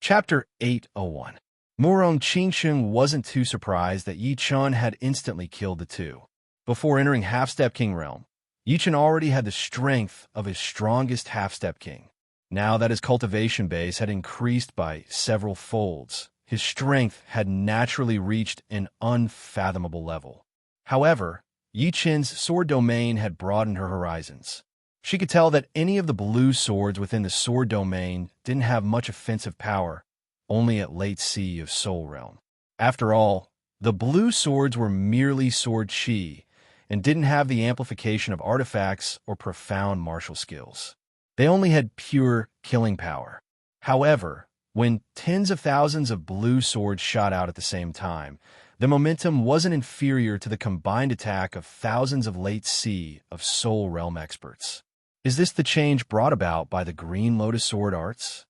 Chapter 801. Murong Qingsheng wasn't too surprised that Yi Chun had instantly killed the two. Before entering Half-Step King realm, Yi Chun already had the strength of his strongest Half-Step King. Now that his cultivation base had increased by several folds, his strength had naturally reached an unfathomable level. However, Yi Chun's sword domain had broadened her horizons. She could tell that any of the blue swords within the sword domain didn't have much offensive power, only at late sea of Soul Realm. After all, the blue swords were merely sword chi, and didn't have the amplification of artifacts or profound martial skills. They only had pure killing power. However, when tens of thousands of blue swords shot out at the same time, the momentum wasn't inferior to the combined attack of thousands of late sea of Soul Realm experts. Is this the change brought about by the Green Lotus Sword arts?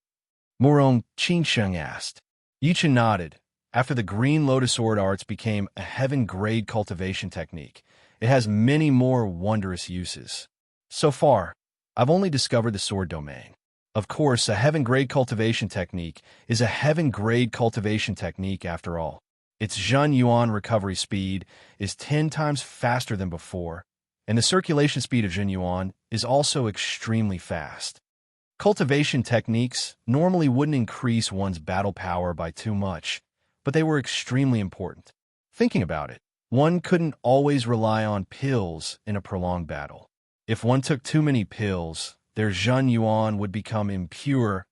Murong Qingsheng asked. Yi Chun nodded. After the Green Lotus Sword arts became a heaven-grade cultivation technique, it has many more wondrous uses. So far, I've only discovered the sword domain. Of course, a heaven-grade cultivation technique is a heaven-grade cultivation technique after all. Its Zhen Yuan recovery speed is 10 times faster than before, and the circulation speed of Zhen Yuan is also extremely fast. Cultivation techniques normally wouldn't increase one's battle power by too much, but they were extremely important. Thinking about it, one couldn't always rely on pills in a prolonged battle. If one took too many pills, their Zhen Yuan would become impure,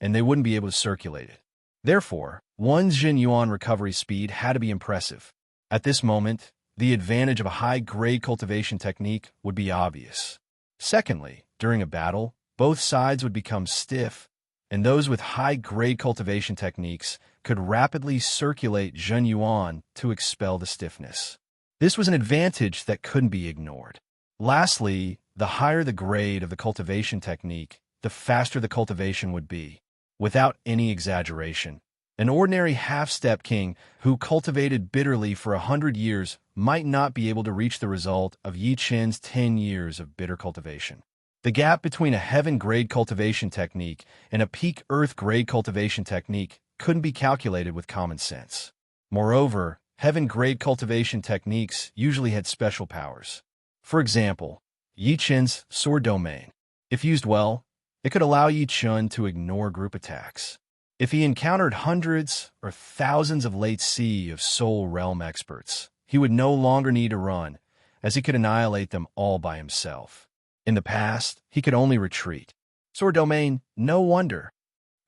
and they wouldn't be able to circulate it. Therefore, one's Zhen Yuan recovery speed had to be impressive. At this moment, the advantage of a high-grade cultivation technique would be obvious. Secondly, during a battle, both sides would become stiff, and those with high-grade cultivation techniques could rapidly circulate Zhen Yuan to expel the stiffness. This was an advantage that couldn't be ignored. Lastly, the higher the grade of the cultivation technique, the faster the cultivation would be. Without any exaggeration, an ordinary half-step king who cultivated bitterly for 100 years might not be able to reach the result of Yi Chun's 10 years of bitter cultivation. The gap between a heaven-grade cultivation technique and a peak earth-grade cultivation technique couldn't be calculated with common sense. Moreover, heaven-grade cultivation techniques usually had special powers. For example, Yi Chun's sword domain. If used well, it could allow Yi Chun to ignore group attacks. If he encountered hundreds or thousands of late sea of Soul Realm experts, he would no longer need to run, as he could annihilate them all by himself. In the past, he could only retreat. Sword domain, no wonder.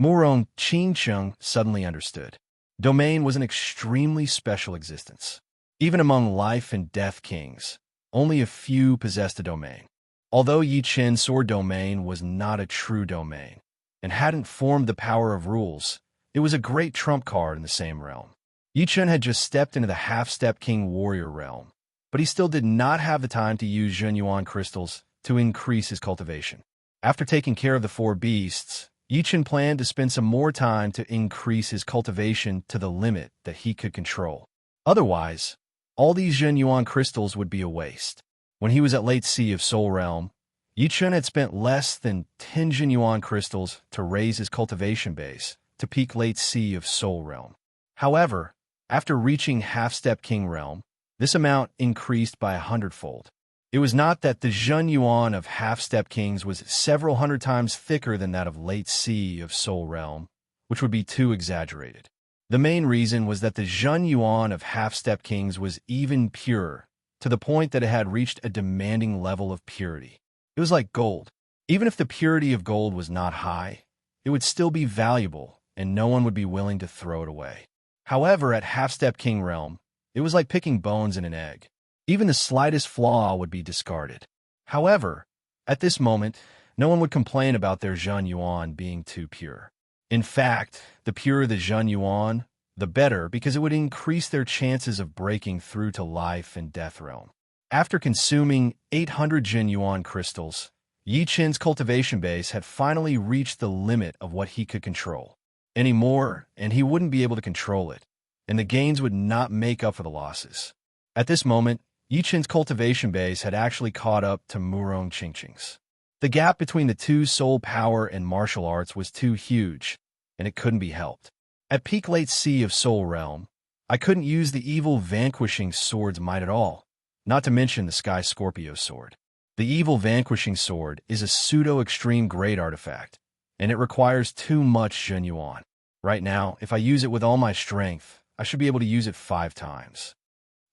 Murong Qingsheng suddenly understood. Domain was an extremely special existence. Even among life and death kings, only a few possessed a domain. Although Yi Chun's sword domain was not a true domain, and hadn't formed the power of rules, it was a great trump card in the same realm. Yi Chun had just stepped into the half-step king warrior realm, but he still did not have the time to use Zhen Yuan crystals to increase his cultivation. After taking care of the 4 beasts, Yi Chun planned to spend some more time to increase his cultivation to the limit that he could control. Otherwise, all these Zhen Yuan crystals would be a waste. When he was at late sea of Soul Realm, Yi Chun had spent less than 10 Zhen Yuan crystals to raise his cultivation base to peak late sea of Soul Realm. However, after reaching half-step king realm, this amount increased by 100-fold. It was not that the Zhen Yuan of half-step kings was several hundred times thicker than that of late sea of Soul Realm, which would be too exaggerated. The main reason was that the Zhen Yuan of half-step kings was even purer, to the point that it had reached a demanding level of purity. It was like gold. Even if the purity of gold was not high, it would still be valuable, and no one would be willing to throw it away. However, at half-step king realm, it was like picking bones in an egg. Even the slightest flaw would be discarded. However, at this moment, no one would complain about their Zhen Yuan being too pure. In fact, the purer the Zhen Yuan, the better, because it would increase their chances of breaking through to life and death realm. After consuming 800 Zhen Yuan crystals, Yi Chun's cultivation base had finally reached the limit of what he could control. Any more, and he wouldn't be able to control it, and the gains would not make up for the losses. At this moment, Yi Chun's cultivation base had actually caught up to Murong Qingsheng's. The gap between the two soul power and martial arts was too huge, and it couldn't be helped. At peak late sea of Soul Realm, I couldn't use the evil vanquishing sword's might at all, not to mention the Sky Scorpio sword. The evil vanquishing sword is a pseudo-extreme grade artifact, and it requires too much Zhenyuan. Right now, if I use it with all my strength, I should be able to use it 5 times.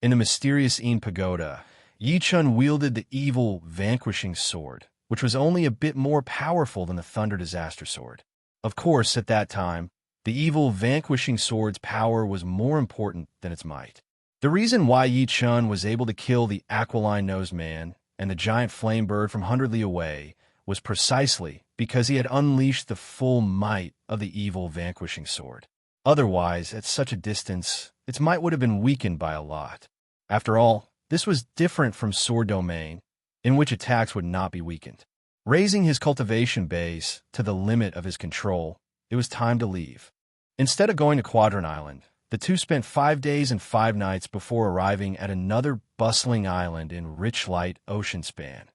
In the mysterious Een Pagoda, Yi Chun wielded the evil vanquishing sword, which was only a bit more powerful than the Thunder Disaster sword. Of course, at that time, the evil vanquishing sword's power was more important than its might. The reason why Yi Chun was able to kill the aquiline-nosed man and the giant flame bird from 100 li away was precisely because he had unleashed the full might of the evil vanquishing sword. Otherwise, at such a distance, its might would have been weakened by a lot. After all, this was different from Sword Domain, in which attacks would not be weakened. Raising his cultivation base to the limit of his control, it was time to leave. Instead of going to Quadrant Island, the two spent 5 days and 5 nights before arriving at another bustling island in rich light ocean span,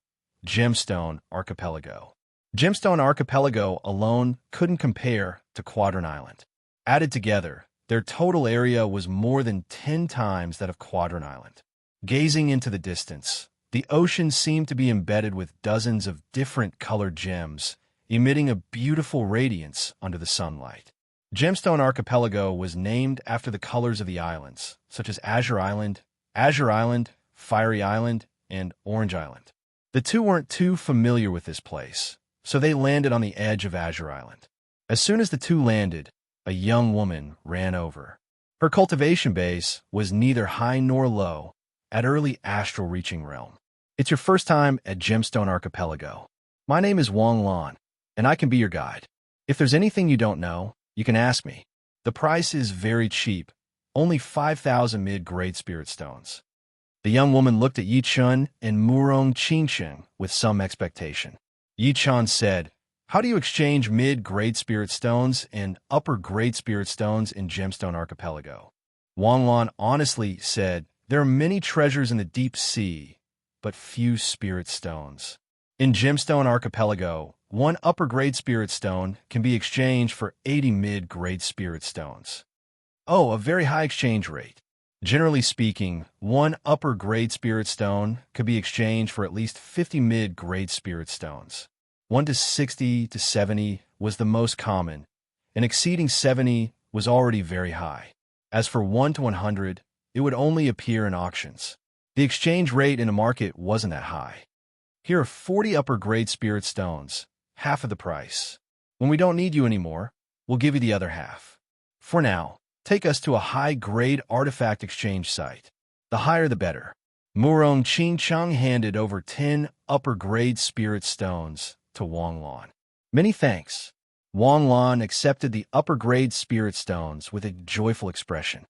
Gemstone Archipelago. Gemstone Archipelago alone couldn't compare to Quadrant Island. Added together, their total area was more than 10 times that of Quadrant Island. Gazing into the distance, the ocean seemed to be embedded with dozens of different colored gems, emitting a beautiful radiance under the sunlight. Gemstone Archipelago was named after the colors of the islands, such as Azure Island, Fiery Island, and Orange Island. The two weren't too familiar with this place, so they landed on the edge of Azure Island. As soon as the two landed, a young woman ran over. Her cultivation base was neither high nor low, at early astral reaching realm. It's your first time at Gemstone Archipelago. My name is Wang Lan, and I can be your guide. If there's anything you don't know, you can ask me. The price is very cheap, only 5,000 mid-grade spirit stones. The young woman looked at Yi Chun and Murong Qingsheng with some expectation. Yi Chun said, "How do you exchange mid-grade spirit stones and upper-grade spirit stones in Gemstone Archipelago?" Wang Lan honestly said, "There are many treasures in the deep sea, but few spirit stones. In Gemstone Archipelago, 1 upper-grade spirit stone can be exchanged for 80 mid-grade spirit stones. Oh, a very high exchange rate. Generally speaking, 1 upper-grade spirit stone could be exchanged for at least 50 mid-grade spirit stones. 1 to 60 to 70 was the most common, and exceeding 70 was already very high. As for 1 to 100, it would only appear in auctions. The exchange rate in the market wasn't that high. Here are 40 upper-grade spirit stones, half of the price. When we don't need you anymore, we'll give you the other half. For now, take us to a high-grade artifact exchange site. The higher the better." Murong Qingcheng handed over 10 upper-grade spirit stones to Wang Lan. "Many thanks." Wang Lan accepted the upper-grade spirit stones with a joyful expression.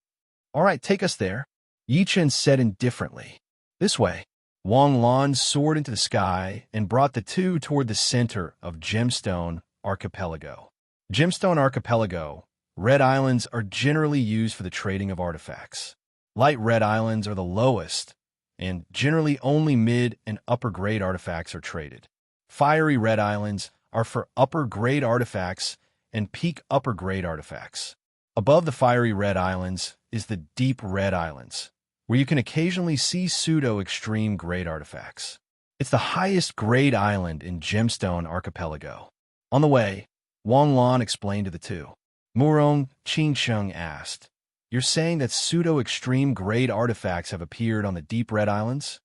"All right, take us there," Yi Chun said indifferently. "This way." Wang Lan soared into the sky and brought the two toward the center of Gemstone Archipelago. Gemstone Archipelago, red islands are generally used for the trading of artifacts. Light red islands are the lowest, and generally only mid and upper-grade artifacts are traded. Fiery red islands are for upper-grade artifacts and peak upper-grade artifacts. Above the fiery red islands is the deep red islands, where you can occasionally see pseudo-extreme grade artifacts. It's the highest grade island in Gemstone Archipelago. On the way, Wang Lan explained to the two. Murong Qingsheng asked, "You're saying that pseudo-extreme grade artifacts have appeared on the deep red islands?"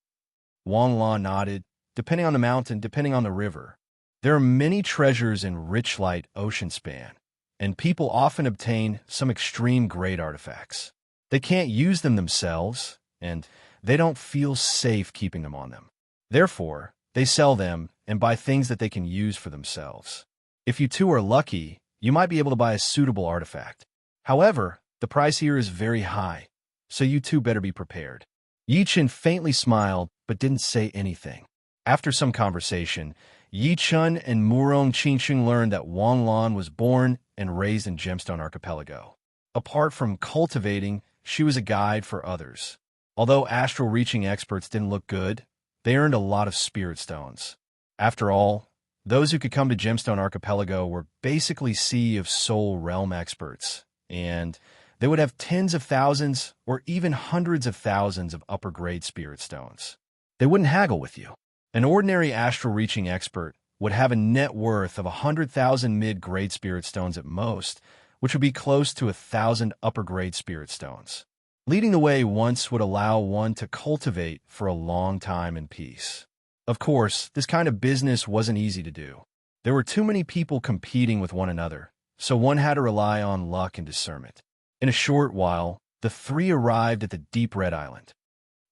Wang Lan nodded. "Depending on the mountain, depending on the river. There are many treasures in rich light ocean span, and people often obtain some extreme grade artifacts. They can't use them themselves, and they don't feel safe keeping them on them. Therefore, they sell them and buy things that they can use for themselves. If you two are lucky, you might be able to buy a suitable artifact. However, the price here is very high, so you two better be prepared." Yi Chun faintly smiled but didn't say anything. After some conversation, Yi Chun and Murong Qingsheng learned that Wang Lan was born and raised in Gemstone Archipelago. Apart from cultivating, she was a guide for others. Although astral reaching experts didn't look good, they earned a lot of spirit stones. After all, Those who could come to Gemstone Archipelago were basically Sea of Soul realm experts, and they would have tens of thousands or even hundreds of thousands of upper-grade spirit stones. They wouldn't haggle with you. An ordinary astral-reaching expert would have a net worth of 100,000 mid-grade spirit stones at most, which would be close to 1,000 upper-grade spirit stones. Leading the way once would allow one to cultivate for a long time in peace. Of course, this kind of business wasn't easy to do. There were too many people competing with one another, so one had to rely on luck and discernment. In a short while, the three arrived at the Deep Red Island.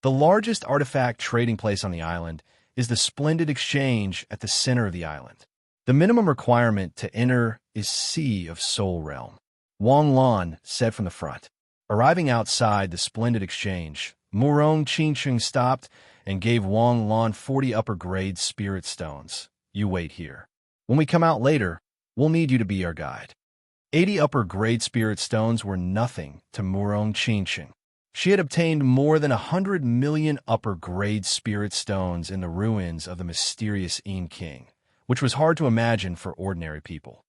The largest artifact trading place on the island is the Splendid Exchange at the center of the island. The minimum requirement to enter is Sea of Soul Realm. Wang Lan said from the front. Arriving outside the Splendid Exchange, Murong Qingcheng stopped and gave Wang Lan 40 upper-grade spirit stones. You wait here. When we come out later, we'll need you to be our guide. 80 upper-grade spirit stones were nothing to Murong Qingcheng. She had obtained more than 100 million upper-grade spirit stones in the ruins of the mysterious Yin King, which was hard to imagine for ordinary people.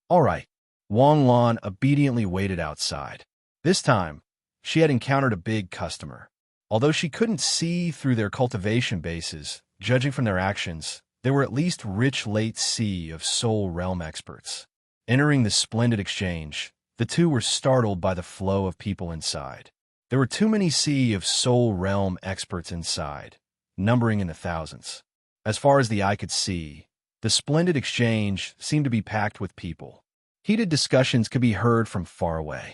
All right, Wang Lan obediently waited outside. This time, she had encountered a big customer. Although she couldn't see through their cultivation bases, judging from their actions, they were at least rich late Sea of Soul realm experts. Entering the Splendid Exchange, the two were startled by the flow of people inside. There were too many Sea of Soul realm experts inside, numbering in the thousands. As far as the eye could see, the Splendid Exchange seemed to be packed with people. Heated discussions could be heard from far away.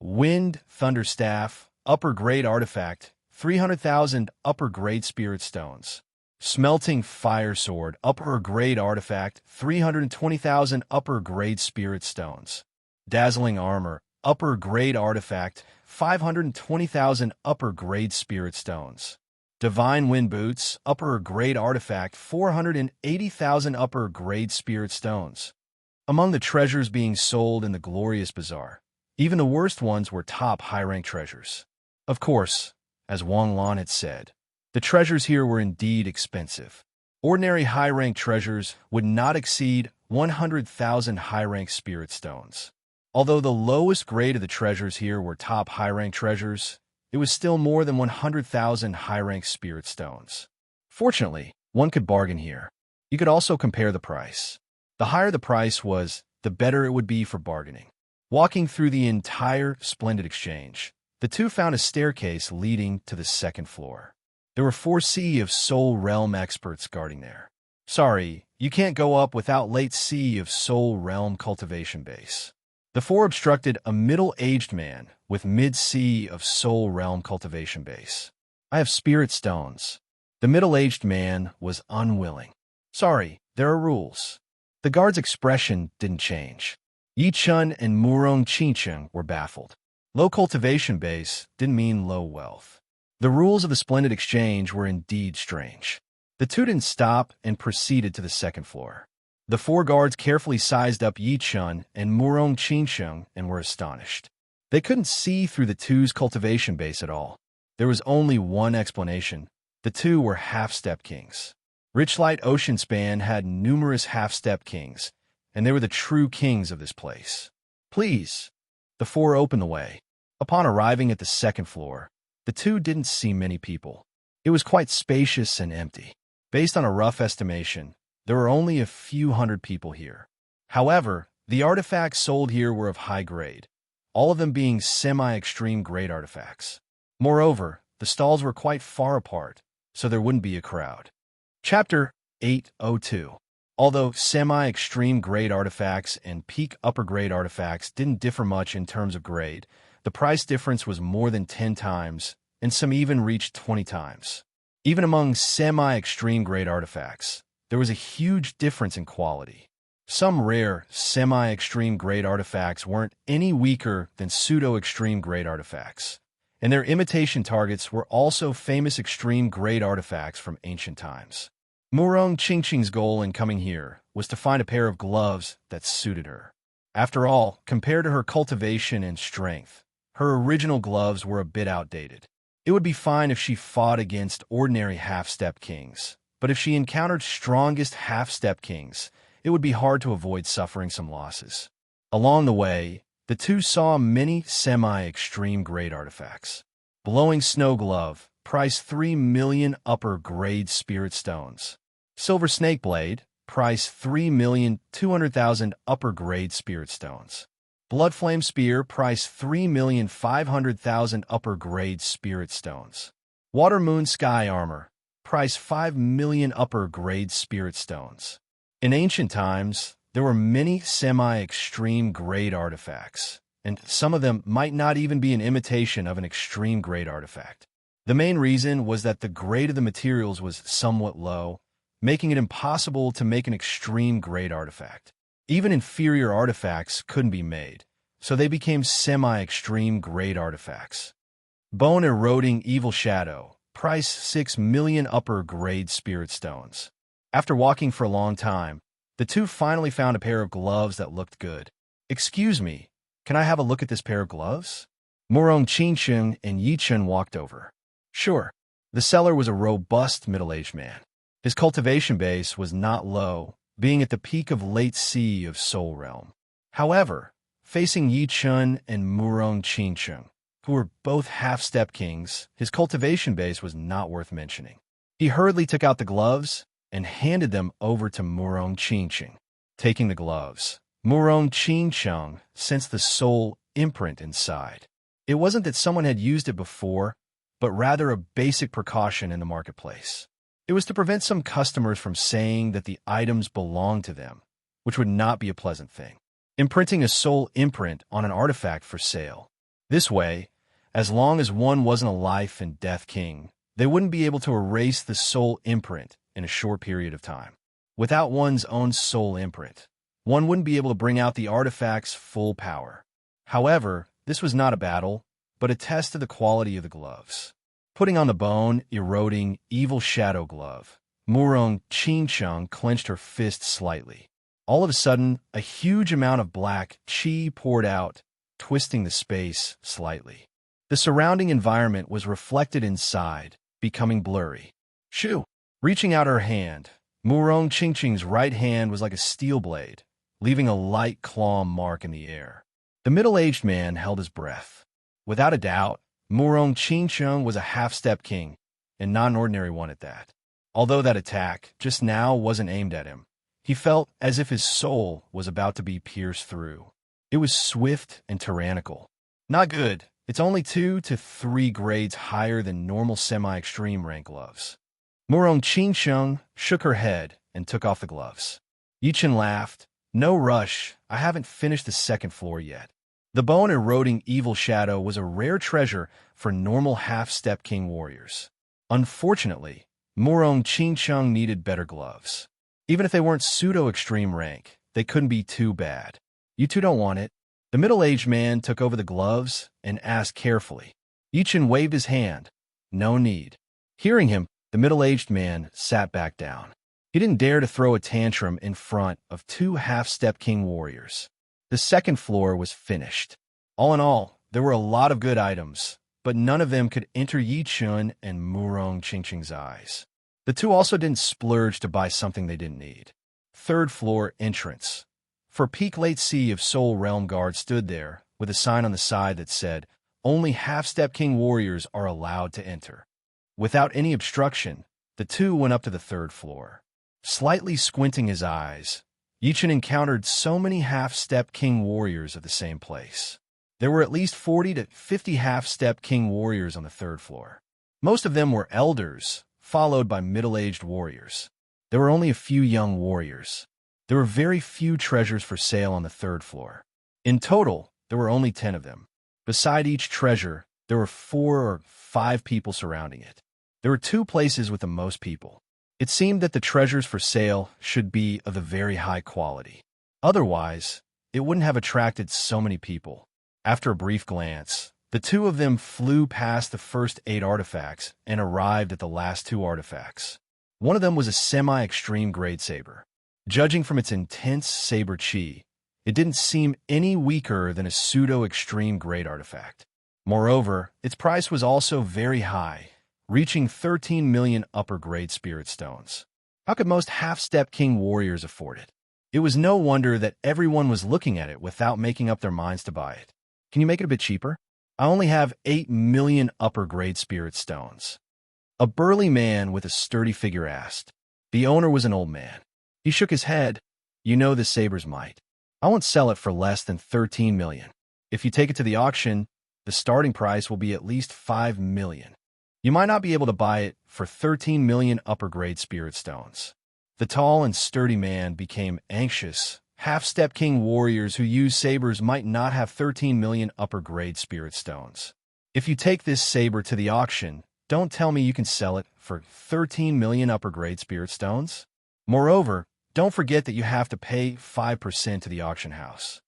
Wind Thunderstaff, upper-grade artifact, 300,000 upper-grade spirit stones. Smelting Fire Sword, upper-grade artifact, 320,000 upper-grade spirit stones. Dazzling Armor, upper-grade artifact, 520,000 upper-grade spirit stones. Divine Wind Boots, upper-grade artifact, 480,000 upper-grade spirit stones. Among the treasures being sold in the Glorious Bazaar, even the worst ones were top high-rank treasures. Of course, as Wang Lan had said, the treasures here were indeed expensive. Ordinary high-rank treasures would not exceed 100,000 high-rank spirit stones. Although the lowest grade of the treasures here were top high-rank treasures, it was still more than 100,000 high-rank spirit stones. Fortunately, one could bargain here. You could also compare the price. The higher the price was, the better it would be for bargaining. Walking through the entire Splendid Exchange, the two found a staircase leading to the second floor. There were 4 Sea of Soul realm experts guarding there. Sorry, you can't go up without late Sea of Soul realm cultivation base. The 4 obstructed a middle-aged man with mid-Sea of Soul realm cultivation base. I have spirit stones. The middle-aged man was unwilling. Sorry, there are rules. The guard's expression didn't change. Yi Chun and Murong Qingcheng were baffled. Low cultivation base didn't mean low wealth. The rules of the Splendid Exchange were indeed strange. The two didn't stop and proceeded to the second floor. The 4 guards carefully sized up Yi Chun and Murong Qingcheng and were astonished. They couldn't see through the two's cultivation base at all. There was only one explanation. The two were half-step kings. Richlight Ocean Span had numerous half-step kings, and they were the true kings of this place. Please. The 4 opened the way. Upon arriving at the second floor, the two didn't see many people. It was quite spacious and empty. Based on a rough estimation, there were only a few hundred people here. However, the artifacts sold here were of high grade, all of them being semi-extreme grade artifacts. Moreover, the stalls were quite far apart, so there wouldn't be a crowd. Chapter 802. Although semi-extreme grade artifacts and peak upper grade artifacts didn't differ much in terms of grade, the price difference was more than 10 times, and some even reached 20 times. Even among semi-extreme grade artifacts, there was a huge difference in quality. Some rare semi-extreme grade artifacts weren't any weaker than pseudo-extreme grade artifacts, and their imitation targets were also famous extreme grade artifacts from ancient times. Murong Qingcheng's goal in coming here was to find a pair of gloves that suited her. After all, compared to her cultivation and strength, her original gloves were a bit outdated. It would be fine if she fought against ordinary half-step kings, but if she encountered strongest half-step kings, it would be hard to avoid suffering some losses. Along the way, the two saw many semi-extreme grade artifacts. Blowing Snow Glove, price 3 million upper-grade spirit stones. Silver Snake Blade, price 3,200,000 upper-grade spirit stones. Bloodflame Spear, price 3,500,000 upper-grade spirit stones. Water Moon Sky Armor, price 5 million upper-grade spirit stones. In ancient times, there were many semi-extreme grade artifacts, and some of them might not even be an imitation of an extreme grade artifact. The main reason was that the grade of the materials was somewhat low, making it impossible to make an extreme grade artifact. Even inferior artifacts couldn't be made, so they became semi-extreme grade artifacts. Bone Eroding Evil Shadow, price 6 million upper-grade spirit stones. After walking for a long time, the two finally found a pair of gloves that looked good. "Excuse me, can I have a look at this pair of gloves?" Murong Qingsheng and Yichen walked over. Sure. The seller was a robust middle-aged man. His cultivation base was not low, being at the peak of Late Sea of Soul Realm. However, facing Yichen and Murong Qingsheng, who were both half-step kings, his cultivation base was not worth mentioning. He hurriedly took out the gloves and handed them over to Murong Qingsheng. Taking the gloves, Murong Qingsheng sensed the soul imprint inside. It wasn't that someone had used it before, but rather a basic precaution in the marketplace. It was to prevent some customers from saying that the items belonged to them, which would not be a pleasant thing. Imprinting a soul imprint on an artifact for sale. This way, as long as one wasn't a life and death king, they wouldn't be able to erase the soul imprint in a short period of time. Without one's own soul imprint, one wouldn't be able to bring out the artifact's full power. However, this was not a battle, but a test of the quality of the gloves. Putting on the Bone Eroding Evil Shadow Glove, Murong Qingsheng clenched her fist slightly. All of a sudden, a huge amount of black qi poured out, twisting the space slightly. The surrounding environment was reflected inside, becoming blurry. Shoo! Reaching out her hand, Murong Qingsheng's right hand was like a steel blade, leaving a light claw mark in the air. The middle-aged man held his breath. Without a doubt, Murong Qingsheng was a half-step king, and not an ordinary one at that. Although that attack just now wasn't aimed at him, he felt as if his soul was about to be pierced through. It was swift and tyrannical. Not good. It's only 2 to 3 grades higher than normal semi-extreme rank gloves. Murong Qingsheng shook her head and took off the gloves. Yichen laughed. "No rush. I haven't finished the second floor yet." The Bone Eroding Evil Shadow was a rare treasure for normal half-step king warriors. Unfortunately, Murong Qingsheng needed better gloves. Even if they weren't pseudo-extreme rank, they couldn't be too bad. "You two don't want it?" The middle-aged man took over the gloves and asked carefully. Yichen waved his hand. "No need." Hearing him, the middle-aged man sat back down. He didn't dare to throw a tantrum in front of 2 half-step king warriors. The second floor was finished. All in all, there were a lot of good items, but none of them could enter Yichen and Murong Qingsheng's eyes. The two also didn't splurge to buy something they didn't need. Third floor entrance. For peak Late Sea of Soul Realm guard stood there, with a sign on the side that said, "Only half-step king warriors are allowed to enter." Without any obstruction, the two went up to the third floor. Slightly squinting his eyes, Yichen encountered so many half-step king warriors at the same place. There were at least 40 to 50 half-step king warriors on the third floor. Most of them were elders, followed by middle-aged warriors. There were only a few young warriors. There were very few treasures for sale on the third floor. In total, there were only 10 of them. Beside each treasure, there were 4 or 5 people surrounding it. There were 2 places with the most people. It seemed that the treasures for sale should be of a very high quality. Otherwise, it wouldn't have attracted so many people. After a brief glance, the two of them flew past the first 8 artifacts and arrived at the last 2 artifacts. One of them was a semi-extreme grade saber. Judging from its intense saber chi, it didn't seem any weaker than a pseudo-extreme grade artifact. Moreover, its price was also very high, reaching 13 million upper-grade spirit stones. How could most half-step king warriors afford it? It was no wonder that everyone was looking at it without making up their minds to buy it. Can you make it a bit cheaper? I only have 8 million upper-grade spirit stones. A burly man with a sturdy figure asked. The owner was an old man. He shook his head. You know the sabers might. I won't sell it for less than 13 million. If you take it to the auction, the starting price will be at least 5 million. You might not be able to buy it for 13 million upper-grade spirit stones. The tall and sturdy man became anxious. Half-step king warriors who use sabers might not have 13 million upper-grade spirit stones. If you take this saber to the auction, don't tell me you can sell it for 13 million upper-grade spirit stones. Moreover, don't forget that you have to pay 5% to the auction house.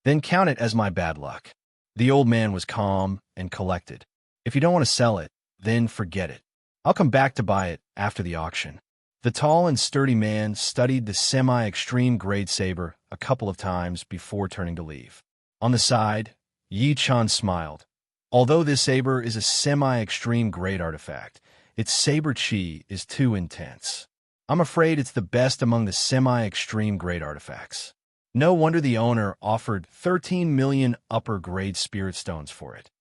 Then count it as my bad luck. The old man was calm and collected. If you don't want to sell it, then forget it. I'll come back to buy it after the auction. The tall and sturdy man studied the semi-extreme grade saber a couple of times before turning to leave. On the side, Yi Chan smiled. Although this saber is a semi-extreme grade artifact, its saber chi is too intense. I'm afraid it's the best among the semi-extreme grade artifacts. No wonder the owner offered 13 million upper-grade spirit stones for it.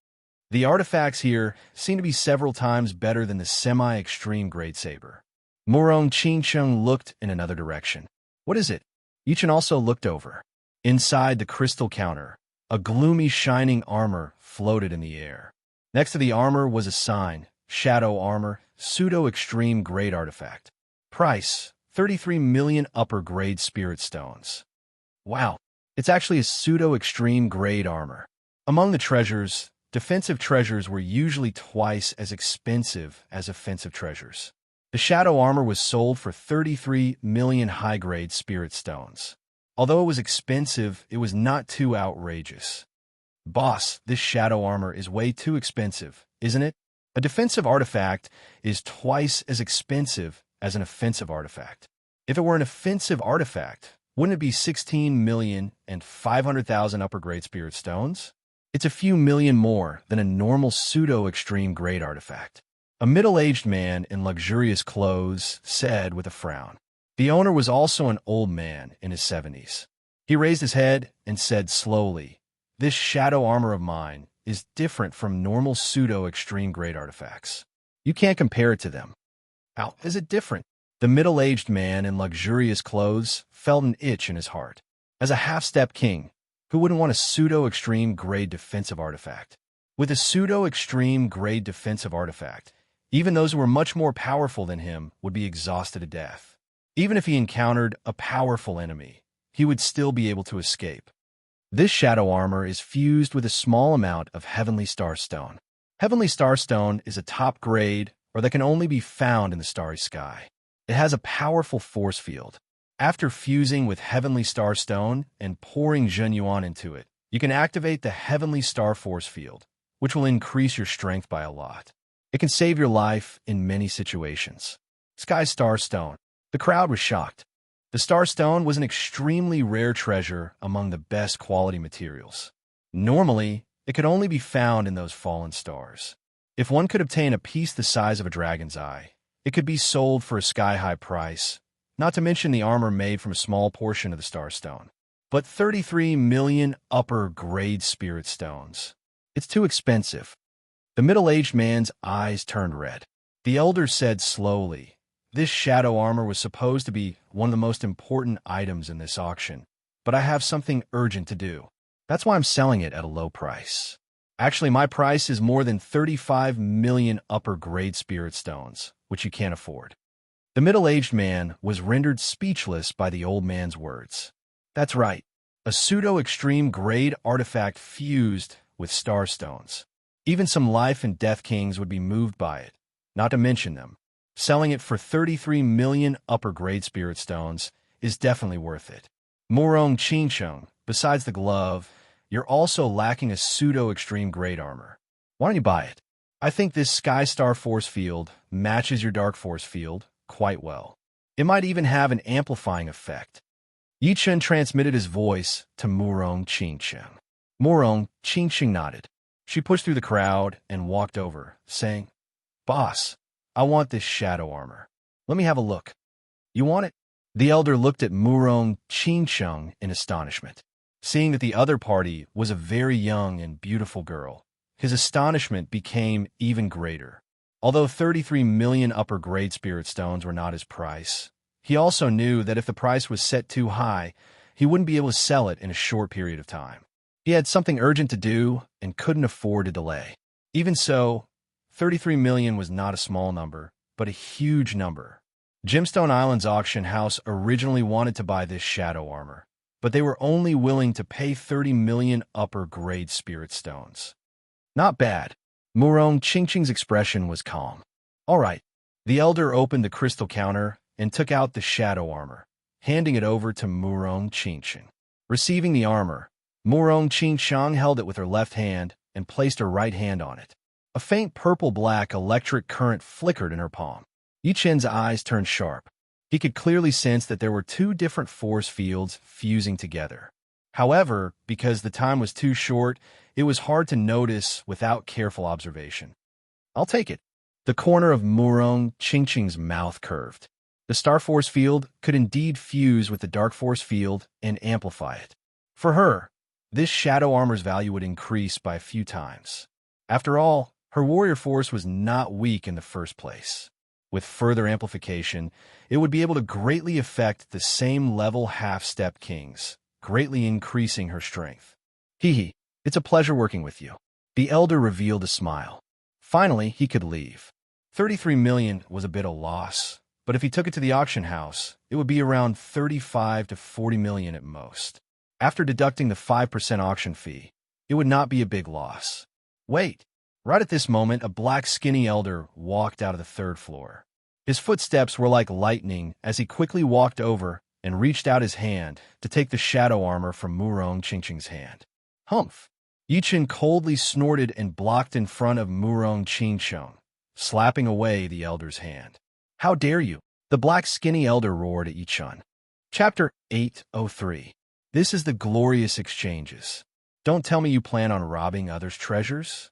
The artifacts here seem to be several times better than the semi-extreme grade saber. Murong Qingcheng looked in another direction. What is it? Yichen also looked over. Inside the crystal counter, a gloomy shining armor floated in the air. Next to the armor was a sign, Shadow Armor, Pseudo-Extreme Grade Artifact. Price, 33 million upper-grade spirit stones. Wow, it's actually a pseudo-extreme grade armor. Among the treasures, defensive treasures were usually twice as expensive as offensive treasures. The shadow armor was sold for 33 million high-grade spirit stones. Although it was expensive, it was not too outrageous. Boss, this shadow armor is way too expensive, isn't it? A defensive artifact is twice as expensive as an offensive artifact. If it were an offensive artifact, wouldn't it be 16,500,000 upper-grade spirit stones? It's a few million more than a normal pseudo-extreme grade artifact. A middle-aged man in luxurious clothes said with a frown. The owner was also an old man in his 70s. He raised his head and said slowly, "This shadow armor of mine is different from normal pseudo-extreme grade artifacts. You can't compare it to them." How is it different? The middle-aged man in luxurious clothes felt an itch in his heart. As a half-step king, who wouldn't want a pseudo-extreme grade defensive artifact? With a pseudo-extreme grade defensive artifact, even those who were much more powerful than him would be exhausted to death. Even if he encountered a powerful enemy, he would still be able to escape. This shadow armor is fused with a small amount of Heavenly Starstone. Heavenly Starstone is a top grade, or that can only be found in the starry sky. It has a powerful force field. After fusing with Heavenly Starstone and pouring Zhenyuan into it, you can activate the Heavenly Star Force Field, which will increase your strength by a lot. It can save your life in many situations. Sky Starstone. The crowd was shocked. The Starstone was an extremely rare treasure among the best quality materials. Normally, it could only be found in those fallen stars. If one could obtain a piece the size of a dragon's eye, it could be sold for a sky-high price, not to mention the armor made from a small portion of the Starstone. But 33 million upper-grade spirit stones. It's too expensive. The middle-aged man's eyes turned red. The elder said slowly, "This shadow armor was supposed to be one of the most important items in this auction, but I have something urgent to do. That's why I'm selling it at a low price. Actually, my price is more than 35 million upper-grade spirit stones, which you can't afford." The middle-aged man was rendered speechless by the old man's words. That's right, a pseudo-extreme grade artifact fused with starstones. Even some life and death kings would be moved by it, not to mention them. Selling it for 33 million upper-grade spirit stones is definitely worth it. Murong Qingcheng, besides the glove, you're also lacking a pseudo-extreme grade armor. Why don't you buy it? I think this Sky Star Force Field matches your Dark Force Field quite well. It might even have an amplifying effect. Yichen transmitted his voice to Murong Qingcheng. Murong Qingcheng nodded. She pushed through the crowd and walked over, saying, "Boss, I want this shadow armor. Let me have a look." You want it? The elder looked at Murong Qingcheng in astonishment. Seeing that the other party was a very young and beautiful girl, his astonishment became even greater. Although 33 million upper-grade spirit stones were not his price, he also knew that if the price was set too high, he wouldn't be able to sell it in a short period of time. He had something urgent to do and couldn't afford to delay. Even so, 33 million was not a small number, but a huge number. Gemstone Island's auction house originally wanted to buy this shadow armor, but they were only willing to pay 30 million upper-grade spirit stones. Not bad. Murong Qingcheng's expression was calm. All right. The elder opened the crystal counter and took out the shadow armor, handing it over to Murong Qingcheng. Receiving the armor, Murong Qingcheng held it with her left hand and placed her right hand on it. A faint purple-black electric current flickered in her palm. Yi Chen's eyes turned sharp. He could clearly sense that there were two different force fields fusing together. However, because the time was too short, it was hard to notice without careful observation. I'll take it. The corner of Murong Qingcheng's mouth curved. The star force field could indeed fuse with the dark force field and amplify it. For her, this shadow armor's value would increase by a few times. After all, her warrior force was not weak in the first place. With further amplification, it would be able to greatly affect the same level half-step kings, greatly increasing her strength. Hee, it's a pleasure working with you. The elder revealed a smile. Finally, he could leave. 33 million was a bit of loss, but if he took it to the auction house, it would be around 35 to 40 million at most. After deducting the 5% auction fee, it would not be a big loss. Wait. Right at this moment, a black skinny elder walked out of the third floor. His footsteps were like lightning as he quickly walked over and reached out his hand to take the shadow armor from Murong Qingcheng's hand. Humph! Yi Chen coldly snorted and blocked in front of Murong Qingcheng, slapping away the elder's hand. How dare you? The black skinny elder roared at Yi Chen. Chapter 803. This is the glorious exchanges. Don't tell me you plan on robbing others' treasures?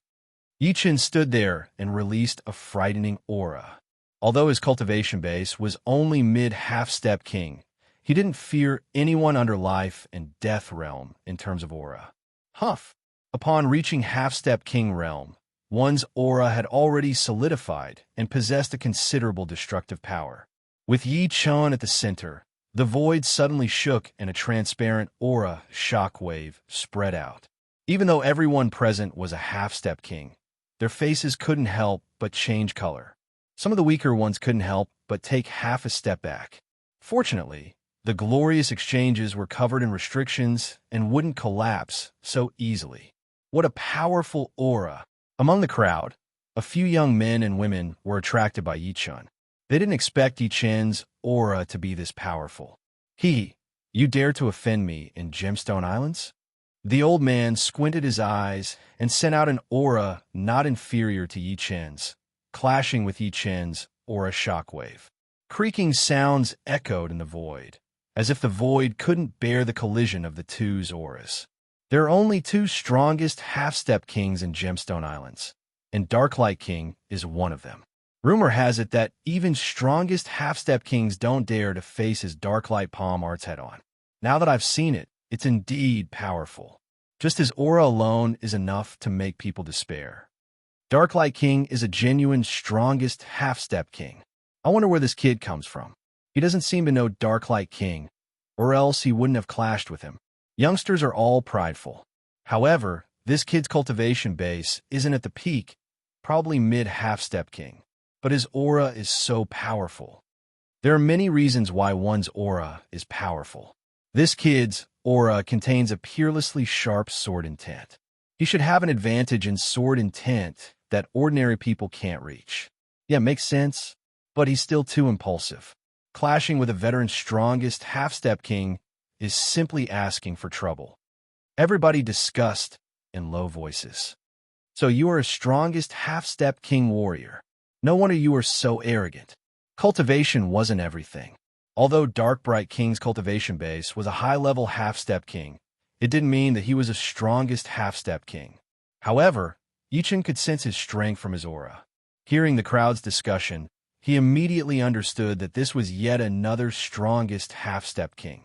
Yi Chen stood there and released a frightening aura. Although his cultivation base was only mid-half-step king, he didn't fear anyone under life and death realm in terms of aura. Humph! Upon reaching half-step king realm, one's aura had already solidified and possessed a considerable destructive power. With Yi Chen at the center, the void suddenly shook and a transparent aura shockwave spread out. Even though everyone present was a half-step king, their faces couldn't help but change color. Some of the weaker ones couldn't help but take half a step back. Fortunately, the glorious exchanges were covered in restrictions and wouldn't collapse so easily. What a powerful aura! Among the crowd, a few young men and women were attracted by Yi Chen. They didn't expect Yi Chen's aura to be this powerful. You dare to offend me in Gemstone Islands? The old man squinted his eyes and sent out an aura not inferior to Yi Chen's, clashing with Yi Chen's aura shockwave. Creaking sounds echoed in the void, as if the void couldn't bear the collision of the two's auras. There are only two strongest half-step kings in Gemstone Islands, and Darklight King is one of them. Rumor has it that even strongest half-step kings don't dare to face his Darklight Palm Arts head-on. Now that I've seen it, it's indeed powerful. Just his aura alone is enough to make people despair. Darklight King is a genuine strongest half-step king. I wonder where this kid comes from. He doesn't seem to know Darklight King, or else he wouldn't have clashed with him. Youngsters are all prideful. However, this kid's cultivation base isn't at the peak, probably mid-half-step king, but his aura is so powerful. There are many reasons why one's aura is powerful. This kid's aura contains a peerlessly sharp sword intent. He should have an advantage in sword intent that ordinary people can't reach. Yeah, makes sense, but he's still too impulsive. Clashing with a veteran strongest half-step king is simply asking for trouble. Everybody discussed in low voices. So you are a strongest half-step king warrior. No wonder you are so arrogant. Cultivation wasn't everything. Although Darkbright King's cultivation base was a high-level half-step king, it didn't mean that he was the strongest half-step king. However, Yi Chen could sense his strength from his aura. Hearing the crowd's discussion, he immediately understood that this was yet another strongest half-step king.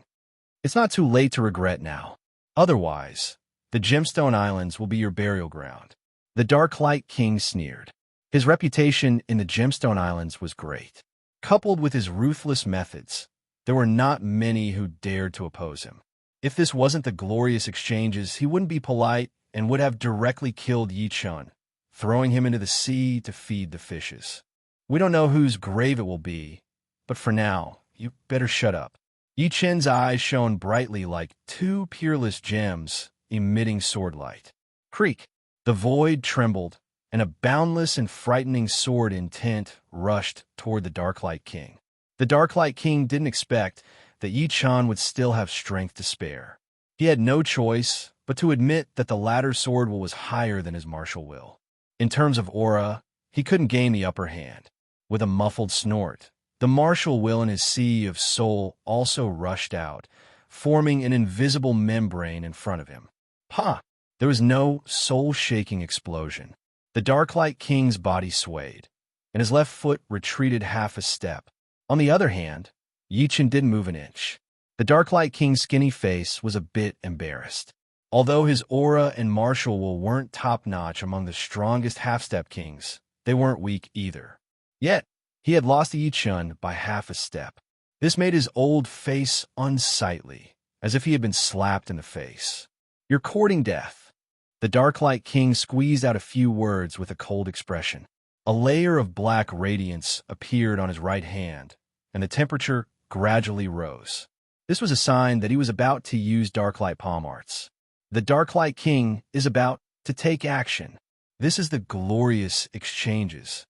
It's not too late to regret now. Otherwise, the Gemstone Islands will be your burial ground. The Dark Light King sneered. His reputation in the Gemstone Islands was great. Coupled with his ruthless methods, there were not many who dared to oppose him. If this wasn't the glorious exchanges, he wouldn't be polite and would have directly killed Yi Chun, throwing him into the sea to feed the fishes. We don't know whose grave it will be, but for now, you better shut up. Yi Chun's eyes shone brightly like two peerless gems emitting sword light. Creak! The void trembled, and a boundless and frightening sword intent rushed toward the Darklight King. The Darklight King didn't expect that Yi Chun would still have strength to spare. He had no choice but to admit that the latter's sword will was higher than his martial will. In terms of aura, he couldn't gain the upper hand. With a muffled snort, the martial will in his sea of soul also rushed out, forming an invisible membrane in front of him. Ha! There was no soul-shaking explosion. The Darklight King's body swayed, and his left foot retreated half a step. On the other hand, Yi Chun didn't move an inch. The Darklight King's skinny face was a bit embarrassed. Although his aura and martial will weren't top-notch among the strongest half-step kings, they weren't weak either. Yet, he had lost to Yi Chun by half a step. This made his old face unsightly, as if he had been slapped in the face. "You're courting death." The Darklight King squeezed out a few words with a cold expression. A layer of black radiance appeared on his right hand, and the temperature gradually rose. This was a sign that he was about to use Darklight Palm Arts. The Darklight King is about to take action. This is the glorious exchanges.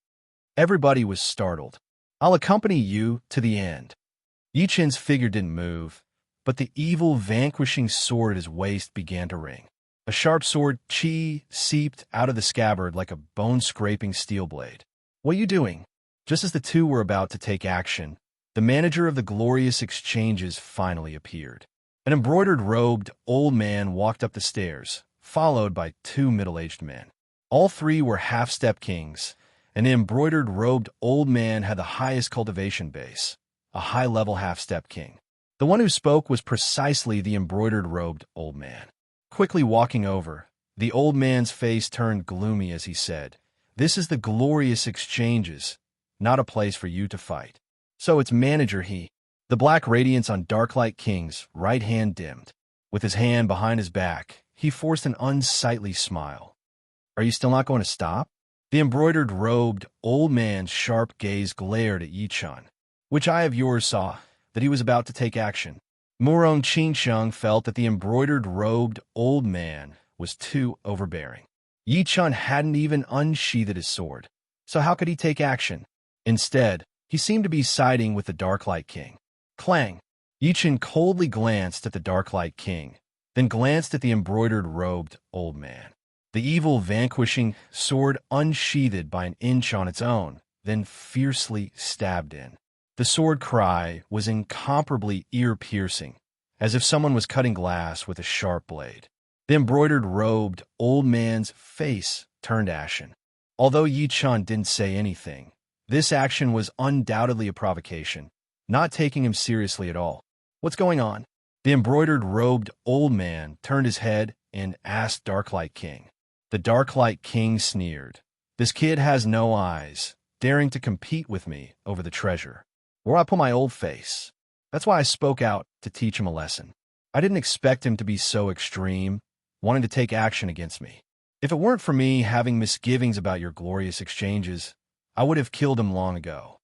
Everybody was startled. "I'll accompany you to the end." Yi Chun's figure didn't move, but the evil vanquishing sword at his waist began to ring. A sharp sword chi seeped out of the scabbard like a bone-scraping steel blade. "What are you doing?" Just as the two were about to take action, the manager of the glorious exchanges finally appeared. An embroidered-robed old man walked up the stairs, followed by two middle-aged men. All three were half-step kings, and the embroidered-robed old man had the highest cultivation base, a high-level half-step king. The one who spoke was precisely the embroidered-robed old man. Quickly walking over, the old man's face turned gloomy as he said, "This is the glorious exchanges, not a place for you to fight." So its manager The black radiance on Darklight King's right hand dimmed. With his hand behind his back, he forced an unsightly smile. "Are you still not going to stop?" The embroidered-robed old man's sharp gaze glared at Yi Chun. "Which eye of yours saw that he was about to take action?" Murong Qingsheng felt that the embroidered-robed old man was too overbearing. Yi Chun hadn't even unsheathed his sword, so how could he take action? Instead, he seemed to be siding with the Darklight King. Clang! Yi Chun coldly glanced at the Darklight King, then glanced at the embroidered-robed old man. The evil vanquishing sword unsheathed by an inch on its own, then fiercely stabbed in. The sword cry was incomparably ear-piercing, as if someone was cutting glass with a sharp blade. The embroidered-robed old man's face turned ashen. Although Yi Chun didn't say anything, this action was undoubtedly a provocation, not taking him seriously at all. "What's going on?" The embroidered-robed old man turned his head and asked Darklight King. The Darklight King sneered. "This kid has no eyes, daring to compete with me over the treasure. Where I put my old face. That's why I spoke out to teach him a lesson. I didn't expect him to be so extreme, wanting to take action against me. If it weren't for me having misgivings about your glorious exchanges, I would have killed him long ago.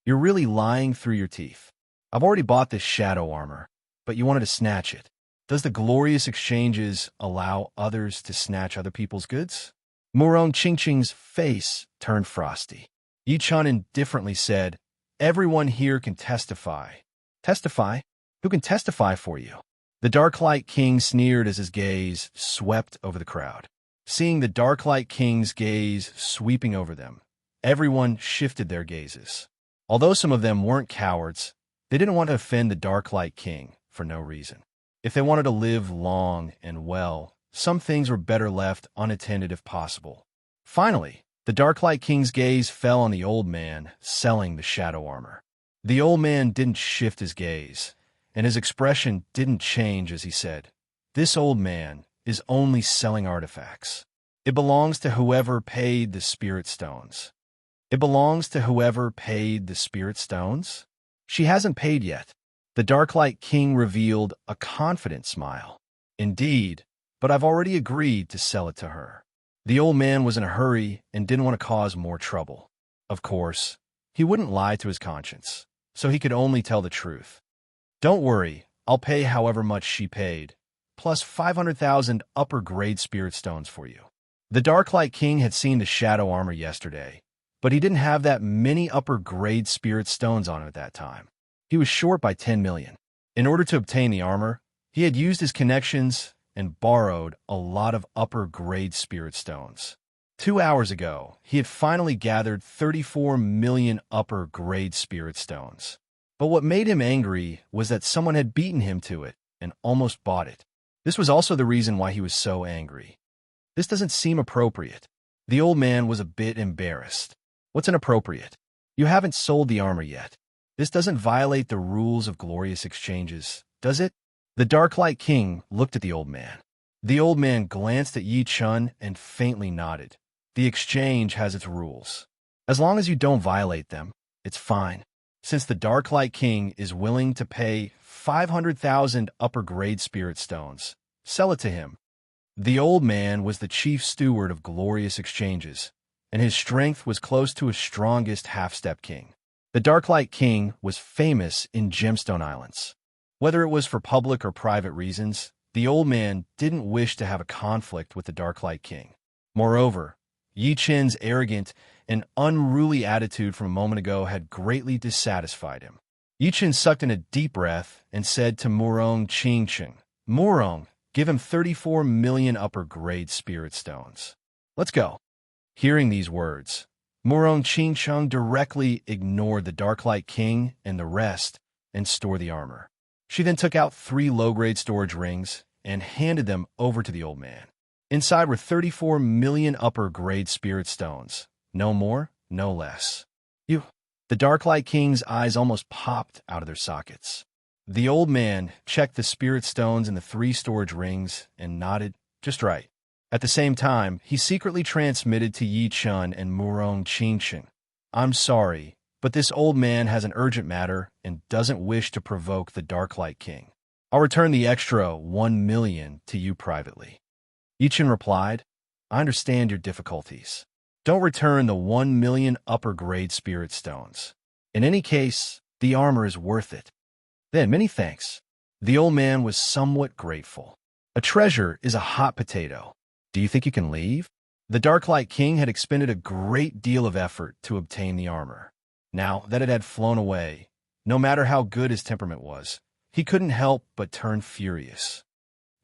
You're really lying through your teeth. I've already bought this shadow armor, but you wanted to snatch it. Does the glorious exchanges allow others to snatch other people's goods?" Murong Qingqing's face turned frosty. Yi Chun indifferently said, "Everyone here can testify." "Testify? Who can testify for you?" The Darklight King sneered as his gaze swept over the crowd. Seeing the Darklight King's gaze sweeping over them, everyone shifted their gazes. Although some of them weren't cowards, they didn't want to offend the Darklight King for no reason. If they wanted to live long and well, some things were better left unattended if possible. Finally, The Darklight King's gaze fell on the old man selling the shadow armor. The old man didn't shift his gaze, and his expression didn't change as he said, "This old man is only selling artifacts. It belongs to whoever paid the spirit stones." It belongs to whoever paid the spirit stones? She hasn't paid yet. The Darklight King revealed a confident smile. Indeed, but I've already agreed to sell it to her. The old man was in a hurry and didn't want to cause more trouble. Of course, he wouldn't lie to his conscience, so he could only tell the truth. "Don't worry, I'll pay however much she paid, plus 500,000 upper-grade spirit stones for you." The Darklight King had seen the shadow armor yesterday, but he didn't have that many upper-grade spirit stones on him at that time. He was short by 10 million. In order to obtain the armor, he had used his connections and borrowed a lot of upper-grade spirit stones. 2 hours ago, he had finally gathered 34 million upper-grade spirit stones. But what made him angry was that someone had beaten him to it and almost bought it. This was also the reason why he was so angry. This doesn't seem appropriate. The old man was a bit embarrassed. What's inappropriate? You haven't sold the armor yet. This doesn't violate the rules of glorious exchanges, does it? The Darklight King looked at the old man. The old man glanced at Yi Chun and faintly nodded. The exchange has its rules. As long as you don't violate them, it's fine. Since the Darklight King is willing to pay 500,000 upper-grade spirit stones, sell it to him. The old man was the chief steward of glorious exchanges, and his strength was close to his strongest half-step king. The Darklight King was famous in Gemstone Islands. Whether it was for public or private reasons, the old man didn't wish to have a conflict with the Darklight King. Moreover, Yi Chin's arrogant and unruly attitude from a moment ago had greatly dissatisfied him. Yi Chin sucked in a deep breath and said to Murong Qingcheng, "Murong, give him 34 million upper-grade spirit stones. Let's go." Hearing these words, Murong Qingcheng directly ignored the Darklight King and the rest and stored the armor. She then took out 3 low-grade storage rings and handed them over to the old man. Inside were 34 million upper-grade spirit stones. No more, no less. "You..." The Darklight King's eyes almost popped out of their sockets. The old man checked the spirit stones in the 3 storage rings and nodded, "Just right." At the same time, he secretly transmitted to Yi Chun and Murong Qingcheng, "I'm sorry, but this old man has an urgent matter and doesn't wish to provoke the Darklight King. I'll return the extra 1 million to you privately." Yi Chun replied, "I understand your difficulties. Don't return the 1 million upper-grade spirit stones. In any case, the armor is worth it." "Then, many thanks." The old man was somewhat grateful. "A treasure is a hot potato. Do you think you can leave?" The Darklight King had expended a great deal of effort to obtain the armor. Now that it had flown away, no matter how good his temperament was, he couldn't help but turn furious.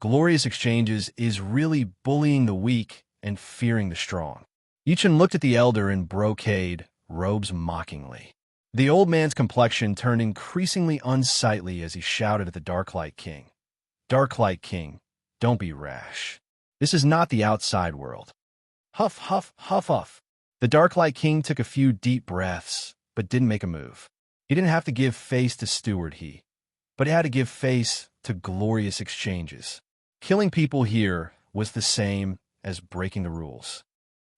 Glorious exchanges is really bullying the weak and fearing the strong. Yi Chun looked at the elder in brocade robes mockingly. The old man's complexion turned increasingly unsightly as he shouted at the Darklight King, "Darklight King, don't be rash. This is not the outside world." Huff, huff, huff, huff. The Darklight King took a few deep breaths, but didn't make a move. He didn't have to give face to Steward but he had to give face to glorious exchanges. Killing people here was the same as breaking the rules.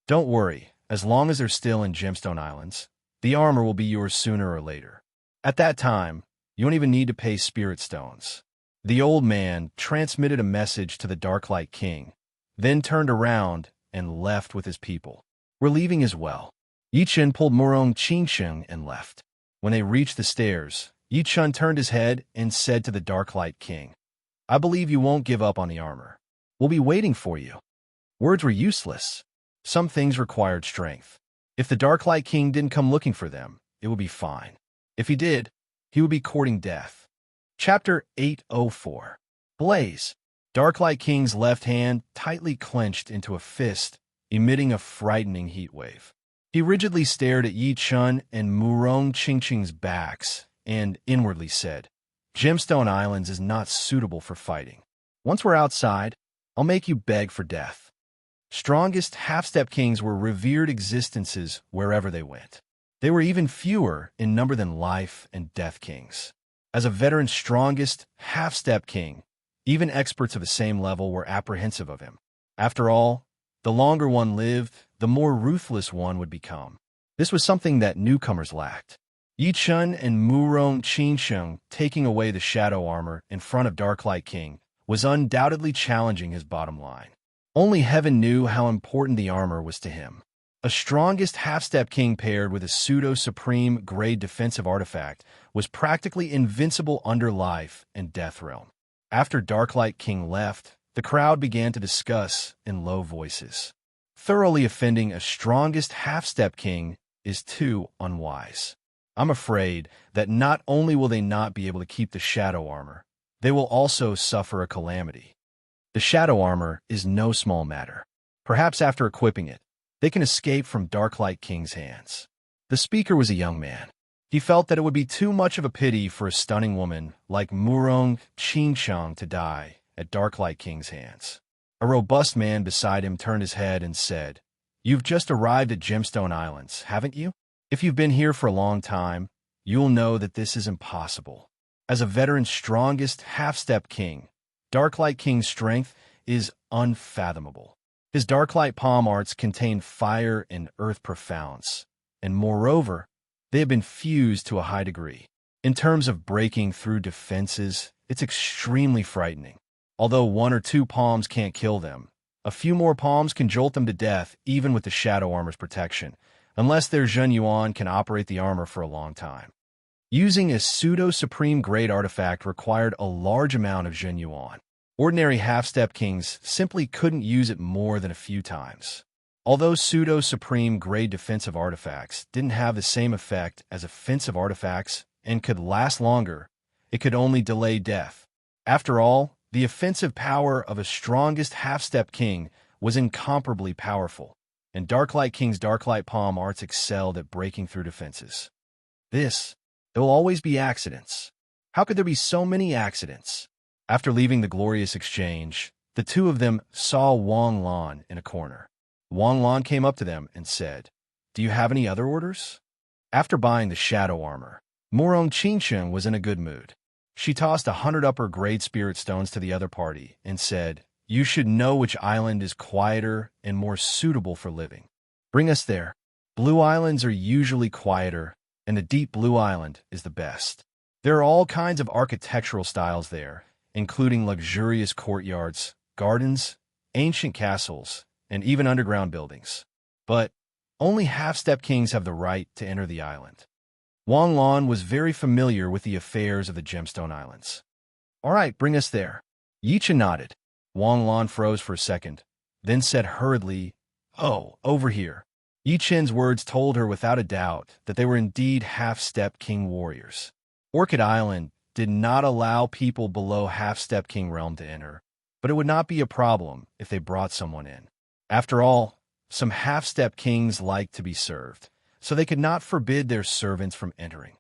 "Don't worry, as long as they're still in Gemstone Islands, the armor will be yours sooner or later. At that time, you don't even need to pay spirit stones." The old man transmitted a message to the Darklight King, then turned around and left with his people. "We're leaving as well." Yi Chun pulled Murong Qingcheng and left. When they reached the stairs, Yi Chun turned his head and said to the Darklight King, "I believe you won't give up on the armor. We'll be waiting for you." Words were useless. Some things required strength. If the Darklight King didn't come looking for them, it would be fine. If he did, he would be courting death. Chapter 804. Blaze. Darklight King's left hand tightly clenched into a fist, emitting a frightening heat wave. He rigidly stared at Yi Chun and Murong Qingcheng's backs and inwardly said, "Gemstone Islands is not suitable for fighting. Once we're outside, I'll make you beg for death." Strongest half-step kings were revered existences wherever they went. They were even fewer in number than life and death kings. As a veteran strongest half-step king, even experts of the same level were apprehensive of him. After all, the longer one lived, the more ruthless one would become. This was something that newcomers lacked. Yi Chun and Murong Qingsheng taking away the shadow armor in front of Darklight King was undoubtedly challenging his bottom line. Only heaven knew how important the armor was to him. A strongest half-step king paired with a pseudo-supreme grade defensive artifact was practically invincible under life and death realm. After Darklight King left, the crowd began to discuss in low voices. Thoroughly offending a strongest half-step king is too unwise. I'm afraid that not only will they not be able to keep the shadow armor, they will also suffer a calamity. The shadow armor is no small matter. Perhaps after equipping it, they can escape from Darklight King's hands. The speaker was a young man. He felt that it would be too much of a pity for a stunning woman like Murong Qingsheng to die at Darklight King's hands. A robust man beside him turned his head and said, "You've just arrived at Gemstone Islands, haven't you? If you've been here for a long time, you'll know that this is impossible. As a veteran strongest half-step king, Darklight King's strength is unfathomable. His Darklight palm arts contain fire and earth profounds, and moreover, they have been fused to a high degree. In terms of breaking through defenses, it's extremely frightening. Although one or two palms can't kill them, a few more palms can jolt them to death even with the shadow armor's protection, unless their Zhen Yuan can operate the armor for a long time. Using a pseudo-supreme grade artifact required a large amount of Zhen Yuan. Ordinary half-step kings simply couldn't use it more than a few times. Although pseudo-supreme grade defensive artifacts didn't have the same effect as offensive artifacts and could last longer, it could only delay death. After all, the offensive power of a strongest half-step king was incomparably powerful, and Darklight King's Darklight palm arts excelled at breaking through defenses. There will always be accidents. How could there be so many accidents? After leaving the glorious exchange, the two of them saw Wang Lan in a corner. Wang Lan came up to them and said, "Do you have any other orders?" After buying the shadow armor, Murong Qingsheng was in a good mood. She tossed 100 upper-grade spirit stones to the other party and said, "You should know which island is quieter and more suitable for living. Bring us there. Blue islands are usually quieter, and the deep blue island is the best. There are all kinds of architectural styles there, including luxurious courtyards, gardens, ancient castles, and even underground buildings. But only half-step kings have the right to enter the island." Wang Lan was very familiar with the affairs of the Gemstone Islands. "All right, bring us there." Yi Chun nodded. Wang Lan froze for a second, then said hurriedly, "Oh, over here." Yi Chun's words told her without a doubt that they were indeed half-step king warriors. Orchid Island did not allow people below half-step king realm to enter, but it would not be a problem if they brought someone in. After all, some half-step kings like to be served, so they could not forbid their servants from entering,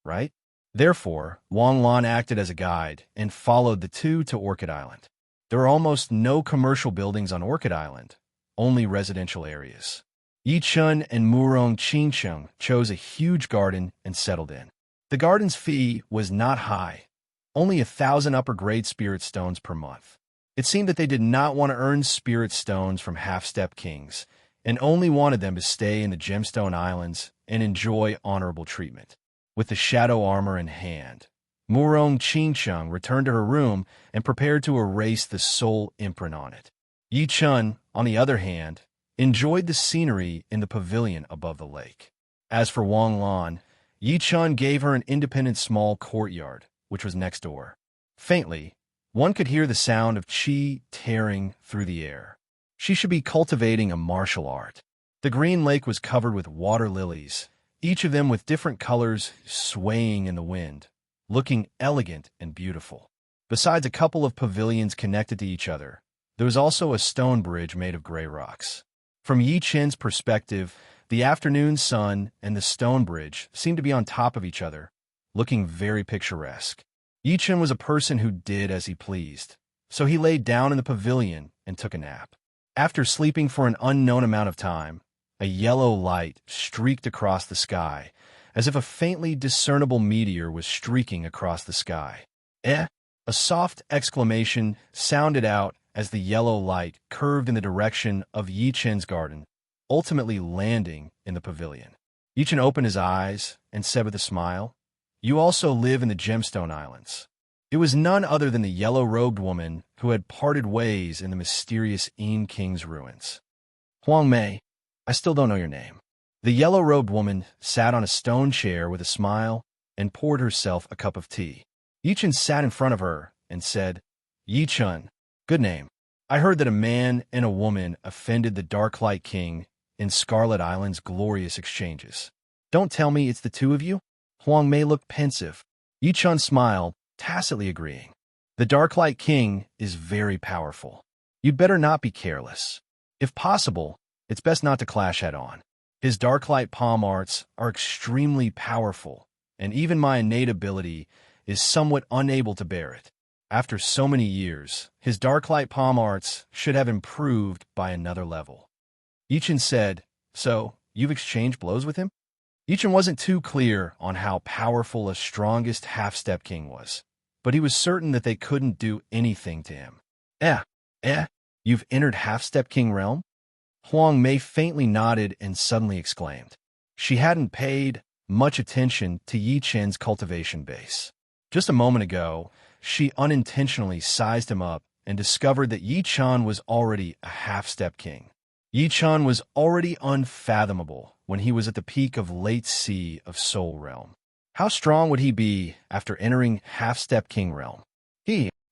right? Therefore, Wang Lan acted as a guide and followed the two to Orchid Island. There are almost no commercial buildings on Orchid Island, only residential areas. Yi Chun and Murong Qingsheng chose a huge garden and settled in. The garden's fee was not high, only 1,000 upper-grade spirit stones per month. It seemed that they did not want to earn spirit stones from half-step kings, and only wanted them to stay in the Gemstone Islands and enjoy honorable treatment. With the shadow armor in hand, Murong Qingsheng returned to her room and prepared to erase the soul imprint on it. Yi Chun, on the other hand, enjoyed the scenery in the pavilion above the lake. As for Wang Lan, Yi Chun gave her an independent small courtyard, which was next door. Faintly, one could hear the sound of qi tearing through the air. She should be cultivating a martial art. The green lake was covered with water lilies, each of them with different colors swaying in the wind, looking elegant and beautiful. Besides a couple of pavilions connected to each other, there was also a stone bridge made of gray rocks. From Yi Chun's perspective, the afternoon sun and the stone bridge seemed to be on top of each other, looking very picturesque. Yi Chun was a person who did as he pleased, so he laid down in the pavilion and took a nap. After sleeping for an unknown amount of time, a yellow light streaked across the sky, as if a faintly discernible meteor was streaking across the sky. Eh? A soft exclamation sounded out as the yellow light curved in the direction of Yi Chen's garden, ultimately landing in the pavilion. Yi Chen opened his eyes and said with a smile, "You also live in the Gemstone Islands." It was none other than the yellow-robed woman who had parted ways in the mysterious Yin King's ruins. "Huang Mei, I still don't know your name." The yellow-robed woman sat on a stone chair with a smile and poured herself a cup of tea. Yi Chen sat in front of her and said, "Yi Chen, good name. I heard that a man and a woman offended the Darklight King in Scarlet Island's glorious exchanges. Don't tell me it's the two of you?" Huang Mei looked pensive. Yi Chen smiled, tacitly agreeing. "The Darklight King is very powerful. You'd better not be careless. If possible, it's best not to clash head-on. His Darklight palm arts are extremely powerful, and even my innate ability is somewhat unable to bear it. After so many years, his Darklight palm arts should have improved by another level." Yi Chen said, "So, you've exchanged blows with him?" Yi Chen wasn't too clear on how powerful a strongest half-step king was, but he was certain that they couldn't do anything to him. You've entered half-step king realm?" Huang Mei faintly nodded and suddenly exclaimed. She hadn't paid much attention to Yi Chen's cultivation base. Just a moment ago, she unintentionally sized him up and discovered that Yi Chen was already a half-step king. Yi Chen was already unfathomable when he was at the peak of late sea of Soul Realm. How strong would he be after entering half-step king realm?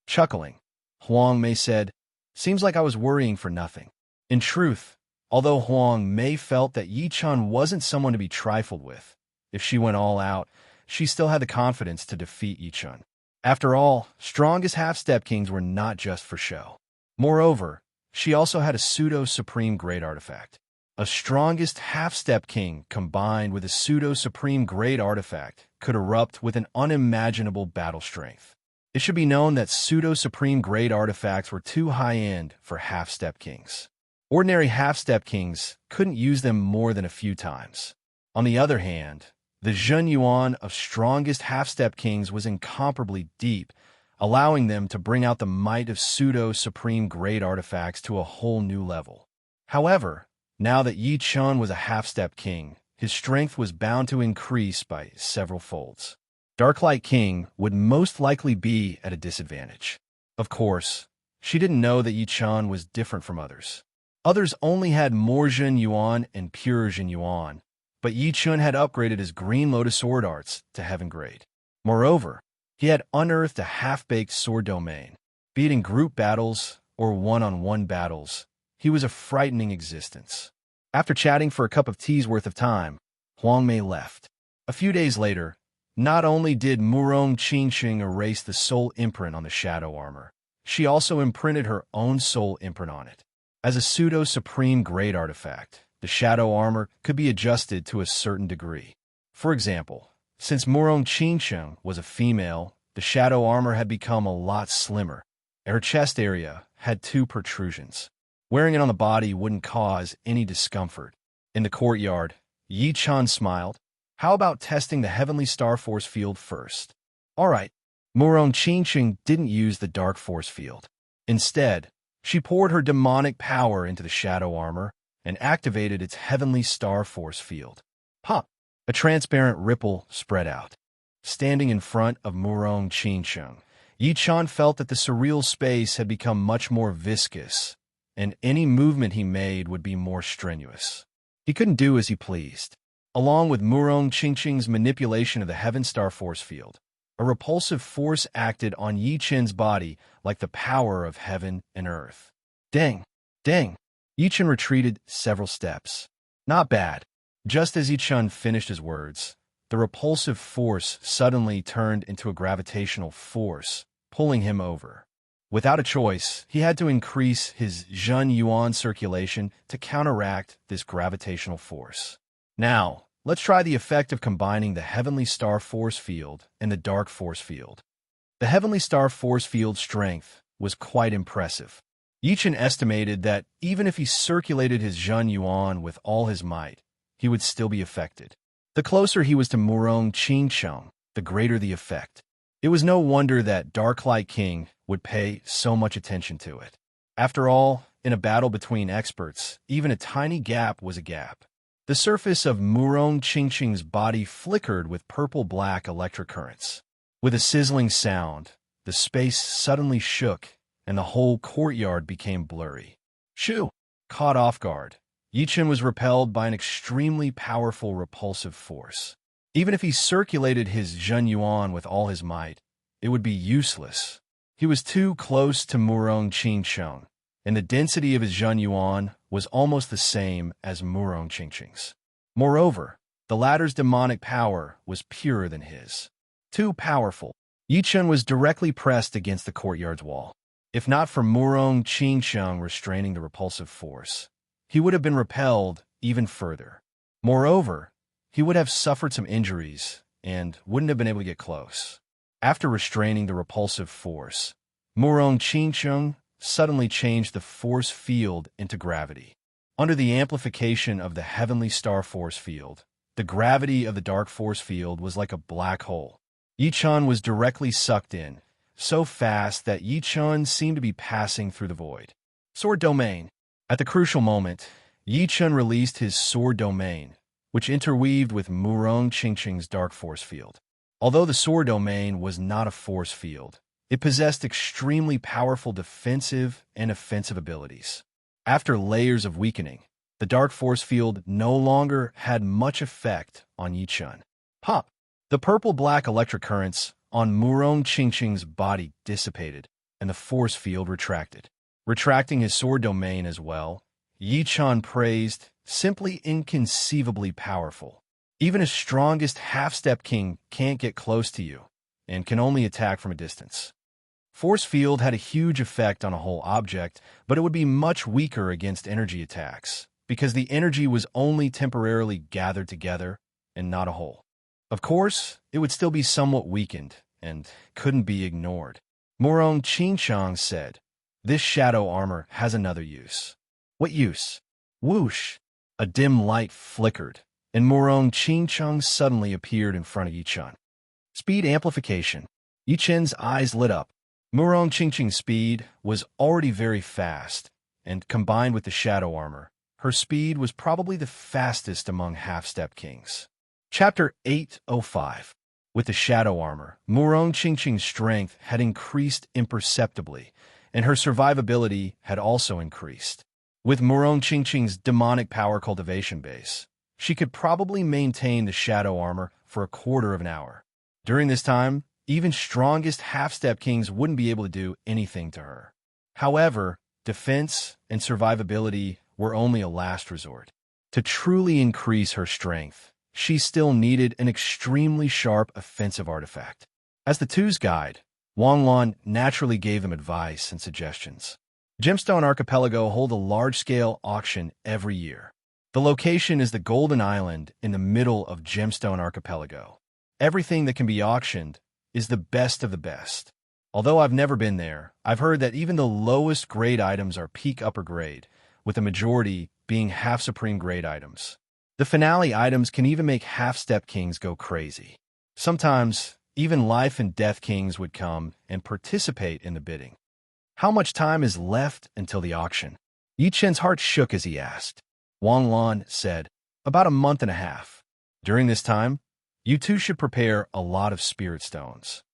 Chuckling, Huang Mei said, "Seems like I was worrying for nothing." In truth, although Huang Mei felt that Yi Chen wasn't someone to be trifled with, if she went all out, she still had the confidence to defeat Yi Chen. After all, strongest half-step kings were not just for show. Moreover, she also had a pseudo-supreme great artifact. A strongest half-step king combined with a pseudo-supreme great artifact could erupt with an unimaginable battle strength. It should be known that pseudo-supreme great artifacts were too high-end for half-step kings. Ordinary half-step kings couldn't use them more than a few times. On the other hand, the Zhen Yuan of strongest half-step kings was incomparably deep, allowing them to bring out the might of pseudo-supreme great artifacts to a whole new level. However, now that Yi Chen was a half-step king, his strength was bound to increase by several folds. Darklight King would most likely be at a disadvantage. Of course, she didn't know that Yi Chen was different from others. Others only had more Zhen Yuan and pure Zhen Yuan, but Yi Chen had upgraded his Green Lotus Sword Arts to Heaven Grade. Moreover, he had unearthed a half-baked sword domain. Be it in group battles or one-on-one battles, he was a frightening existence. After chatting for a cup of tea's worth of time, Huang Mei left. A few days later, not only did Murong Qingxing erase the soul imprint on the shadow armor, she also imprinted her own soul imprint on it. As a pseudo-supreme grade artifact, the shadow armor could be adjusted to a certain degree. For example, since Murong Qingxing was a female, the shadow armor had become a lot slimmer. Her chest area had 2 protrusions. Wearing it on the body wouldn't cause any discomfort. In the courtyard, Yi Chen smiled. "How about testing the Heavenly Star Force Field first?" "All right." Murong Qingxing didn't use the Dark Force Field. Instead, she poured her demonic power into the shadow armor and activated its Heavenly Star Force Field. Pop! A transparent ripple spread out. Standing in front of Murong Qingxing, Yi Chen felt that the surreal space had become much more viscous, and any movement he made would be more strenuous. He couldn't do as he pleased. Along with Murong Qingxing's manipulation of the Heaven Star Force Field, a repulsive force acted on Yi Chen's body like the power of heaven and earth. Dang! Dang! Yi Chen retreated several steps. Not bad. Just as Yi Chen finished his words, the repulsive force suddenly turned into a gravitational force, pulling him over. Without a choice, he had to increase his Zhen Yuan circulation to counteract this gravitational force. Now, let's try the effect of combining the Heavenly Star Force Field and the Dark Force Field. The Heavenly Star Force Field strength was quite impressive. Yichen estimated that even if he circulated his Zhen Yuan with all his might, he would still be affected. The closer he was to Murong Qingcheng, the greater the effect. It was no wonder that Darklight King would pay so much attention to it. After all, in a battle between experts, even a tiny gap was a gap. The surface of Murong Qingcheng's body flickered with purple-black electric currents. With a sizzling sound, the space suddenly shook, and the whole courtyard became blurry. Shu! Caught off guard, Yichen was repelled by an extremely powerful repulsive force. Even if he circulated his Zhen Yuan with all his might, it would be useless. He was too close to Murong Qingcheng, and the density of his Zhen Yuan was almost the same as Murong Qingcheng's. Moreover, the latter's demonic power was purer than his. Too powerful, Yichen was directly pressed against the courtyard's wall. If not for Murong Qingcheng restraining the repulsive force, he would have been repelled even further. Moreover, he would have suffered some injuries and wouldn't have been able to get close. After restraining the repulsive force, Murong Qingcheng suddenly changed the force field into gravity. Under the amplification of the heavenly star force field, the gravity of the dark force field was like a black hole. Yichen was directly sucked in, so fast that Yichen seemed to be passing through the void. Sword Domain. At the crucial moment, Yichen released his Sword Domain, which interweaved with Murong Qingcheng's dark force field. Although the Sword Domain was not a force field, it possessed extremely powerful defensive and offensive abilities. After layers of weakening, the dark force field no longer had much effect on Yichen. Pop! The purple-black electric currents on Murong Qingcheng's body dissipated, and the force field retracted. Retracting his Sword Domain as well, Yichen praised, simply inconceivably powerful. Even his strongest half-step king can't get close to you, and can only attack from a distance. Force field had a huge effect on a whole object, but it would be much weaker against energy attacks, because the energy was only temporarily gathered together, and not a whole. Of course, it would still be somewhat weakened, and couldn't be ignored. Murong Qingcheng said, "This shadow armor has another use." What use? Whoosh! A dim light flickered, and Murong Qingcheng suddenly appeared in front of Yichen. Speed amplification. Yichen's eyes lit up. Murong Qingcheng's speed was already very fast, and combined with the shadow armor, her speed was probably the fastest among half-step kings. Chapter 805. With the shadow armor, Murong Qingcheng's strength had increased imperceptibly, and her survivability had also increased. With Murong Qingcheng's demonic power cultivation base, she could probably maintain the shadow armor for a quarter of an hour. During this time, even strongest half-step kings wouldn't be able to do anything to her. However, defense and survivability were only a last resort. To truly increase her strength, she still needed an extremely sharp offensive artifact. As the two's guide, Wang Lan naturally gave them advice and suggestions. Gemstone Archipelago hold a large-scale auction every year. The location is the Golden Island in the middle of Gemstone Archipelago. Everything that can be auctioned is the best of the best. Although I've never been there, I've heard that even the lowest grade items are peak upper grade, with the majority being half-supreme grade items. The finale items can even make half-step kings go crazy. Sometimes, even life and death kings would come and participate in the bidding. How much time is left until the auction? Yichen's heart shook as he asked. Wang Lan said, "About a month and a half. During this time, you two should prepare a lot of spirit stones."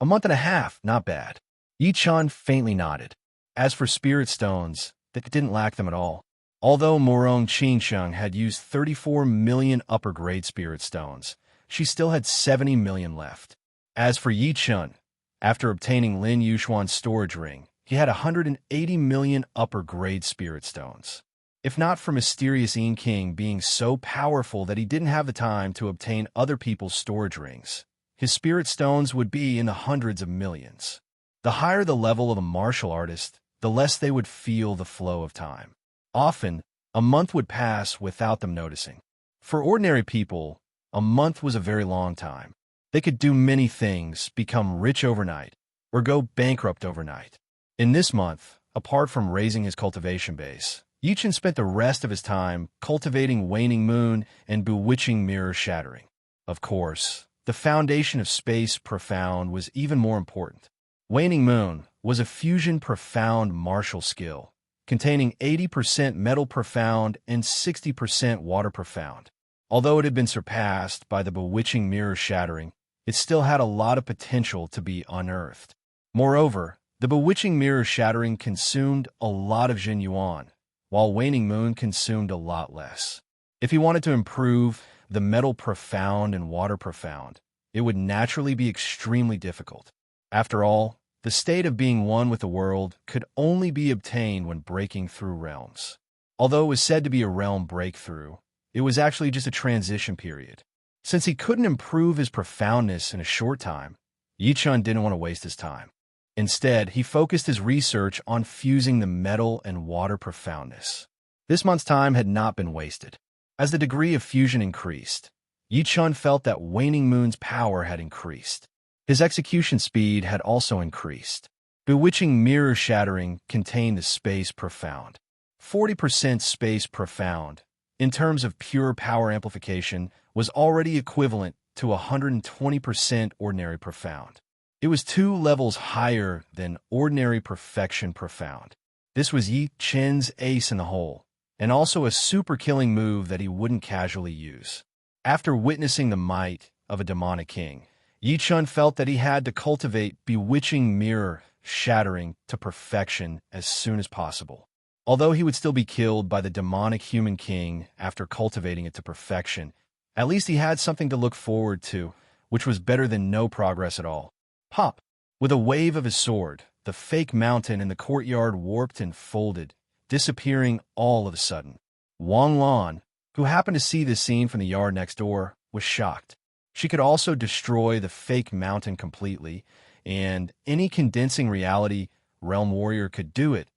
A month and a half, not bad. Yichen faintly nodded. As for spirit stones, they didn't lack them at all. Although Murong Qingcheng had used 34 million upper-grade spirit stones, she still had 70 million left. As for Yichen, after obtaining Lin Yushuan's storage ring, he had 180 million upper-grade spirit stones. If not for mysterious Yin King being so powerful that he didn't have the time to obtain other people's storage rings, his spirit stones would be in the hundreds of millions. The higher the level of a martial artist, the less they would feel the flow of time. Often, a month would pass without them noticing. For ordinary people, a month was a very long time. They could do many things, become rich overnight, or go bankrupt overnight. In this month, apart from raising his cultivation base, Yichen spent the rest of his time cultivating waning moon and bewitching mirror shattering. Of course, the foundation of space profound was even more important. Waning moon was a fusion profound martial skill, containing 80% metal profound and 60% water profound. Although it had been surpassed by the bewitching mirror shattering, it still had a lot of potential to be unearthed. Moreover, the bewitching mirror shattering consumed a lot of Jin Yuan, while waning moon consumed a lot less. If he wanted to improve the metal profound and water profound, it would naturally be extremely difficult. After all, the state of being one with the world could only be obtained when breaking through realms. Although it was said to be a realm breakthrough, it was actually just a transition period. Since he couldn't improve his profoundness in a short time, Yichun didn't want to waste his time. Instead, he focused his research on fusing the metal and water profoundness. This month's time had not been wasted. As the degree of fusion increased, Yichun felt that Waning Moon's power had increased. His execution speed had also increased. Bewitching mirror shattering contained the space profound. 40% space profound, in terms of pure power amplification, was already equivalent to 120% ordinary profound. It was 2 levels higher than ordinary perfection profound. This was Yi Chen's ace in the hole, and also a super killing move that he wouldn't casually use. After witnessing the might of a demonic king, Yi Chun felt that he had to cultivate bewitching mirror shattering to perfection as soon as possible. Although he would still be killed by the demonic human king after cultivating it to perfection, at least he had something to look forward to, which was better than no progress at all. Pop! With a wave of his sword, the fake mountain in the courtyard warped and folded, disappearing all of a sudden. Wang Lan, who happened to see this scene from the yard next door, was shocked. She could also destroy the fake mountain completely, and any condensing reality realm warrior could do it.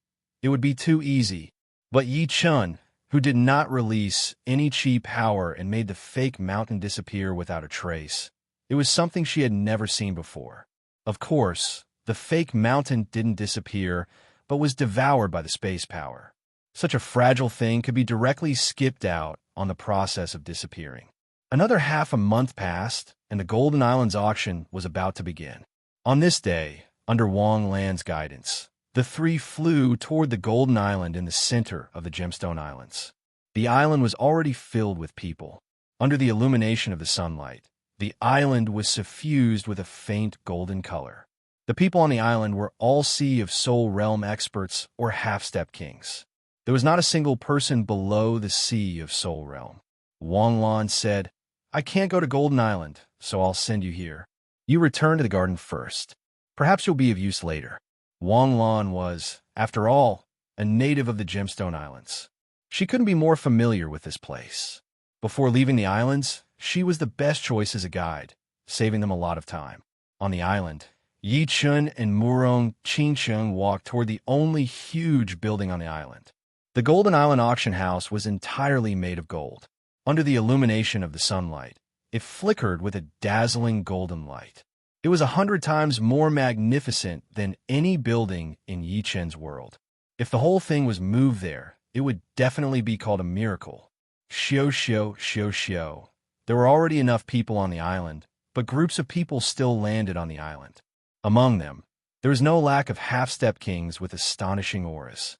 It would be too easy. But Yi Chun, who did not release any chi power and made the fake mountain disappear without a trace, it was something she had never seen before. Of course, the fake mountain didn't disappear, but was devoured by the space power. Such a fragile thing could be directly skipped out on the process of disappearing. Another half a month passed, and the Golden Islands auction was about to begin. On this day, under Wang Lan's guidance, the 3 flew toward the Golden Island in the center of the Gemstone Islands. The island was already filled with people. Under the illumination of the sunlight, the island was suffused with a faint golden color. The people on the island were all Sea of Soul Realm experts or half-step kings. There was not a single person below the Sea of Soul Realm. Wang Lan said, "I can't go to Golden Island, so I'll send you here. You return to the garden first. Perhaps you'll be of use later." Wang Lan was, after all, a native of the Gemstone Islands. She couldn't be more familiar with this place. Before leaving the islands, she was the best choice as a guide, saving them a lot of time. On the island, Yi Chun and Murong Qingcheng walked toward the only huge building on the island. The Golden Island auction house was entirely made of gold. Under the illumination of the sunlight, it flickered with a dazzling golden light. It was 100 times more magnificent than any building in Yi Chen's world. If the whole thing was moved there, it would definitely be called a miracle. Xiao. There were already enough people on the island, but groups of people still landed on the island. Among them, there was no lack of half-step kings with astonishing auras.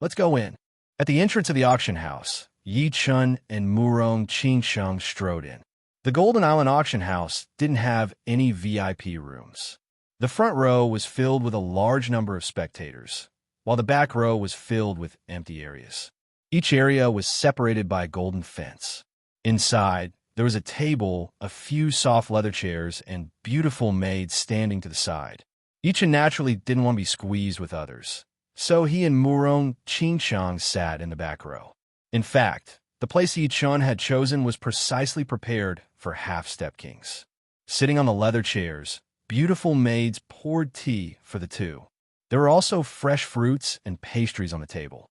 "Let's go in." At the entrance of the auction house, Yi Chun and Murong Qingcheng strode in. The Golden Island auction house didn't have any VIP rooms. The front row was filled with a large number of spectators, while the back row was filled with empty areas. Each area was separated by a golden fence. Inside, there was a table, a few soft leather chairs, and beautiful maids standing to the side. Each naturally didn't want to be squeezed with others, so he and Murong Qingcheng sat in the back row. In fact, the place Yi Chun had chosen was precisely prepared for half-step kings. Sitting on the leather chairs, beautiful maids poured tea for the two. There were also fresh fruits and pastries on the table.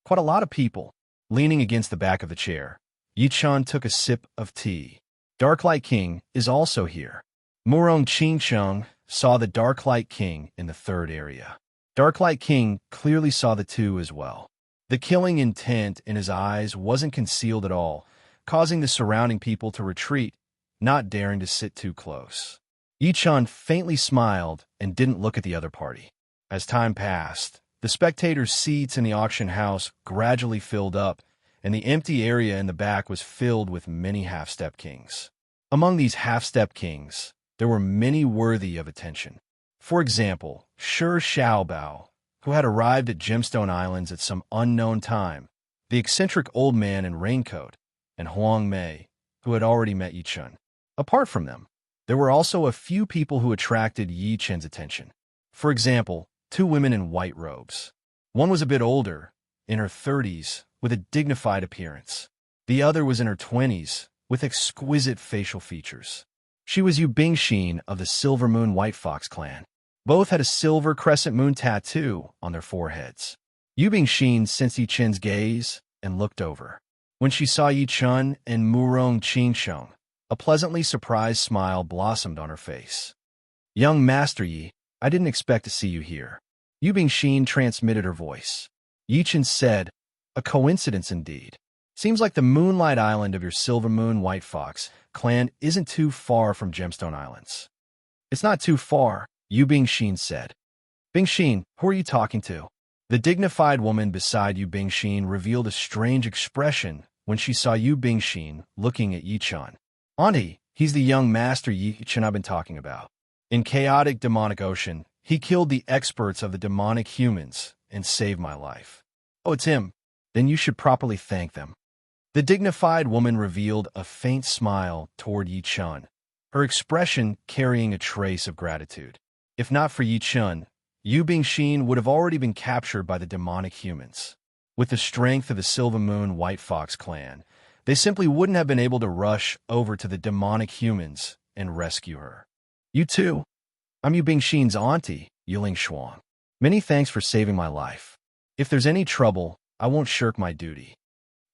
Quite a lot of people. Leaning against the back of the chair, Yi Chun took a sip of tea. Darklight King is also here. Murong Qingcheng saw the Darklight King in the third area. Darklight King clearly saw the two as well. The killing intent in his eyes wasn't concealed at all, causing the surrounding people to retreat, not daring to sit too close. Yichun faintly smiled and didn't look at the other party. As time passed, the spectators' seats in the auction house gradually filled up, and the empty area in the back was filled with many half-step kings. Among these half-step kings, there were many worthy of attention. For example, Shi Xiaobao, who had arrived at Gemstone Islands at some unknown time, the eccentric old man in raincoat, and Huang Mei, who had already met Yichun. Apart from them, there were also a few people who attracted Yichun's attention. For example, two women in white robes. One was a bit older, in her 30s, with a dignified appearance. The other was in her 20s, with exquisite facial features. She was Yu Bingxin of the Silver Moon White Fox clan. Both had a silver crescent moon tattoo on their foreheads. Yu Bingxin sensed Yichun's gaze and looked over. When she saw Yichun and Murong Qingsheng, a pleasantly surprised smile blossomed on her face. "Young Master Yi, I didn't expect to see you here." Yu Bingxin transmitted her voice. Yichun said, "A coincidence indeed. Seems like the Moonlight Island of your Silver Moon White Fox clan isn't too far from Gemstone Islands." "It's not too far," Yu Bingxin said. "Bingxin, who are you talking to?" The dignified woman beside Yu Bingxin revealed a strange expression when she saw Yu Bingxin looking at Yichun. "Auntie, he's the young Master Yichun I've been talking about. In chaotic demonic ocean, he killed the experts of the demonic humans and saved my life." "Oh, it's him. Then you should properly thank them." The dignified woman revealed a faint smile toward Yichun, her expression carrying a trace of gratitude. If not for Yichun, Yu Bingxin would have already been captured by the demonic humans. With the strength of the Silver Moon White Fox clan, they simply wouldn't have been able to rush over to the demonic humans and rescue her. "You too. I'm Yu Bingxin's auntie, Yiling Shuang. Many thanks for saving my life. If there's any trouble, I won't shirk my duty."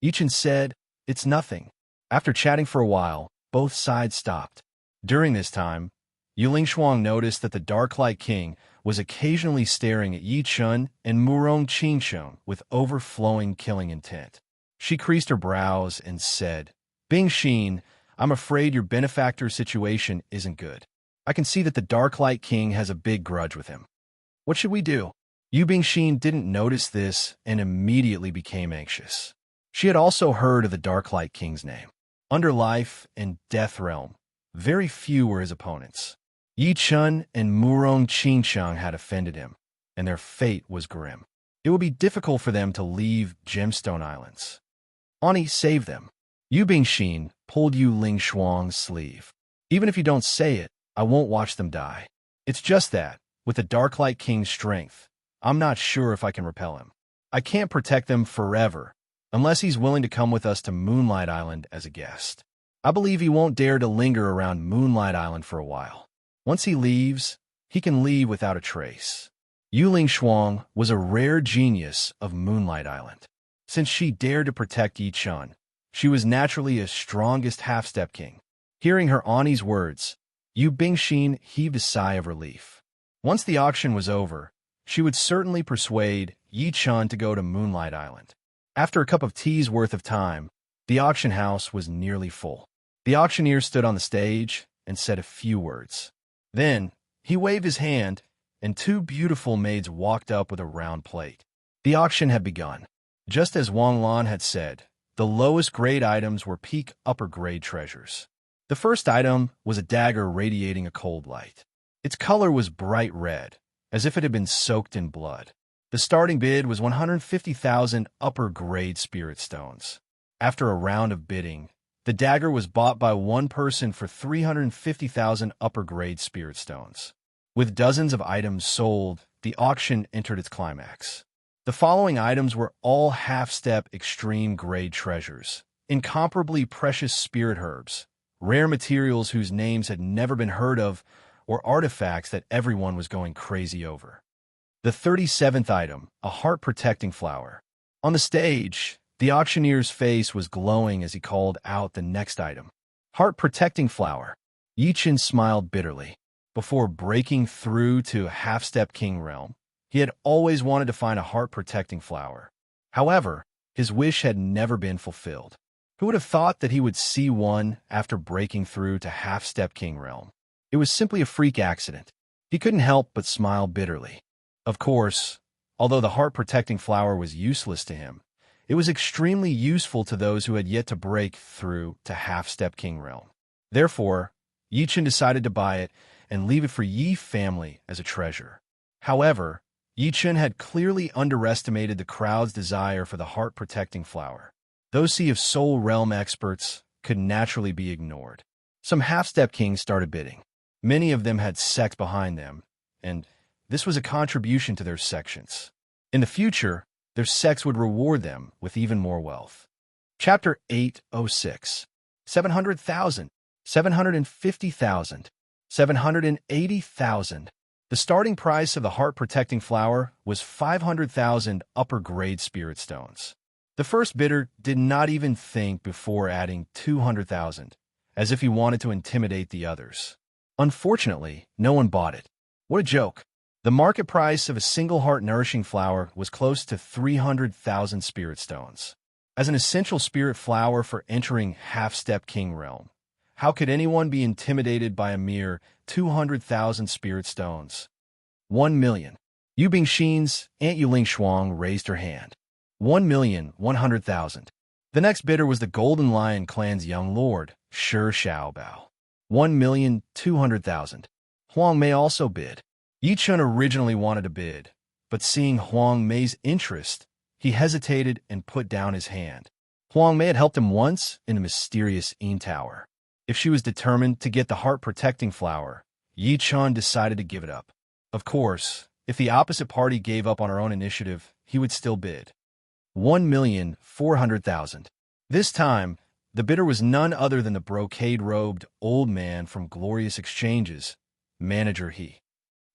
Yichun said, "It's nothing." After chatting for a while, both sides stopped. During this time, Yiling Shuang noticed that the Darklight King was occasionally staring at Yichun and Murong Qingsheng with overflowing killing intent. She creased her brows and said, "Bingxin, I'm afraid your benefactor's situation isn't good. I can see that the Darklight King has a big grudge with him. What should we do?" Yu Bingxin didn't notice this and immediately became anxious. She had also heard of the Darklight King's name. Under Life and Death Realm, very few were his opponents. Yichun and Murong Qingsheng had offended him, and their fate was grim. It would be difficult for them to leave Gemstone Islands. "Auntie, save them." Yu Bingxin pulled Yu Ling Shuang's sleeve. "Even if you don't say it, I won't watch them die. It's just that, with the Darklight King's strength, I'm not sure if I can repel him. I can't protect them forever, unless he's willing to come with us to Moonlight Island as a guest. I believe he won't dare to linger around Moonlight Island for a while. Once he leaves, he can leave without a trace." Yu Ling Shuang was a rare genius of Moonlight Island. Since she dared to protect Yichun, she was naturally a strongest half-step king. Hearing her auntie's words, Yu Bingxin heaved a sigh of relief. Once the auction was over, she would certainly persuade Yichun to go to Moonlight Island. After a cup of tea's worth of time, the auction house was nearly full. The auctioneer stood on the stage and said a few words. Then, he waved his hand, and two beautiful maids walked up with a round plate. The auction had begun. Just as Wang Lan had said, the lowest grade items were peak upper grade treasures. The first item was a dagger radiating a cold light. Its color was bright red, as if it had been soaked in blood. The starting bid was 150,000 upper grade spirit stones. After a round of bidding, the dagger was bought by one person for 350,000 upper grade spirit stones. With dozens of items sold, the auction entered its climax. The following items were all half-step extreme grade treasures, incomparably precious spirit herbs, rare materials whose names had never been heard of, or artifacts that everyone was going crazy over. The 37th item, a heart-protecting flower. On the stage, the auctioneer's face was glowing as he called out the next item. Heart-protecting flower. Yichun smiled bitterly. Before breaking through to half-step king realm, He had always wanted to find a heart-protecting flower. However, his wish had never been fulfilled. Who would have thought that he would see one after breaking through to Half-Step King Realm? It was simply a freak accident. He couldn't help but smile bitterly. Of course, although the heart-protecting flower was useless to him, it was extremely useful to those who had yet to break through to Half-Step King Realm. Therefore, Yichen decided to buy it and leave it for Yi family as a treasure. However, Yichen had clearly underestimated the crowd's desire for the heart-protecting flower. Those Sea of Soul Realm experts could naturally be ignored. Some half-step kings started bidding. Many of them had sects behind them, and this was a contribution to their sections. In the future, their sects would reward them with even more wealth. Chapter 806. 700,000, 750,000, 780,000. The starting price of the heart-protecting flower was 500,000 upper-grade spirit stones. The first bidder did not even think before adding 200,000, as if he wanted to intimidate the others. Unfortunately, no one bought it. What a joke. The market price of a single heart-nourishing flower was close to 300,000 spirit stones. As an essential spirit flower for entering Half-Step King Realm, how could anyone be intimidated by a mere 200,000 spirit stones? 1 million. Yu Bingxin's Aunt Yuling Shuang raised her hand. 1,100,000. The next bidder was the Golden Lion clan's young lord, Shi Xiaobao. 1,200,000. Huang Mei also bid. Yichun originally wanted to bid, but seeing Huang Mei's interest, he hesitated and put down his hand. Huang Mei had helped him once in the mysterious Yin Tower. If she was determined to get the heart-protecting flower, Yichun decided to give it up. Of course, if the opposite party gave up on her own initiative, he would still bid. 1,400,000. This time, the bidder was none other than the brocade-robed old man from Glorious Exchanges, Manager He.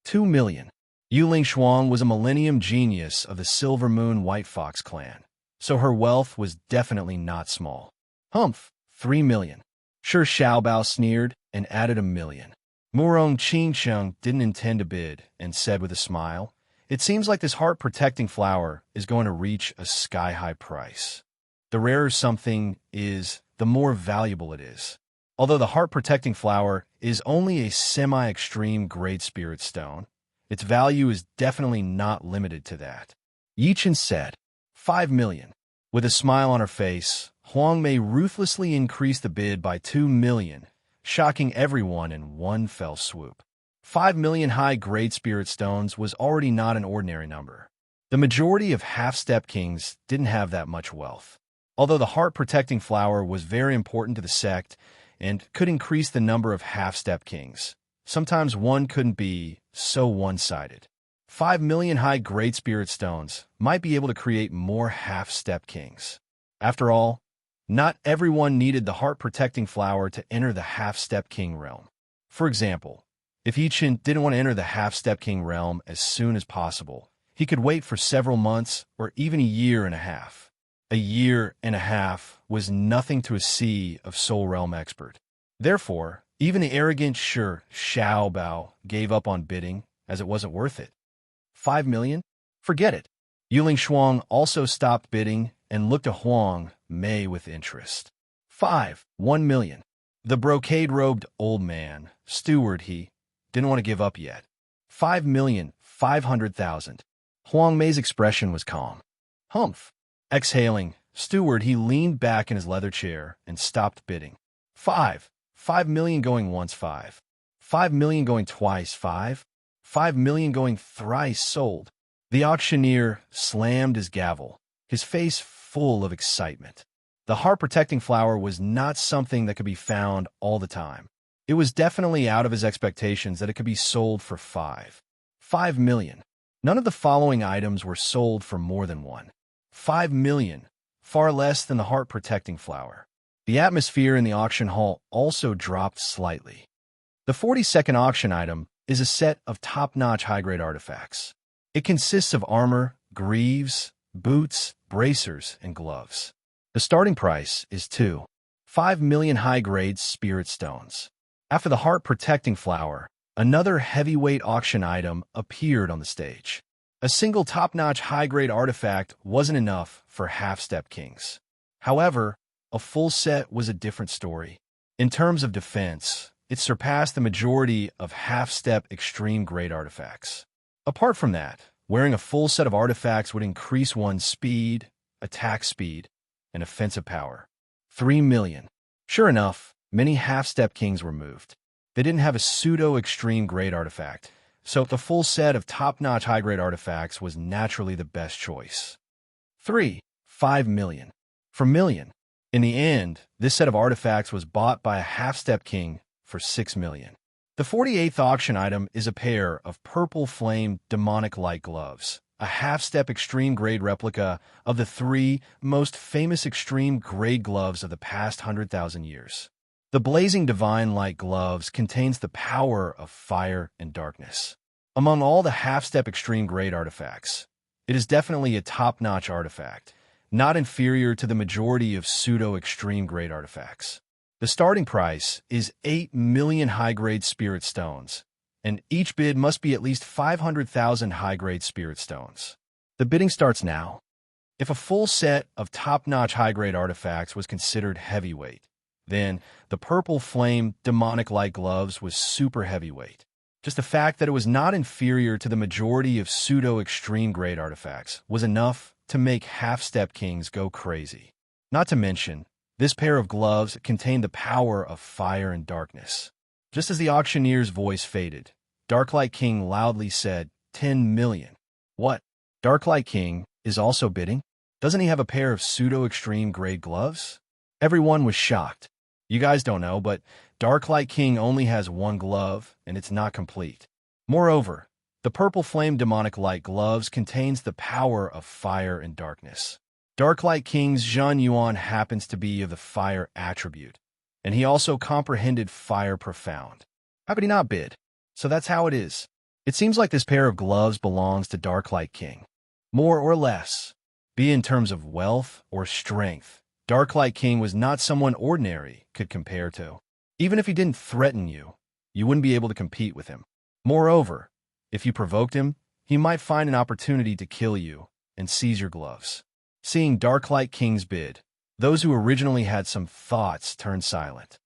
2 million. Yuling Shuang was a millennium genius of the Silver Moon White Fox clan, so her wealth was definitely not small. Humph, 3 million. Shi Xiaobao sneered and added 1 million. Murong Qingcheng didn't intend to bid and said with a smile, "It seems like this heart-protecting flower is going to reach a sky-high price. The rarer something is, the more valuable it is. Although the heart-protecting flower is only a semi-extreme grade spirit stone, its value is definitely not limited to that." Yichen said, 5 million. With a smile on her face, Huang Mei ruthlessly increased the bid by 2 million, shocking everyone in one fell swoop. 5 million high-grade spirit stones was already not an ordinary number. The majority of half-step kings didn't have that much wealth. Although the heart-protecting flower was very important to the sect and could increase the number of half-step kings, sometimes one couldn't be so one-sided. 5 million high-grade spirit stones might be able to create more half-step kings. After all, not everyone needed the heart-protecting flower to enter the half-step king realm. For example, if Yichen didn't want to enter the half-step king realm as soon as possible, he could wait for several months or even a year and a half. A year and a half was nothing to a Sea of Soul Realm expert. Therefore, even the arrogant Shi Xiaobao gave up on bidding, as it wasn't worth it. 5 million? Forget it. Yuling Shuang also stopped bidding and looked at Huang Mei with interest. 1 million. The brocade-robed old man, steward he, didn't want to give up yet. 5,500,000. Huang Mei's expression was calm. Humph. Exhaling, steward he leaned back in his leather chair and stopped bidding. 5 million going once, 5 million going twice, 5 million going thrice sold. The auctioneer slammed his gavel, his face full of excitement. The heart-protecting flower was not something that could be found all the time. It was definitely out of his expectations that it could be sold for 5 million. None of the following items were sold for more than 5 million, far less than the heart-protecting flower. The atmosphere in the auction hall also dropped slightly. The 42nd auction item is a set of top-notch high-grade artifacts. It consists of armor, greaves, boots, bracers, and gloves. The starting price is 5 million high-grade spirit stones. After the heart-protecting flower, another heavyweight auction item appeared on the stage. A single top-notch high-grade artifact wasn't enough for half-step kings. However, a full set was a different story. In terms of defense, it surpassed the majority of half-step extreme-grade artifacts. Apart from that, wearing a full set of artifacts would increase one's speed, attack speed, and offensive power. 3 million. Sure enough, many half-step kings were moved. They didn't have a pseudo-extreme-grade artifact, so the full set of top-notch high-grade artifacts was naturally the best choice. 5 million. For million. In the end, this set of artifacts was bought by a half-step king for 6 million. The 48th auction item is a pair of purple flame demonic light gloves, a half-step extreme-grade replica of the 3 most famous extreme-grade gloves of the past 100,000 years. The blazing divine light gloves contains the power of fire and darkness. Among all the half-step extreme-grade artifacts, it is definitely a top-notch artifact, not inferior to the majority of pseudo-extreme-grade artifacts. The starting price is 8 million high-grade spirit stones, and each bid must be at least 500,000 high-grade spirit stones. The bidding starts now. If a full set of top-notch high-grade artifacts was considered heavyweight, then the purple flame demonic light gloves was super heavyweight. Just the fact that it was not inferior to the majority of pseudo-extreme-grade artifacts was enough to make half-step kings go crazy. Not to mention, this pair of gloves contained the power of fire and darkness. Just as the auctioneer's voice faded, Darklight King loudly said, 10 million. What? Darklight King is also bidding? Doesn't he have a pair of pseudo-extreme-grade gloves? Everyone was shocked. You guys don't know, but Darklight King only has one glove, and it's not complete. Moreover, the purple flame demonic light gloves contains the power of fire and darkness. Darklight King's Zhan Yuan happens to be of the fire attribute, and he also comprehended fire profound. How could he not bid? So that's how it is. It seems like this pair of gloves belongs to Darklight King. More or less, be it in terms of wealth or strength, Darklight King was not someone ordinary could compare to. Even if he didn't threaten you, you wouldn't be able to compete with him. Moreover, if you provoked him, he might find an opportunity to kill you and seize your gloves. Seeing Darklight King's bid, those who originally had some thoughts turned silent.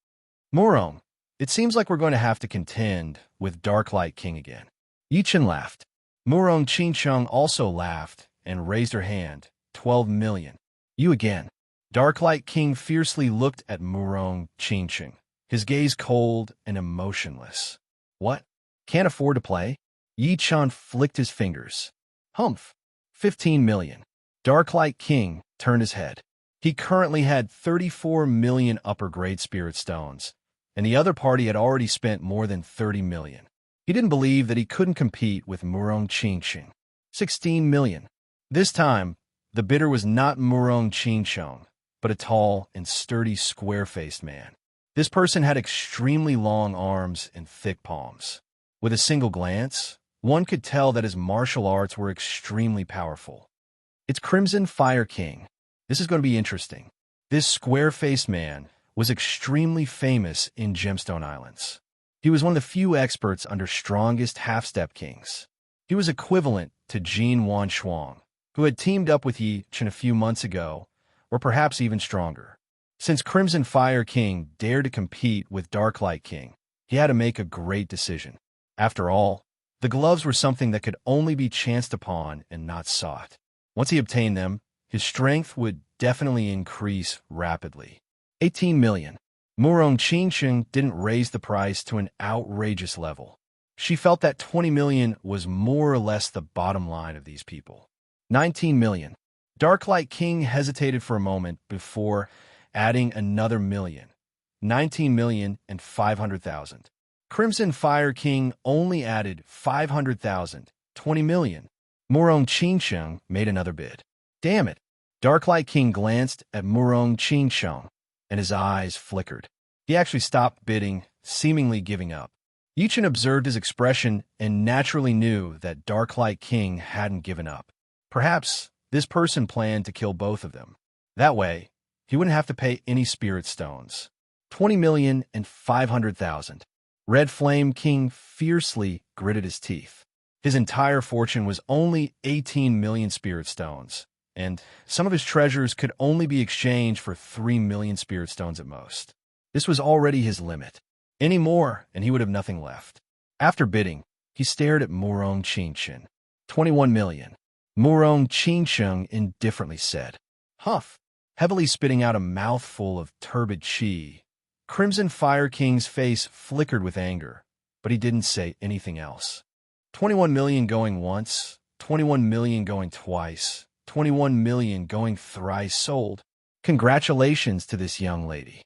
Murong, it seems like we're going to have to contend with Darklight King again. Yichen laughed. Murong Qingsheng also laughed and raised her hand. 12 million. You again. Darklight King fiercely looked at Murong Qingsheng, his gaze cold and emotionless. What? Can't afford to play? Yi Chan flicked his fingers. Humph. 15 million. Darklight King turned his head. He currently had 34 million upper-grade spirit stones, and the other party had already spent more than 30 million. He didn't believe that he couldn't compete with Murong Qingsheng. 16 million. This time, the bidder was not Murong Qingsheng, but a tall and sturdy square-faced man. This person had extremely long arms and thick palms. With a single glance, one could tell that his martial arts were extremely powerful. It's Crimson Fire King. This is going to be interesting. This square-faced man was extremely famous in Gemstone Islands. He was one of the few experts under strongest half-step kings. He was equivalent to Jin Wanshuang, who had teamed up with Yi Chen a few months ago, or perhaps even stronger. Since Crimson Fire King dared to compete with Darklight King, he had to make a great decision. After all, the gloves were something that could only be chanced upon and not sought. Once he obtained them, his strength would definitely increase rapidly. 18 million. Murong Qingsheng didn't raise the price to an outrageous level. She felt that 20 million was more or less the bottom line of these people. 19 million. Darklight King hesitated for a moment before adding another million. 19 million and 500,000. Crimson Fire King only added 500,000. 20 million. Murong Qingsheng made another bid. Damn it. Darklight King glanced at Murong Qingsheng, and his eyes flickered. He actually stopped bidding, seemingly giving up. Yichen observed his expression and naturally knew that Darklight King hadn't given up. Perhaps this person planned to kill both of them. That way, he wouldn't have to pay any spirit stones. 20 million and 500,000. Red Flame King fiercely gritted his teeth. His entire fortune was only 18 million spirit stones, and some of his treasures could only be exchanged for 3 million spirit stones at most. This was already his limit. Any more, and he would have nothing left. After bidding, he stared at Murong Qingchen. 21 million. Murong Qingchen indifferently said. Huff, heavily spitting out a mouthful of turbid qi. Crimson Fire King's face flickered with anger, but he didn't say anything else. 21 million going once, 21 million going twice, 21 million going thrice sold. Congratulations to this young lady.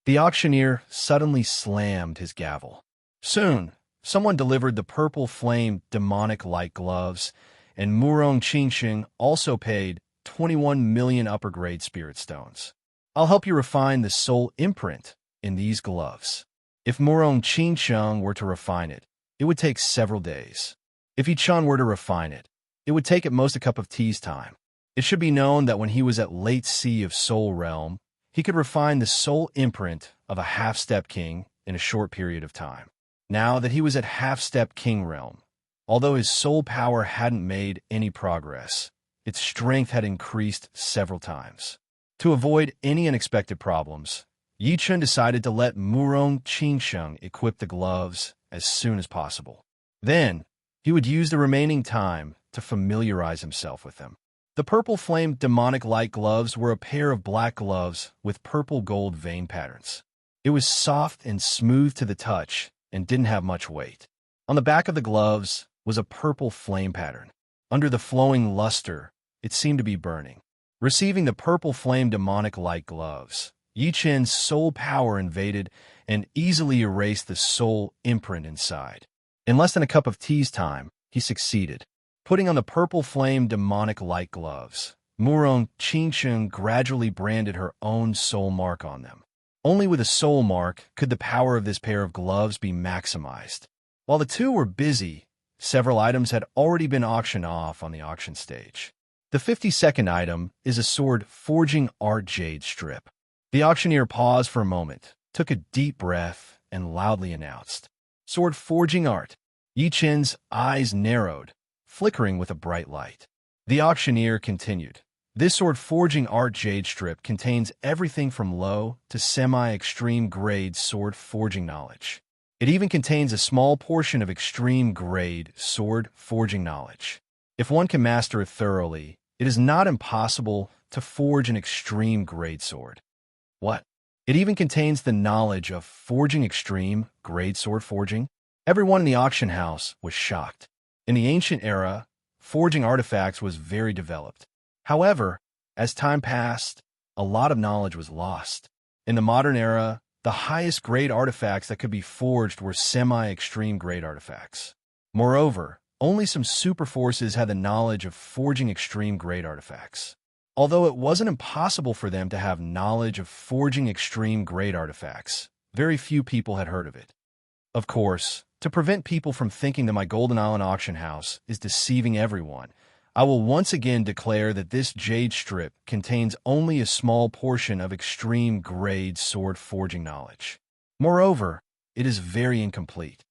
The auctioneer suddenly slammed his gavel. Soon, someone delivered the purple flame demonic light gloves, and Murong Qingchen also paid 21 million upper-grade spirit stones. I'll help you refine the soul imprint in these gloves. If Murong Qingchen were to refine it, it would take several days. If Yichun were to refine it, it would take at most a cup of tea's time. It should be known that when he was at Late Sea of Soul Realm, he could refine the soul imprint of a half-step king in a short period of time. Now that he was at half-step king realm, although his soul power hadn't made any progress, its strength had increased several times. To avoid any unexpected problems, Yichun decided to let Murong Qingchen equip the gloves as soon as possible. Then, he would use the remaining time to familiarize himself with them. The purple flame demonic light gloves were a pair of black gloves with purple gold vein patterns. It was soft and smooth to the touch and didn't have much weight. On the back of the gloves was a purple flame pattern. Under the flowing luster, it seemed to be burning. Receiving the purple flame demonic light gloves, Yichun's soul power invaded and easily erased the soul imprint inside. In less than a cup of tea's time, he succeeded. Putting on the purple flame demonic light gloves, Murong Qingchen gradually branded her own soul mark on them. Only with a soul mark could the power of this pair of gloves be maximized. While the two were busy, several items had already been auctioned off on the auction stage. The 52nd item is a sword forging art jade strip. The auctioneer paused for a moment, took a deep breath, and loudly announced, "Sword forging art." Yichun's eyes narrowed, flickering with a bright light. The auctioneer continued, "This sword forging art jade strip contains everything from low to semi-extreme grade sword forging knowledge. It even contains a small portion of extreme grade sword forging knowledge. If one can master it thoroughly, it is not impossible to forge an extreme grade sword." What? It even contains the knowledge of forging extreme grade sword forging? Everyone in the auction house was shocked. In the ancient era, forging artifacts was very developed. However, as time passed, a lot of knowledge was lost. In the modern era, the highest grade artifacts that could be forged were semi-extreme grade artifacts. Moreover, only some super forces had the knowledge of forging extreme grade artifacts. Although it wasn't impossible for them to have knowledge of forging extreme grade artifacts, very few people had heard of it. Of course, to prevent people from thinking that my Golden Island auction house is deceiving everyone, I will once again declare that this jade strip contains only a small portion of extreme grade sword forging knowledge. Moreover, it is very incomplete.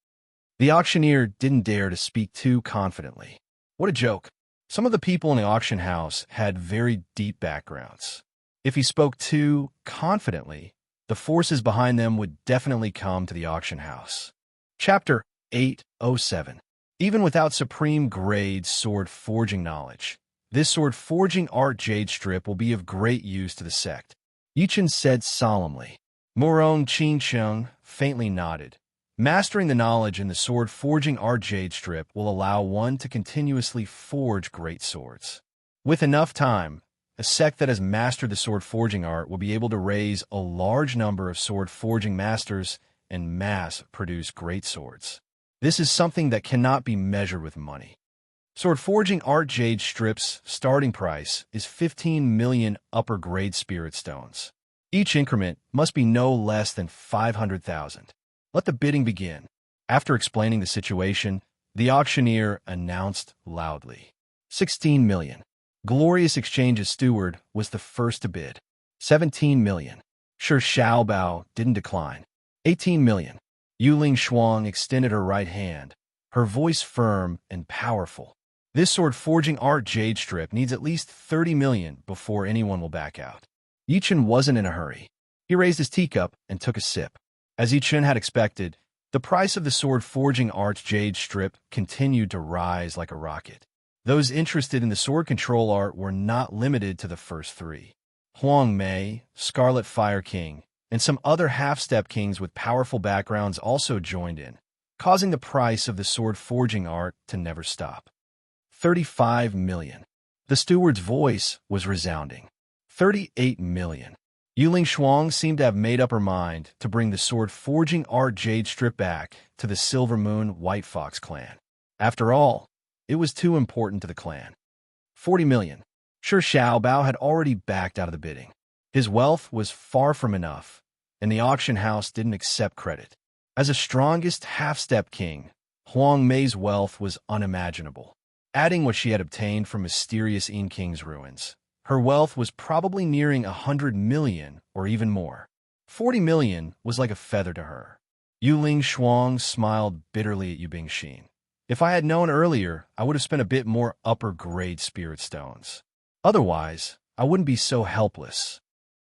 The auctioneer didn't dare to speak too confidently. What a joke. Some of the people in the auction house had very deep backgrounds. If he spoke too confidently, the forces behind them would definitely come to the auction house. Chapter 807. Even without supreme grade sword forging knowledge, this sword forging art jade strip will be of great use to the sect, Yichun said solemnly. Murong Qingchen faintly nodded. Mastering the knowledge in the sword forging art jade strip will allow one to continuously forge great swords. With enough time, a sect that has mastered the sword forging art will be able to raise a large number of sword forging masters and mass-produce great swords. This is something that cannot be measured with money. Sword forging art jade strips starting price is 15 million upper-grade spirit stones. Each increment must be no less than 500,000. Let the bidding begin. After explaining the situation, the auctioneer announced loudly, 16 million. Glorious Exchange's steward was the first to bid. 17 million. Shi Xiaobao didn't decline. 18 million. Yuling Shuang extended her right hand. her voice firm and powerful. This sword forging art jade strip needs at least 30 million before anyone will back out. Yichen wasn't in a hurry. He raised his teacup and took a sip. As Yichen had expected, the price of the sword forging art jade strip continued to rise like a rocket. Those interested in the sword control art were not limited to the first three. Huang Mei, Scarlet Fire King, and some other half-step kings with powerful backgrounds also joined in, causing the price of the sword forging art to never stop. 35 million. The steward's voice was resounding. 38 million. Yuling Shuang seemed to have made up her mind to bring the sword forging art jade strip back to the Silver Moon White Fox clan. After all, it was too important to the clan. 40 million. Sure, Xiao Bao had already backed out of the bidding. His wealth was far from enough, and the auction house didn't accept credit. As a strongest half-step king, Huang Mei's wealth was unimaginable. Adding what she had obtained from mysterious In King's ruins, her wealth was probably nearing 100 million or even more. 40 million was like a feather to her. Yuling Shuang smiled bitterly at Yu Bingxin. If I had known earlier, I would have spent a bit more upper-grade spirit stones. Otherwise, I wouldn't be so helpless.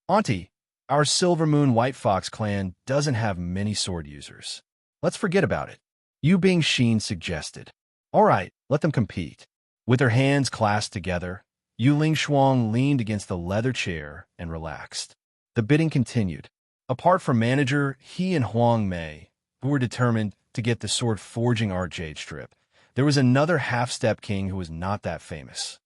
Auntie, our Silver Moon White Fox clan doesn't have many sword users. Let's forget about it. Yu Bingxin suggested. All right, let them compete. With their hands clasped together, Yuling Shuang leaned against the leather chair and relaxed. The bidding continued. Apart from manager, he and Huang Mei, who were determined to get the sword forging art jade strip, there was another half-step king who was not that famous.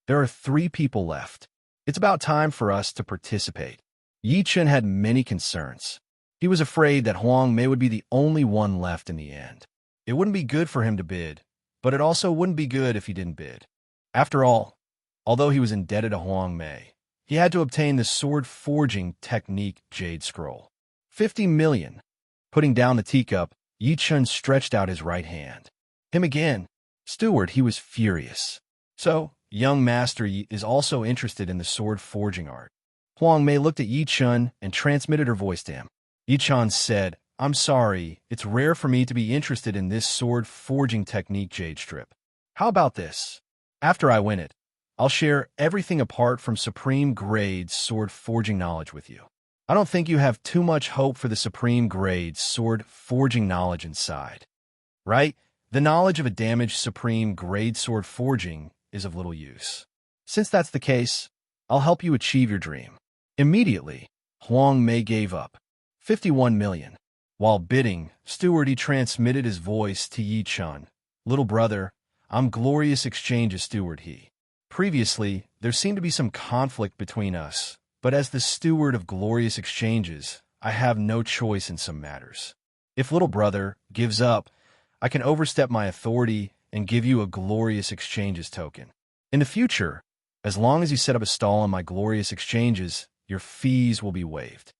There are 3 people left. It's about time for us to participate. Yichen had many concerns. He was afraid that Huang Mei would be the only one left in the end. It wouldn't be good for him to bid, but it also wouldn't be good if he didn't bid. After all, although he was indebted to Huang Mei, he had to obtain the sword forging technique jade scroll. 50 million. Putting down the teacup, Yichen stretched out his right hand. Him again. Steward, he was furious. So, young master Yi is also interested in the sword forging art. Huang Mei looked at Yichen and transmitted her voice to him. Yichen said, I'm sorry, it's rare for me to be interested in this sword forging technique jade strip. How about this? After I win it, I'll share everything apart from supreme grade sword forging knowledge with you. I don't think you have too much hope for the supreme grade sword forging knowledge inside. Right? The knowledge of a damaged supreme grade sword forging is of little use. Since that's the case, I'll help you achieve your dream. Immediately, Huang Mei gave up. 51 million. While bidding, Steward he transmitted his voice to Yichen. Little brother, I'm Glorious Exchange's steward he. Previously, there seemed to be some conflict between us, but as the steward of Glorious Exchanges, I have no choice in some matters. If little brother gives up, I can overstep my authority and give you a Glorious Exchanges token. In the future, as long as you set up a stall on my Glorious Exchanges, your fees will be waived.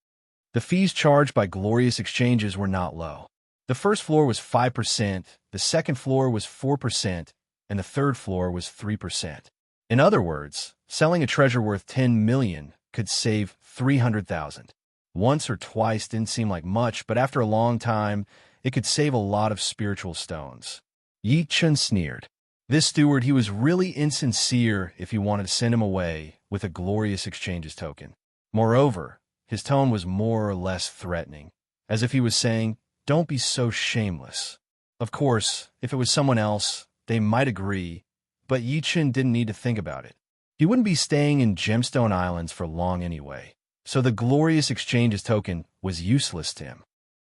The fees charged by Glorious Exchanges were not low. The first floor was 5%, the second floor was 4%, and the third floor was 3%. In other words, selling a treasure worth 10 million could save 300,000. Once or twice didn't seem like much, but after a long time, it could save a lot of spiritual stones. Yichen sneered. This steward, he was really insincere if he wanted to send him away with a Glorious Exchanges token. Moreover, his tone was more or less threatening, as if he was saying, don't be so shameless. Of course, if it was someone else, they might agree, but Yichen didn't need to think about it. He wouldn't be staying in Gemstone Islands for long anyway, so the Glorious Exchanges token was useless to him.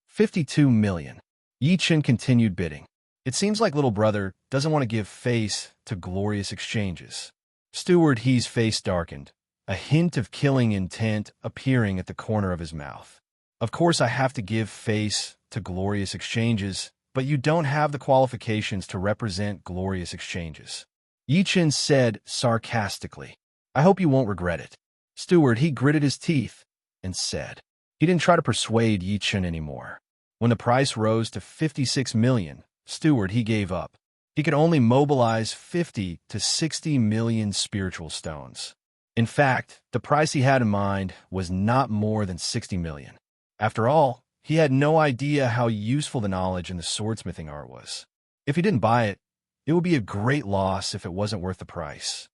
52 million. Yichen continued bidding. It seems like little brother doesn't want to give face to Glorious Exchanges. Steward He's face darkened, a hint of killing intent appearing at the corner of his mouth. Of course I have to give face to Glorious Exchanges, but you don't have the qualifications to represent Glorious Exchanges. Yichen said sarcastically. I hope you won't regret it. Steward, he gritted his teeth and said. He didn't try to persuade Yichen anymore. When the price rose to 56 million, Steward, he gave up. He could only mobilize 50 to 60 million spiritual stones. In fact, the price he had in mind was not more than 60 million. After all, he had no idea how useful the knowledge in the swordsmithing art was. If he didn't buy it, it would be a great loss if it wasn't worth the price.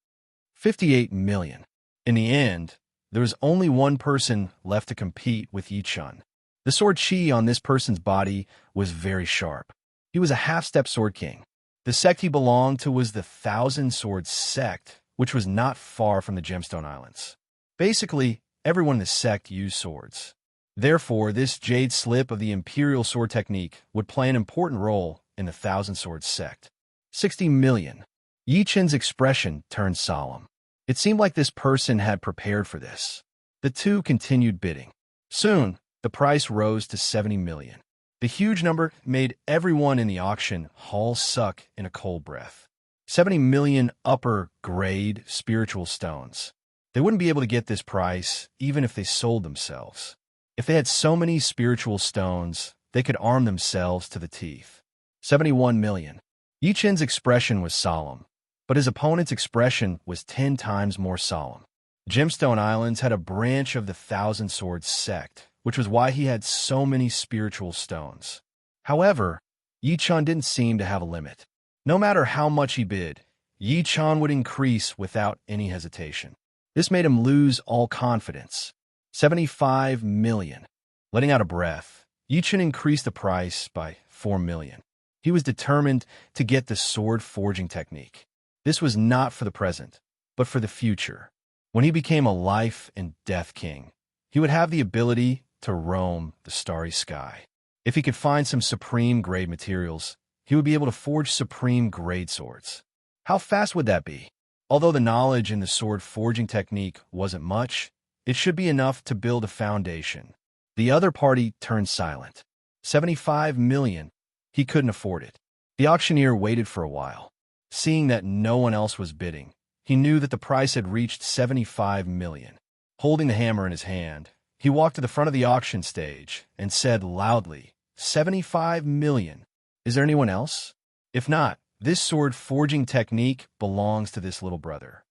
58 million. In the end, there was only one person left to compete with Yi Chun. The sword chi on this person's body was very sharp. He was a half-step sword king. The sect he belonged to was the Thousand Swords sect, which was not far from the Gemstone Islands. Basically, everyone in the sect used swords. Therefore, this jade slip of the Imperial Sword technique would play an important role in the Thousand Swords sect. 60 million. Yi Chun's expression turned solemn. It seemed like this person had prepared for this. The two continued bidding. Soon, the price rose to 70 million. The huge number made everyone in the auction hall suck in a cold breath. 70 million upper-grade spiritual stones. They wouldn't be able to get this price even if they sold themselves. If they had so many spiritual stones, they could arm themselves to the teeth. 71 million. Yi Chun's expression was solemn, but his opponent's expression was 10 times more solemn. Gemstone Islands had a branch of the Thousand Swords sect, which was why he had so many spiritual stones. However, Yi Chun didn't seem to have a limit. No matter how much he bid, Yi Chun would increase without any hesitation. This made him lose all confidence. 75 million. Letting out a breath, Yi Chun increased the price by 4 million. He was determined to get the sword forging technique. This was not for the present, but for the future. When he became a life and death king, he would have the ability to roam the starry sky. If he could find some supreme grade materials, he would be able to forge supreme grade swords. How fast would that be? Although the knowledge in the sword forging technique wasn't much, it should be enough to build a foundation. The other party turned silent. 75 million. He couldn't afford it. The auctioneer waited for a while. Seeing that no one else was bidding, he knew that the price had reached 75 million. Holding the hammer in his hand, he walked to the front of the auction stage and said loudly, 75 million. Is there anyone else? If not, this sword forging technique belongs to this little brother.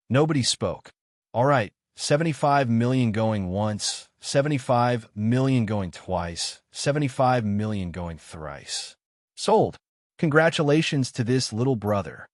Nobody spoke. All right, 75 million going once, 75 million going twice, 75 million going thrice. Sold. Congratulations to this little brother.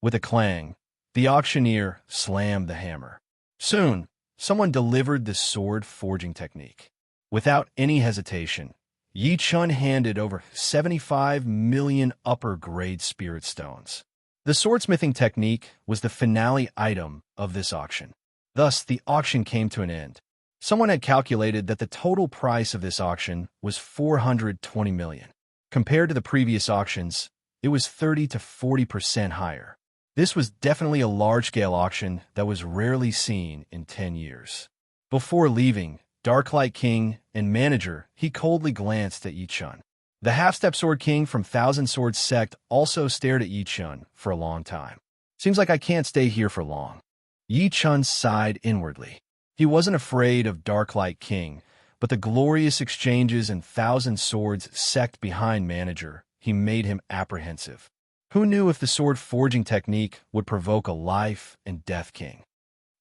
With a clang, the auctioneer slammed the hammer. Soon, someone delivered the sword forging technique. Without any hesitation, Yi Chun handed over 75 million upper-grade spirit stones. The swordsmithing technique was the finale item of this auction. Thus, the auction came to an end. Someone had calculated that the total price of this auction was 420 million. Compared to the previous auctions, it was 30 to 40% higher. This was definitely a large-scale auction that was rarely seen in 10 years. Before leaving, Darklight King and manager, he coldly glanced at Yi Chun. The half-step sword king from Thousand Swords sect also stared at Yi Chun for a long time. Seems like I can't stay here for long. Yi Chun sighed inwardly. He wasn't afraid of Darklight King, but the glorious exchanges and Thousand Swords sect behind manager, he made him apprehensive. Who knew if the sword forging technique would provoke a life and death king?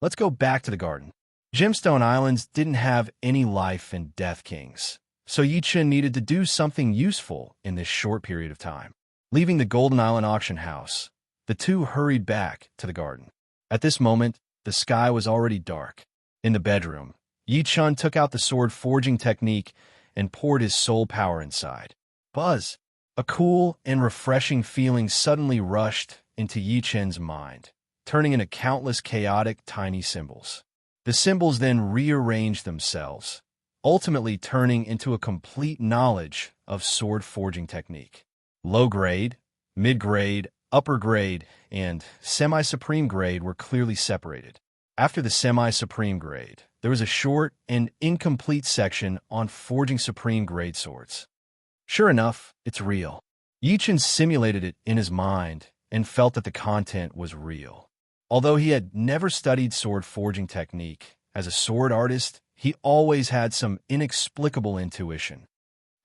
Let's go back to the garden. Gemstone Islands didn't have any life and death kings, so Yi Chun needed to do something useful in this short period of time. Leaving the Golden Island auction house, the two hurried back to the garden. At this moment, the sky was already dark. In the bedroom, Yi Chun took out the sword forging technique and poured his soul power inside. Buzz! A cool and refreshing feeling suddenly rushed into Yi Chun's mind, turning into countless chaotic tiny symbols. The symbols then rearranged themselves, ultimately turning into a complete knowledge of sword forging technique. Low grade, mid grade, upper grade, and semi-supreme grade were clearly separated. After the semi-supreme grade, there was a short and incomplete section on forging supreme grade swords. Sure enough, it's real. Yi Chun simulated it in his mind and felt that the content was real. Although he had never studied sword forging technique, as a sword artist, he always had some inexplicable intuition.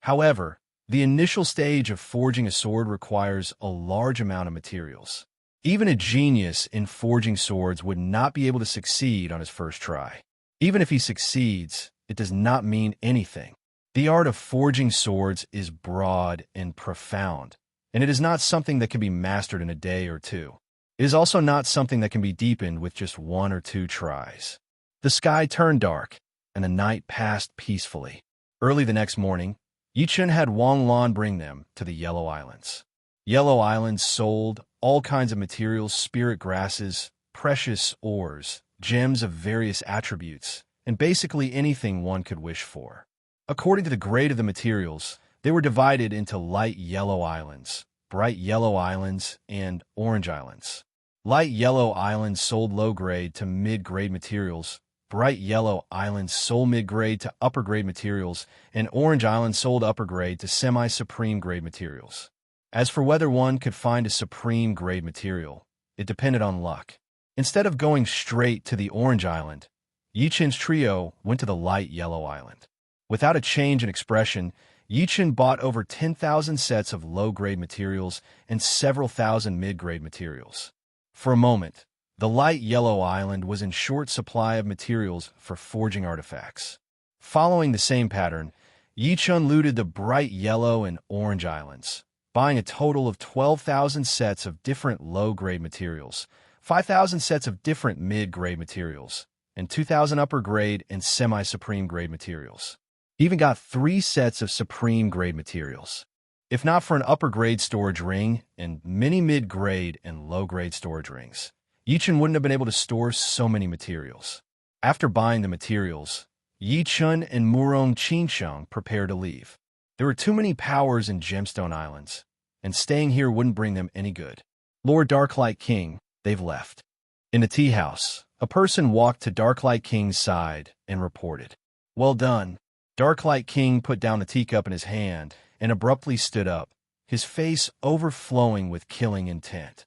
However, the initial stage of forging a sword requires a large amount of materials. Even a genius in forging swords would not be able to succeed on his first try. Even if he succeeds, it does not mean anything. The art of forging swords is broad and profound, and it is not something that can be mastered in a day or two. It is also not something that can be deepened with just 1 or 2 tries. The sky turned dark, and the night passed peacefully. Early the next morning, Yichun had Wang Lan bring them to the Yellow Islands. Yellow Islands sold all kinds of materials, spirit grasses, precious ores, gems of various attributes, and basically anything one could wish for. According to the grade of the materials, they were divided into light yellow islands, bright yellow islands, and orange islands. Light yellow islands sold low-grade to mid-grade materials, bright yellow islands sold mid-grade to upper-grade materials, and orange islands sold upper-grade to semi-supreme grade materials. As for whether one could find a supreme grade material, it depended on luck. Instead of going straight to the orange island, Yichun's trio went to the light yellow island. Without a change in expression, Yichun bought over 10,000 sets of low-grade materials and several thousand mid-grade materials. For a moment, the light yellow island was in short supply of materials for forging artifacts. Following the same pattern, Yichun looted the bright yellow and orange islands, buying a total of 12,000 sets of different low-grade materials, 5,000 sets of different mid-grade materials, and 2,000 upper-grade and semi-supreme grade materials. He even got 3 sets of supreme grade materials. If not for an upper-grade storage ring and many mid-grade and low-grade storage rings, Yichun wouldn't have been able to store so many materials. After buying the materials, Yichun and Murong Qingsheng prepared to leave. There were too many powers in Gemstone Islands, and staying here wouldn't bring them any good. Lord Darklight King, they've left. In the tea house, a person walked to Darklight King's side and reported, "Well done." Darklight King put down the teacup in his hand and abruptly stood up, his face overflowing with killing intent.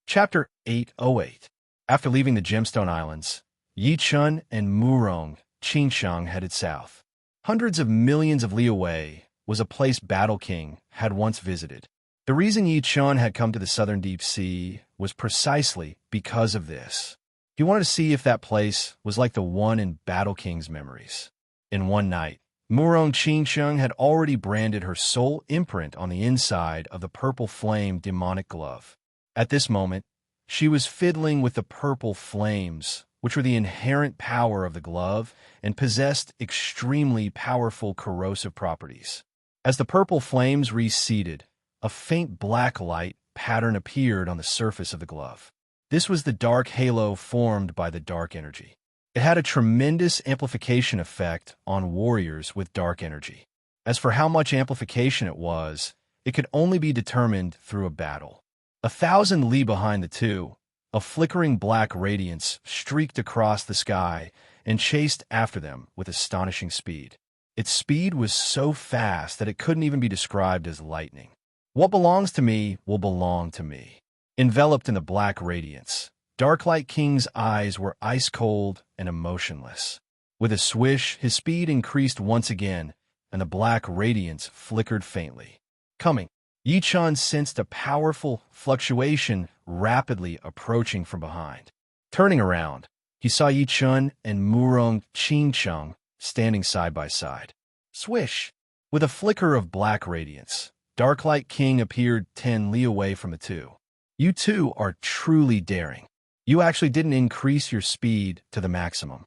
Chapter 808. After leaving the Gemstone Islands, Yichun and Murong Qingsheng headed south. Hundreds of millions of li away was a place Battle King had once visited. The reason Yichun had come to the southern deep sea was precisely because of this. He wanted to see if that place was like the one in Battle King's memories. In one night, Murong Qingsheng had already branded her soul imprint on the inside of the purple flame demonic glove. At this moment, she was fiddling with the purple flames, which were the inherent power of the glove and possessed extremely powerful corrosive properties. As the purple flames receded, a faint black light pattern appeared on the surface of the glove. This was the dark halo formed by the dark energy. It had a tremendous amplification effect on warriors with dark energy. As for how much amplification it was, it could only be determined through a battle. 1,000 li behind the two, a flickering black radiance streaked across the sky and chased after them with astonishing speed. Its speed was so fast that it couldn't even be described as lightning. What belongs to me will belong to me. Enveloped in the black radiance, Darklight King's eyes were ice-cold and emotionless. With a swish, his speed increased once again, and the black radiance flickered faintly. Coming, Yichun sensed a powerful fluctuation rapidly approaching from behind. Turning around, he saw Yichun and Murong Qingsheng standing side by side. Swish! With a flicker of black radiance, Darklight King appeared 10 li away from the two. You two are truly daring. You actually didn't increase your speed to the maximum.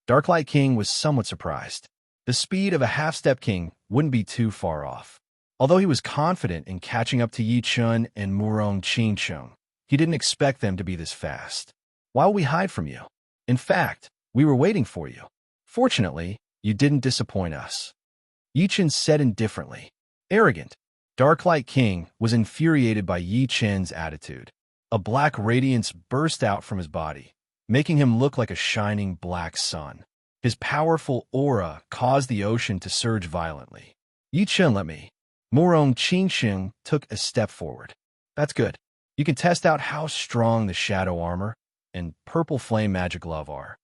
Darklight King was somewhat surprised. The speed of a half-step king wouldn't be too far off. Although he was confident in catching up to Yichun and Murong Qingsheng, he didn't expect them to be this fast. Why will we hide from you? In fact, we were waiting for you. Fortunately, you didn't disappoint us. Yichun said indifferently. Arrogant. Darklight King was infuriated by Yichun's attitude. A black radiance burst out from his body, making him look like a shining black sun. His powerful aura caused the ocean to surge violently. Yichun, let me. Murong Qingsheng took a step forward. That's good. You can test out how strong the shadow armor and purple flame magic glove are.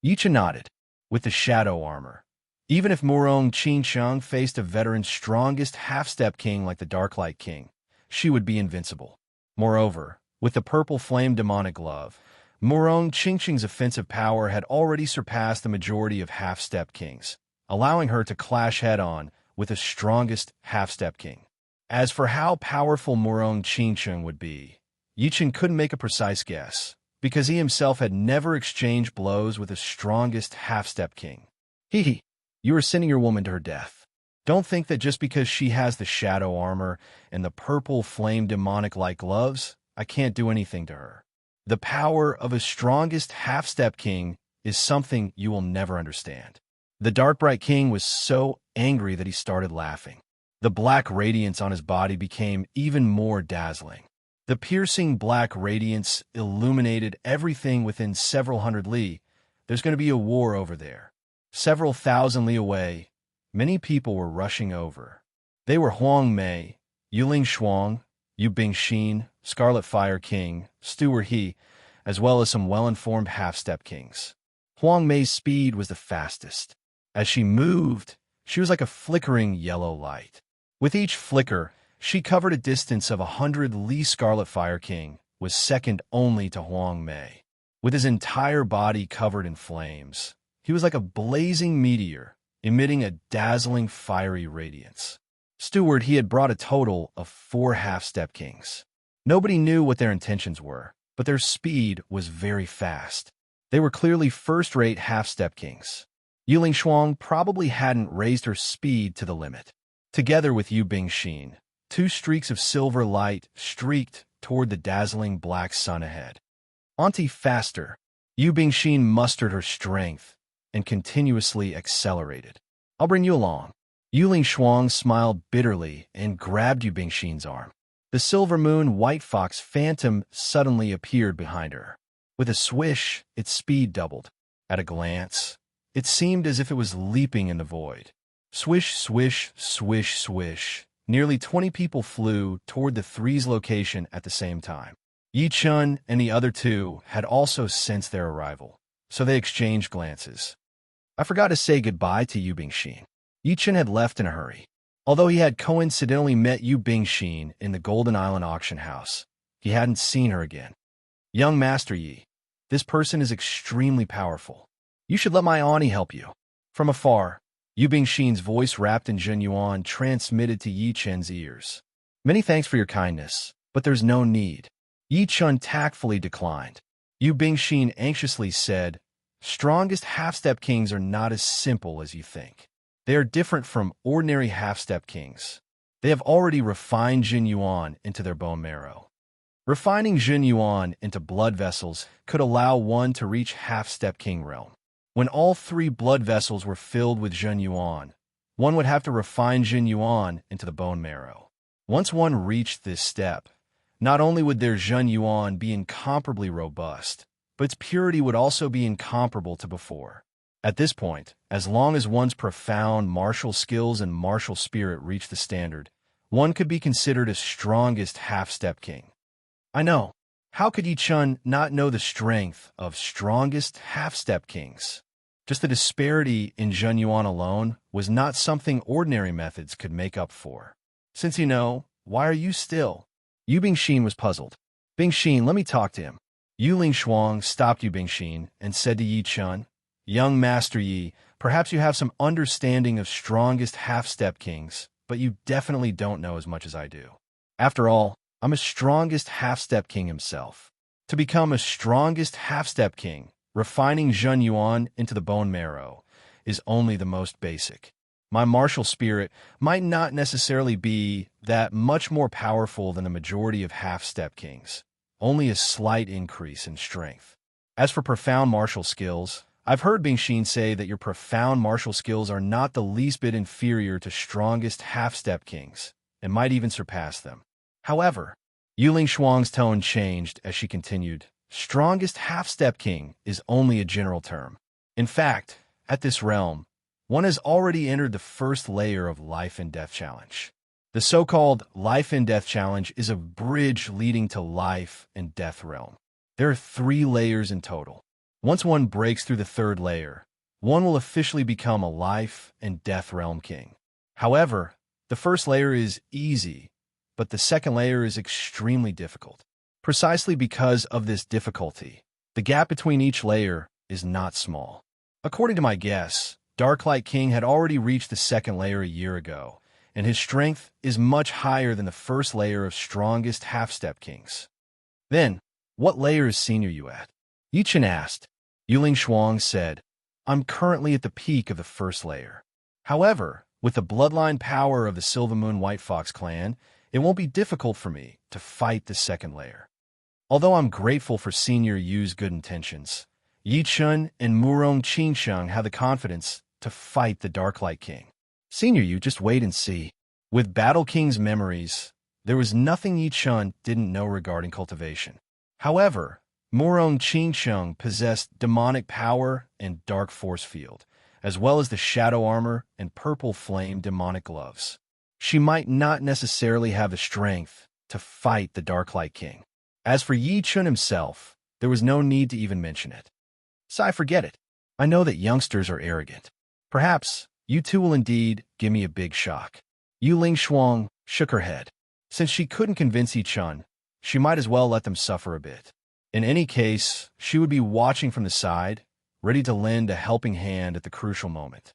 Yichun nodded. With the shadow armor, even if Murong Qingsheng faced a veteran's strongest half-step king like the Darklight King, she would be invincible. Moreover, with the purple flame demonic glove, Murong Qingsheng's offensive power had already surpassed the majority of half-step kings, allowing her to clash head-on with the strongest half-step king. As for how powerful Morong Qingcheng would be, Yichen couldn't make a precise guess, because he himself had never exchanged blows with the strongest half-step king. Hee, you are sending your woman to her death. Don't think that just because she has the shadow armor and the purple flame demonic-like gloves, I can't do anything to her. The power of a strongest half-step king is something you will never understand. The Dark Bright King was so angry that he started laughing. The black radiance on his body became even more dazzling. The piercing black radiance illuminated everything within several hundred li. There's going to be a war over there. Several thousand li away, many people were rushing over. They were Huang Mei, Yuling Shuang, Yu Bingxin, Scarlet Fire King, Steward He, as well as some well-informed half-step kings. Huang Mei's speed was the fastest. As she moved, she was like a flickering yellow light. With each flicker, she covered a distance of 100 li. Scarlet Fire King was second only to Huang Mei. With his entire body covered in flames, he was like a blazing meteor, emitting a dazzling fiery radiance. Steward, he had brought a total of 4 half-step kings. Nobody knew what their intentions were, but their speed was very fast. They were clearly first-rate half-step kings. Yuling Shuang probably hadn't raised her speed to the limit. Together with Yu Bingxin, 2 streaks of silver light streaked toward the dazzling black sun ahead. Auntie, faster! Yu Bingxin mustered her strength and continuously accelerated. I'll bring you along. Yuling Shuang smiled bitterly and grabbed Yu Bingxin's arm. The silver moon white fox phantom suddenly appeared behind her. With a swish, its speed doubled. At a glance, it seemed as if it was leaping in the void. Swish, swish, swish, swish. Nearly 20 people flew toward the three's location at the same time. Yi Chun and the other 2 had also sensed their arrival, so they exchanged glances. I forgot to say goodbye to Yu Bingxin. Yi Chun had left in a hurry. Although he had coincidentally met Yu Bingxin in the Golden Island auction house, he hadn't seen her again. Young Master Yi, this person is extremely powerful. You should let my auntie help you. From afar, Yu Bingxin's voice wrapped in Zhenyuan transmitted to Yi Chen's ears. Many thanks for your kindness, but there's no need. Yi Chun tactfully declined. Yu Bingxin anxiously said, strongest half-step kings are not as simple as you think. They are different from ordinary half-step kings. They have already refined Zhenyuan into their bone marrow. Refining Zhenyuan into blood vessels could allow one to reach half-step king realm. When all 3 blood vessels were filled with Zhenyuan, one would have to refine Zhenyuan into the bone marrow. Once one reached this step, not only would their Zhenyuan be incomparably robust, but its purity would also be incomparable to before. At this point, as long as one's profound martial skills and martial spirit reached the standard, one could be considered a strongest half-step king. I know. How could Yi Chun not know the strength of strongest half-step kings? Just the disparity in Zhenyuan alone was not something ordinary methods could make up for. Since you know, why are you still? Yu Bingxin was puzzled. Bingxin, let me talk to him. Yuling Shuang stopped Yu Bingxin and said to Yi Chun, Young Master Yi, perhaps you have some understanding of strongest half-step kings, but you definitely don't know as much as I do. After all, I'm a strongest half-step king himself. To become a strongest half-step king, refining Zhenyuan into the bone marrow, is only the most basic. My martial spirit might not necessarily be that much more powerful than the majority of half-step kings, only a slight increase in strength. As for profound martial skills, I've heard Bingxin say that your profound martial skills are not the least bit inferior to strongest half-step kings, and might even surpass them. However, Yuling Shuang's tone changed as she continued, strongest half-step king is only a general term. In fact, at this realm, one has already entered the first layer of Life and Death Challenge. The so-called Life and Death Challenge is a bridge leading to Life and Death realm. There are 3 layers in total. Once one breaks through the 3rd layer, one will officially become a Life and Death realm king. However, the first layer is easy, but the second layer is extremely difficult. Precisely because of this difficulty, the gap between each layer is not small. According to my guess, Darklight King had already reached the second layer a year ago, and his strength is much higher than the first layer of strongest half-step kings. Then, what layer is senior you at? Yichen asked. Yuling Shuang said, I'm currently at the peak of the first layer. However, with the bloodline power of the Silver Moon White Fox clan, it won't be difficult for me to fight the second layer. Although I'm grateful for Senior Yu's good intentions, Yi Chun and Murong Qingsheng have the confidence to fight the Darklight King. Senior Yu, just wait and see. With Battle King's memories, there was nothing Yi Chun didn't know regarding cultivation. However, Murong Qingsheng possessed demonic power and dark force field, as well as the shadow armor and purple flame demonic gloves. She might not necessarily have the strength to fight the Darklight King. As for Yi Chun himself, there was no need to even mention it. Sai, forget it. I know that youngsters are arrogant. Perhaps you two will indeed give me a big shock. Yu Ling Shuang shook her head. Since she couldn't convince Yi Chun, she might as well let them suffer a bit. In any case, she would be watching from the side, ready to lend a helping hand at the crucial moment.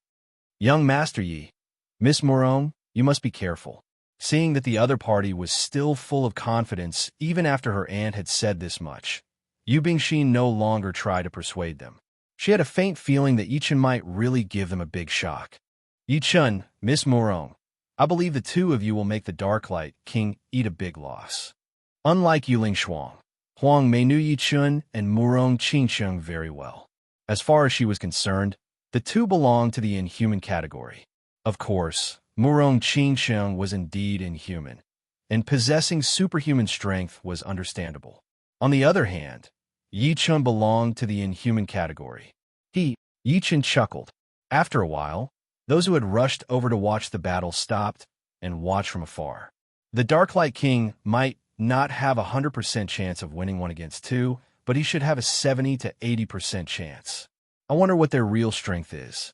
Young Master Yi, Miss Murong, you must be careful. Seeing that the other party was still full of confidence even after her aunt had said this much, Yu Bingxin no longer tried to persuade them. She had a faint feeling that Yi Chun might really give them a big shock. Yi Chun, Miss Murong, I believe the two of you will make the Darklight King eat a big loss. Unlike Yuling Shuang, Huang Mei knew Yi Chun and Murong Qingsheng very well. As far as she was concerned, the two belonged to the inhuman category. Of course, Murong Qingsheng was indeed inhuman, and possessing superhuman strength was understandable. On the other hand, Yi Chun belonged to the inhuman category. Yi Chun chuckled. After a while, those who had rushed over to watch the battle stopped and watched from afar. The Darklight King might not have a 100% chance of winning 1 against 2, but he should have a 70 to 80% chance. I wonder what their real strength is.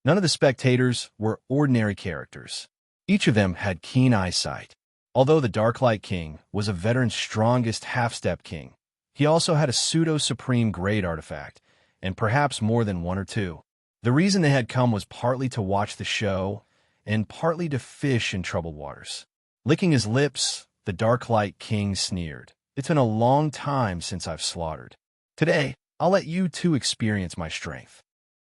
None of the spectators were ordinary characters. Each of them had keen eyesight. Although the Darklight King was a veteran's strongest half-step king, he also had a pseudo-supreme grade artifact, and perhaps more than 1 or 2. The reason they had come was partly to watch the show, and partly to fish in troubled waters. Licking his lips, the Darklight King sneered. It's been a long time since I've slaughtered. Today, I'll let you two experience my strength.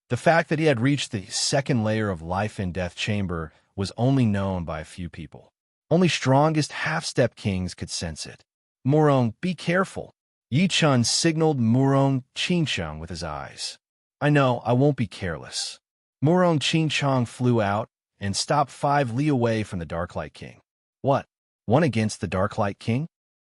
The fact that he had reached the second layer of life and death chamber was only known by a few people. Only strongest half-step kings could sense it. Murong, be careful. Yi Chun signaled Murong Qingsheng with his eyes. I know, I won't be careless. Murong Qingsheng flew out and stopped 5 li away from the Darklight King. What? 1 against the Darklight King?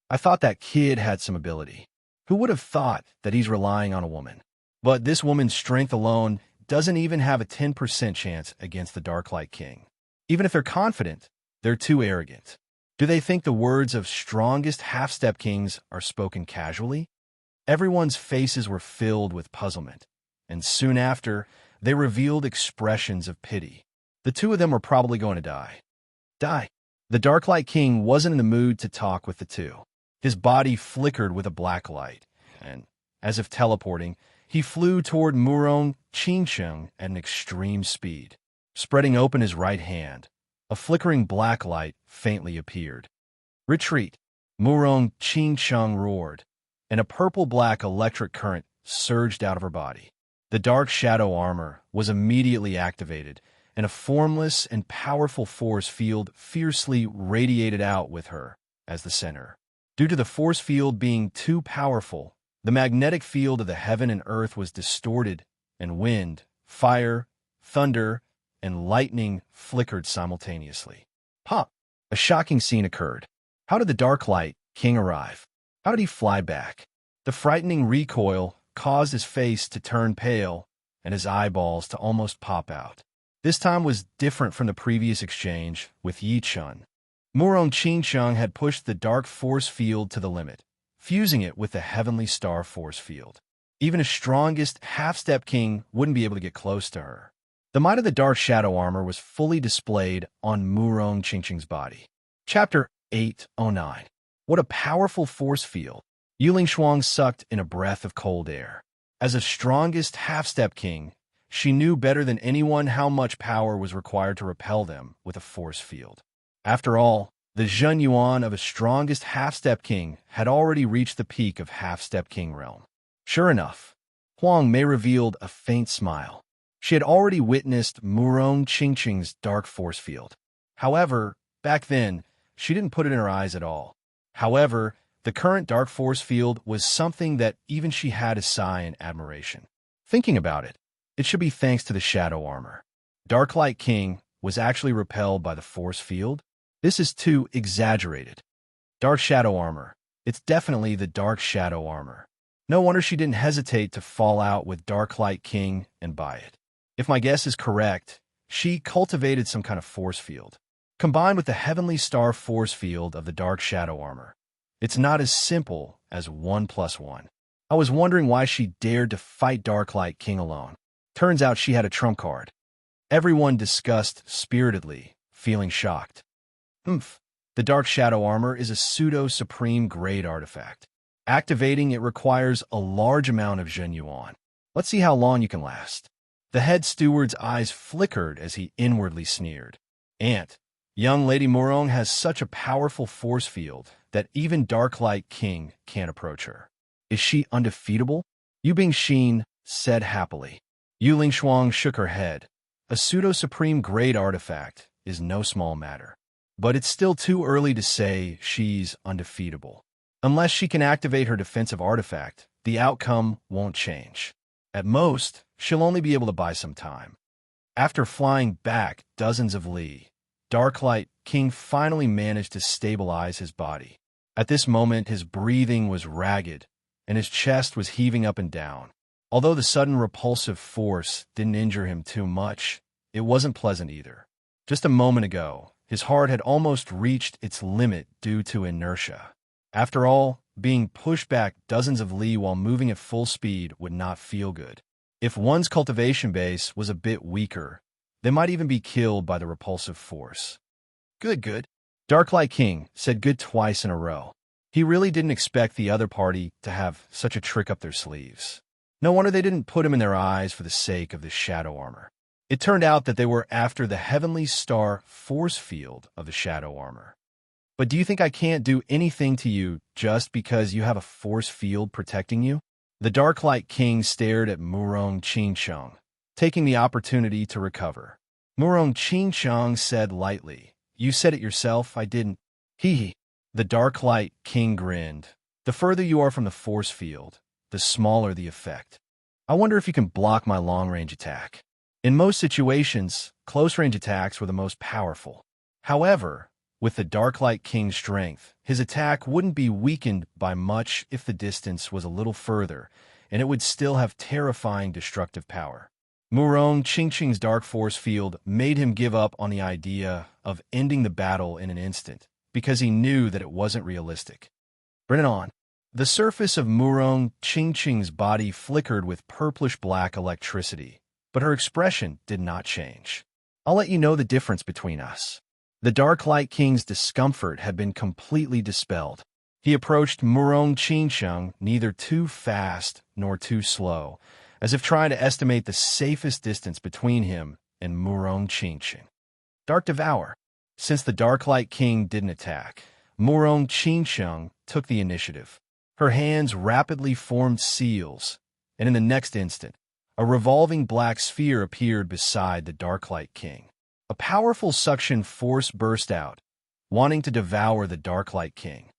I thought that kid had some ability. Who would have thought that he's relying on a woman? But this woman's strength alone doesn't even have a 10% chance against the Darklight King. Even if they're confident, they're too arrogant. Do they think the words of strongest half-step kings are spoken casually? Everyone's faces were filled with puzzlement, and soon after, they revealed expressions of pity. The two of them were probably going to die. Die. The Darklight King wasn't in the mood to talk with the two. His body flickered with a black light, and, as if teleporting, he flew toward Murong Qingsheng at an extreme speed. Spreading open his right hand, a flickering black light faintly appeared. Retreat! Murong Qingsheng roared, and a purple-black electric current surged out of her body. The dark shadow armor was immediately activated, and a formless and powerful force field fiercely radiated out with her as the center. Due to the force field being too powerful, the magnetic field of the heaven and earth was distorted, and wind, fire, thunder, and lightning flickered simultaneously. Pop! A shocking scene occurred. How did the Darklight King arrive? How did he fly back? The frightening recoil caused his face to turn pale and his eyeballs to almost pop out. This time was different from the previous exchange with Yi Chun. Murong Qingsheng had pushed the dark force field to the limit, fusing it with the heavenly star force field. Even his strongest half-step king wouldn't be able to get close to her. The might of the dark shadow armor was fully displayed on Murong Qingsheng's body. Chapter 809. What a powerful force field! Yuling Shuang sucked in a breath of cold air. As a strongest half-step king, she knew better than anyone how much power was required to repel them with a force field. After all, the Zhen Yuan of a strongest half-step king had already reached the peak of half-step king realm. Sure enough, Huang Mei revealed a faint smile. She had already witnessed Murong Qingqing's dark force field. However, back then, she didn't put it in her eyes at all. However, the current dark force field was something that even she had to sigh in admiration. Thinking about it, it should be thanks to the shadow armor. Dark Light King was actually repelled by the force field? This is too exaggerated. Dark shadow armor. It's definitely the dark shadow armor. No wonder she didn't hesitate to fall out with Dark Light King and buy it. If my guess is correct, she cultivated some kind of force field, combined with the heavenly star force field of the dark shadow armor. It's not as simple as 1 + 1. I was wondering why she dared to fight Dark Light King alone. Turns out she had a trump card. Everyone discussed spiritedly, feeling shocked. The dark shadow armor is a pseudo-supreme grade artifact. Activating it requires a large amount of Zhen Yuan. Let's see how long you can last. The head steward's eyes flickered as he inwardly sneered. Aunt, young Lady Murong has such a powerful force field that even Dark Light King can't approach her. Is she undefeatable? Yu Bingxin said happily. Yu Lingshuang shook her head. A pseudo-supreme grade artifact is no small matter. But it's still too early to say she's undefeatable. Unless she can activate her defensive artifact, the outcome won't change. At most, she'll only be able to buy some time. After flying back dozens of li, Dark Light King finally managed to stabilize his body. At this moment, his breathing was ragged, and his chest was heaving up and down. Although the sudden repulsive force didn't injure him too much, it wasn't pleasant either. Just a moment ago, his heart had almost reached its limit due to inertia. After all, being pushed back dozens of li while moving at full speed would not feel good. If one's cultivation base was a bit weaker, they might even be killed by the repulsive force. Good. Dark Light King said good twice in a row. He really didn't expect the other party to have such a trick up their sleeves. No wonder they didn't put him in their eyes for the sake of the shadow armor. It turned out that they were after the heavenly star force field of the shadow armor. But do you think I can't do anything to you just because you have a force field protecting you? The Dark Light King stared at Murong Qingqiang, taking the opportunity to recover. Murong Qingqiang said lightly, "You said it yourself, I didn't." Hee. The Dark Light King grinned. The further you are from the force field, the smaller the effect. I wonder if you can block my long-range attack. In most situations, close-range attacks were the most powerful. However, with the Dark Light King's strength, his attack wouldn't be weakened by much if the distance was a little further, and it would still have terrifying destructive power. Murong Qingqing's dark force field made him give up on the idea of ending the battle in an instant, because he knew that it wasn't realistic. Bring it on. The surface of Murong Qingqing's body flickered with purplish-black electricity, but her expression did not change. I'll let you know the difference between us. The Dark Light King's discomfort had been completely dispelled. He approached Murong Qingqiang neither too fast nor too slow, as if trying to estimate the safest distance between him and Murong Qingqiang. Dark Devour. Since the Dark Light King didn't attack, Murong Qingqiang took the initiative. Her hands rapidly formed seals, and in the next instant, a revolving black sphere appeared beside the Dark Light King. A powerful suction force burst out, wanting to devour the Dark Light King.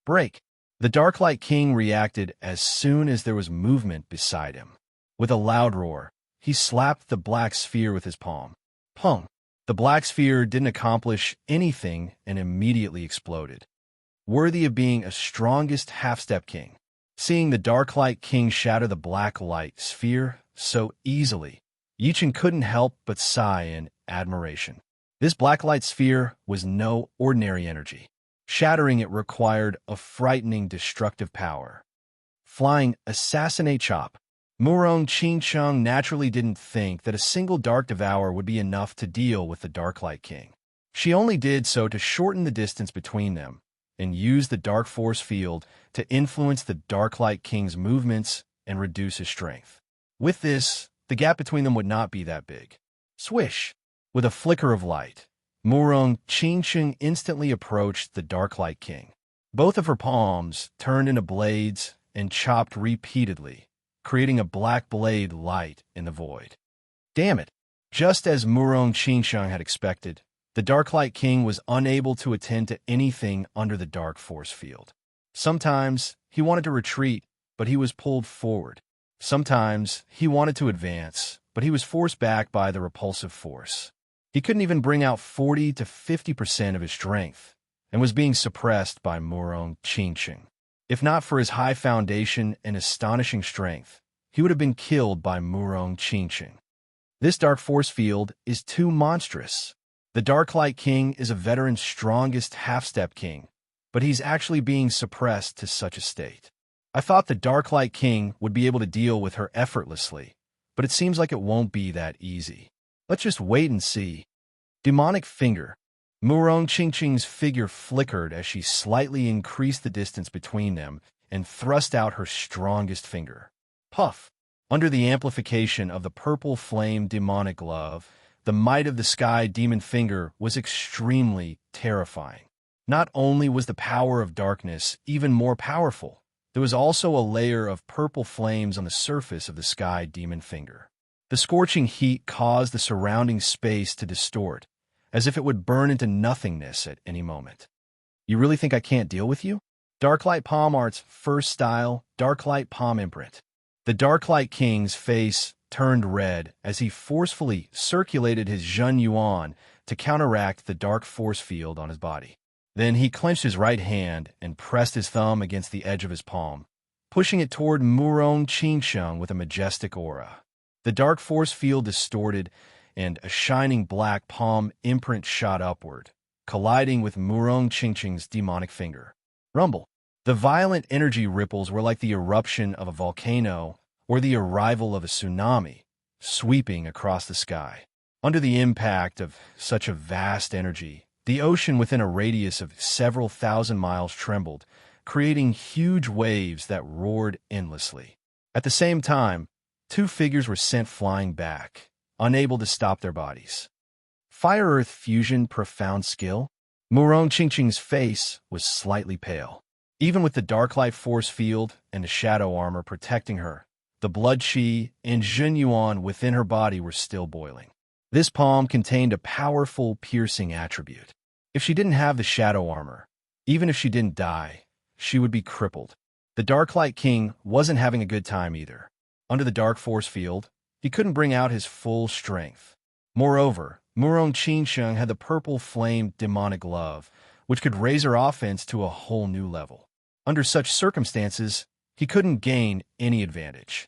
Break! The Dark Light King reacted as soon as there was movement beside him. With a loud roar, he slapped the black sphere with his palm. Pung! The black sphere didn't accomplish anything and immediately exploded. Worthy of being a strongest half-step king. Seeing the Dark Light King shatter the black light sphere so easily, Yichen couldn't help but sigh in admiration. This black light sphere was no ordinary energy. Shattering it required a frightening destructive power. Flying Assassinate Chop. Murong Qingqiang naturally didn't think that a single Dark Devourer would be enough to deal with the Dark Light King. She only did so to shorten the distance between them and use the Dark Force Field to influence the Dark Light King's movements and reduce his strength. With this, the gap between them would not be that big. Swish! With a flicker of light, Murong Qingsheng instantly approached the Dark Light King. Both of her palms turned into blades and chopped repeatedly, creating a black blade light in the void. Damn it! Just as Murong Qingsheng had expected, the Dark Light King was unable to attend to anything under the dark force field. Sometimes he wanted to retreat, but he was pulled forward. Sometimes he wanted to advance, but he was forced back by the repulsive force. He couldn't even bring out 40 to 50% of his strength, and was being suppressed by Murong Qingsheng. If not for his high foundation and astonishing strength, he would have been killed by Murong Qingsheng. This dark force field is too monstrous. The Dark Light King is a veteran's strongest half-step king, but he's actually being suppressed to such a state. I thought the Dark Light King would be able to deal with her effortlessly, but it seems like it won't be that easy. Let's just wait and see. Demonic Finger. Murong Qingsheng's figure flickered as she slightly increased the distance between them and thrust out her strongest finger. Puff! Under the amplification of the purple flame demonic glove, the might of the sky demon finger was extremely terrifying. Not only was the power of darkness even more powerful, there was also a layer of purple flames on the surface of the sky demon finger. The scorching heat caused the surrounding space to distort, as if it would burn into nothingness at any moment. You really think I can't deal with you? Darklight Palm Art's first style, Darklight Palm Imprint. The Darklight King's face turned red as he forcefully circulated his Zhen Yuan to counteract the dark force field on his body. Then he clenched his right hand and pressed his thumb against the edge of his palm, pushing it toward Murong Qingsheng with a majestic aura. The dark force field distorted, and a shining black palm imprint shot upward, colliding with Murong Qingsheng's demonic finger. Rumble. The violent energy ripples were like the eruption of a volcano or the arrival of a tsunami, sweeping across the sky. Under the impact of such a vast energy, the ocean within a radius of several thousand miles trembled, creating huge waves that roared endlessly. At the same time, two figures were sent flying back, unable to stop their bodies. Fire-Earth Fusion Profound Skill? Murong Qingsheng's face was slightly pale. Even with the Darklight Force Field and the Shadow Armor protecting her, the blood qi and Zhen Yuan within her body were still boiling. This palm contained a powerful, piercing attribute. If she didn't have the Shadow Armor, even if she didn't die, she would be crippled. The Darklight King wasn't having a good time either. Under the Dark Force Field, he couldn't bring out his full strength. Moreover, Murong Qingsheng had the purple flame demonic glove, which could raise her offense to a whole new level. Under such circumstances, he couldn't gain any advantage.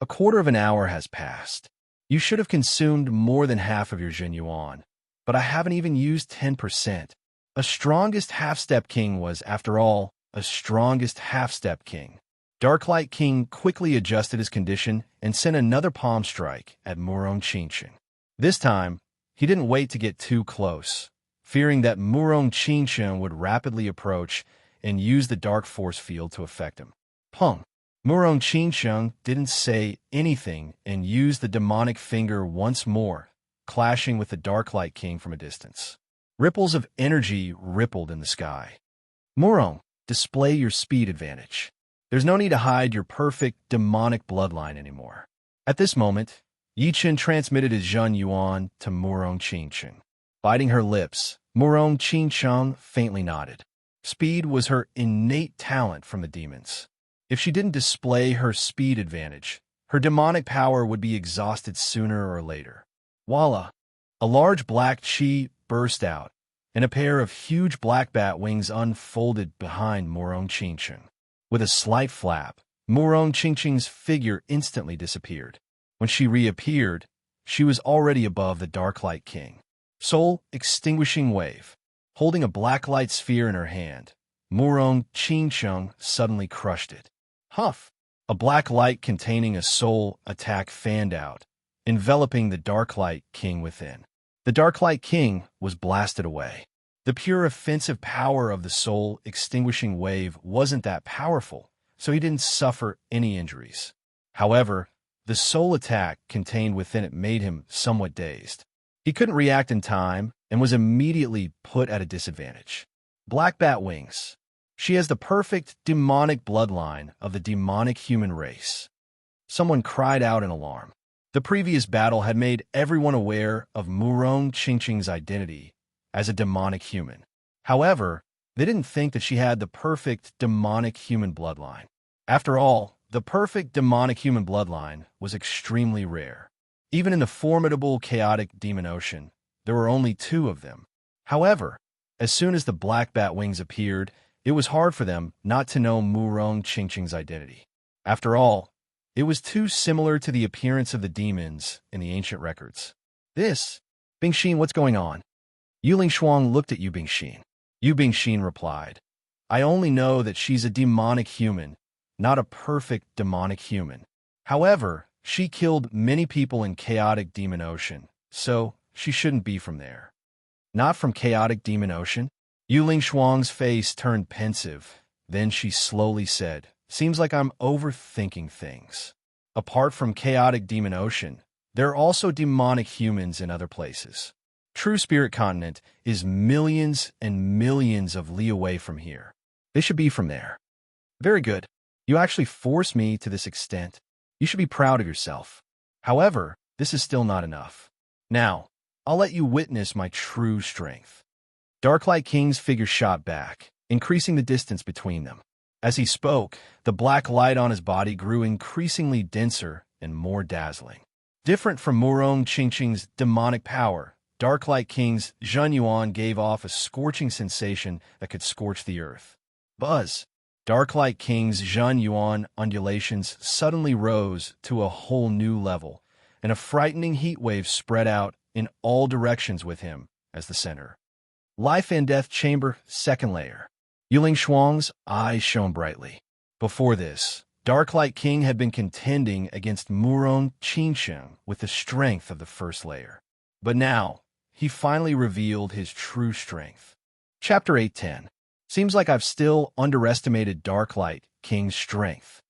A quarter of an hour has passed. You should have consumed more than half of your Zhen Yuan, but I haven't even used 10%. A strongest half-step king was, after all, a strongest half-step king. Darklight King quickly adjusted his condition and sent another palm strike at Murong Qingsheng. This time, he didn't wait to get too close, fearing that Murong Qingsheng would rapidly approach and use the dark force field to affect him. Pung! Murong Qingsheng didn't say anything and used the demonic finger once more, clashing with the Darklight King from a distance. Ripples of energy rippled in the sky. Murong, display your speed advantage. There's no need to hide your perfect demonic bloodline anymore. At this moment, Yi Chen transmitted his Zhen Yuan to Murong Qingsheng. Biting her lips, Murong Qingsheng faintly nodded. Speed was her innate talent from the demons. If she didn't display her speed advantage, her demonic power would be exhausted sooner or later. Voila! A large black qi burst out, and a pair of huge black bat wings unfolded behind Murong Qingsheng. With a slight flap, Murong Qingsheng's figure instantly disappeared. When she reappeared, she was already above the Darklight King. Soul Extinguishing Wave. Holding a black light sphere in her hand, Murong Qingsheng suddenly crushed it. Huff! A black light containing a soul attack fanned out, enveloping the Darklight King within. The Darklight King was blasted away. The pure offensive power of the soul extinguishing wave wasn't that powerful, so he didn't suffer any injuries. However, the soul attack contained within it made him somewhat dazed. He couldn't react in time and was immediately put at a disadvantage. Black Bat Wings. She has the perfect demonic bloodline of the demonic human race. Someone cried out in alarm. The previous battle had made everyone aware of Murong Qingqing's identity as a demonic human. However, they didn't think that she had the perfect demonic human bloodline. After all, the perfect demonic human bloodline was extremely rare. Even in the formidable chaotic demon ocean, there were only 2 of them. However, as soon as the Black Bat Wings appeared, it was hard for them not to know Murong Qingqing's identity. After all, it was too similar to the appearance of the demons in the ancient records. This, Bingxin, what's going on? Yuling Shuang looked at Yu Bingxin. Yu Bingxin replied, I only know that she's a demonic human, not a perfect demonic human. However, she killed many people in chaotic demon ocean, so she shouldn't be from there. Not from chaotic demon ocean? Yuling Shuang's face turned pensive. Then she slowly said, Seems like I'm overthinking things. Apart from chaotic demon ocean, there are also demonic humans in other places. True Spirit Continent is millions and millions of li away from here. They should be from there. Very good. You actually forced me to this extent. You should be proud of yourself. However, this is still not enough. Now, I'll let you witness my true strength. Darklight King's figure shot back, increasing the distance between them. As he spoke, the black light on his body grew increasingly denser and more dazzling. Different from Murong Qingqing's demonic power, Darklight King's Zhen Yuan gave off a scorching sensation that could scorch the earth. Buzz! Darklight King's Zhen Yuan undulations suddenly rose to a whole new level, and a frightening heat wave spread out in all directions with him as the center. Life and Death Chamber, second layer. Yuling Shuang's eyes shone brightly. Before this, Darklight King had been contending against Murong Qingqing with the strength of the first layer. But now, he finally revealed his true strength. Chapter 8:10. Seems like I've still underestimated Darklight King's strength.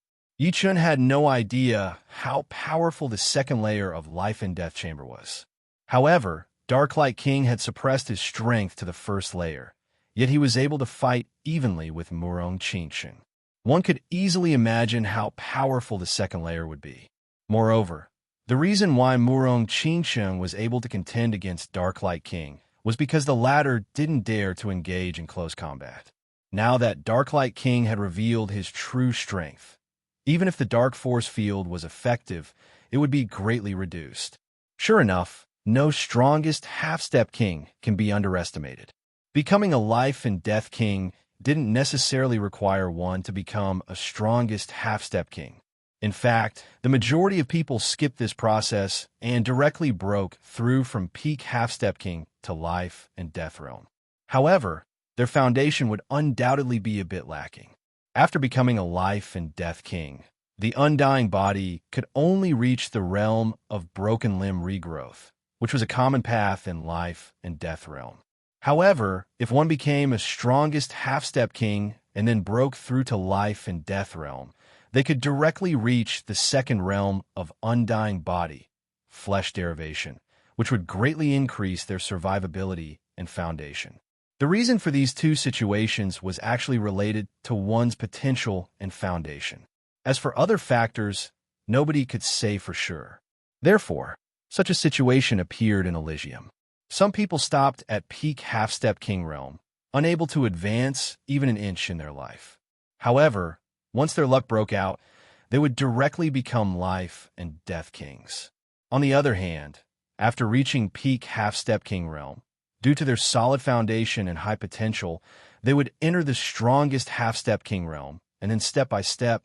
Yichun had no idea how powerful the second layer of Life and Death Chamber was. However, Darklight King had suppressed his strength to the first layer, yet he was able to fight evenly with Murong Qingqing. One could easily imagine how powerful the second layer would be. Moreover, the reason why Murong Qingqing was able to contend against Darklight King was because the latter didn't dare to engage in close combat. Now that Darklight King had revealed his true strength, even if the Dark Force field was effective, it would be greatly reduced. Sure enough, no strongest half-step king can be underestimated. Becoming a Life and Death King didn't necessarily require one to become a strongest half-step king. In fact, the majority of people skipped this process and directly broke through from peak half-step king to Life and Death realm. However, their foundation would undoubtedly be a bit lacking. After becoming a Life and Death King, the undying body could only reach the realm of broken limb regrowth, which was a common path in Life and Death realm. However, if one became a strongest half-step king and then broke through to Life and Death realm, they could directly reach the second realm of undying body, flesh derivation, which would greatly increase their survivability and foundation. The reason for these two situations was actually related to one's potential and foundation. As for other factors, nobody could say for sure. Therefore, such a situation appeared in Elysium. Some people stopped at peak half-step king realm, unable to advance even an inch in their life. However, once their luck broke out, they would directly become Life and Death Kings. On the other hand, after reaching peak half-step king realm, due to their solid foundation and high potential, they would enter the strongest half-step king realm, and then step by step,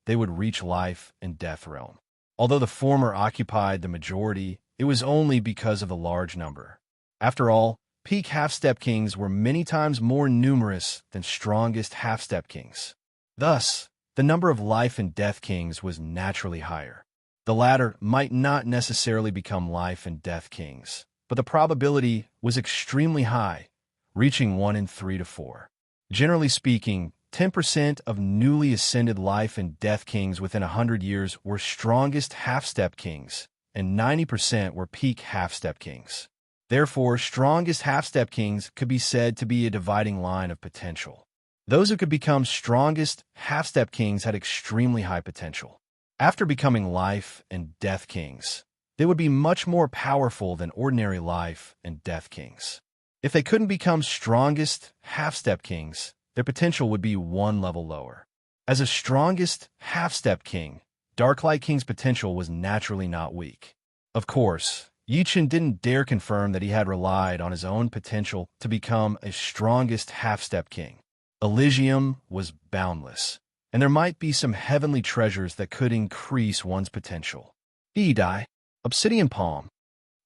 they would reach Life and Death realm. Although the former occupied the majority, it was only because of the large number. After all, peak half-step kings were many times more numerous than strongest half-step kings. Thus, the number of Life and Death Kings was naturally higher. The latter might not necessarily become Life and Death Kings, but the probability was extremely high, reaching 1 in 3 to 4. Generally speaking, 10% of newly ascended life and death kings within 100 years were strongest half-step kings, and 90% were peak half-step kings. Therefore, strongest half-step kings could be said to be a dividing line of potential. Those who could become strongest half-step kings had extremely high potential. After becoming life and death kings, they would be much more powerful than ordinary life and death kings. If they couldn't become strongest half-step kings, their potential would be one level lower. As a strongest half-step king, Dark Light King's potential was naturally not weak. Of course, Yichen didn't dare confirm that he had relied on his own potential to become a strongest half-step king. Elysium was boundless, and there might be some heavenly treasures that could increase one's potential. Edai, Obsidian Palm.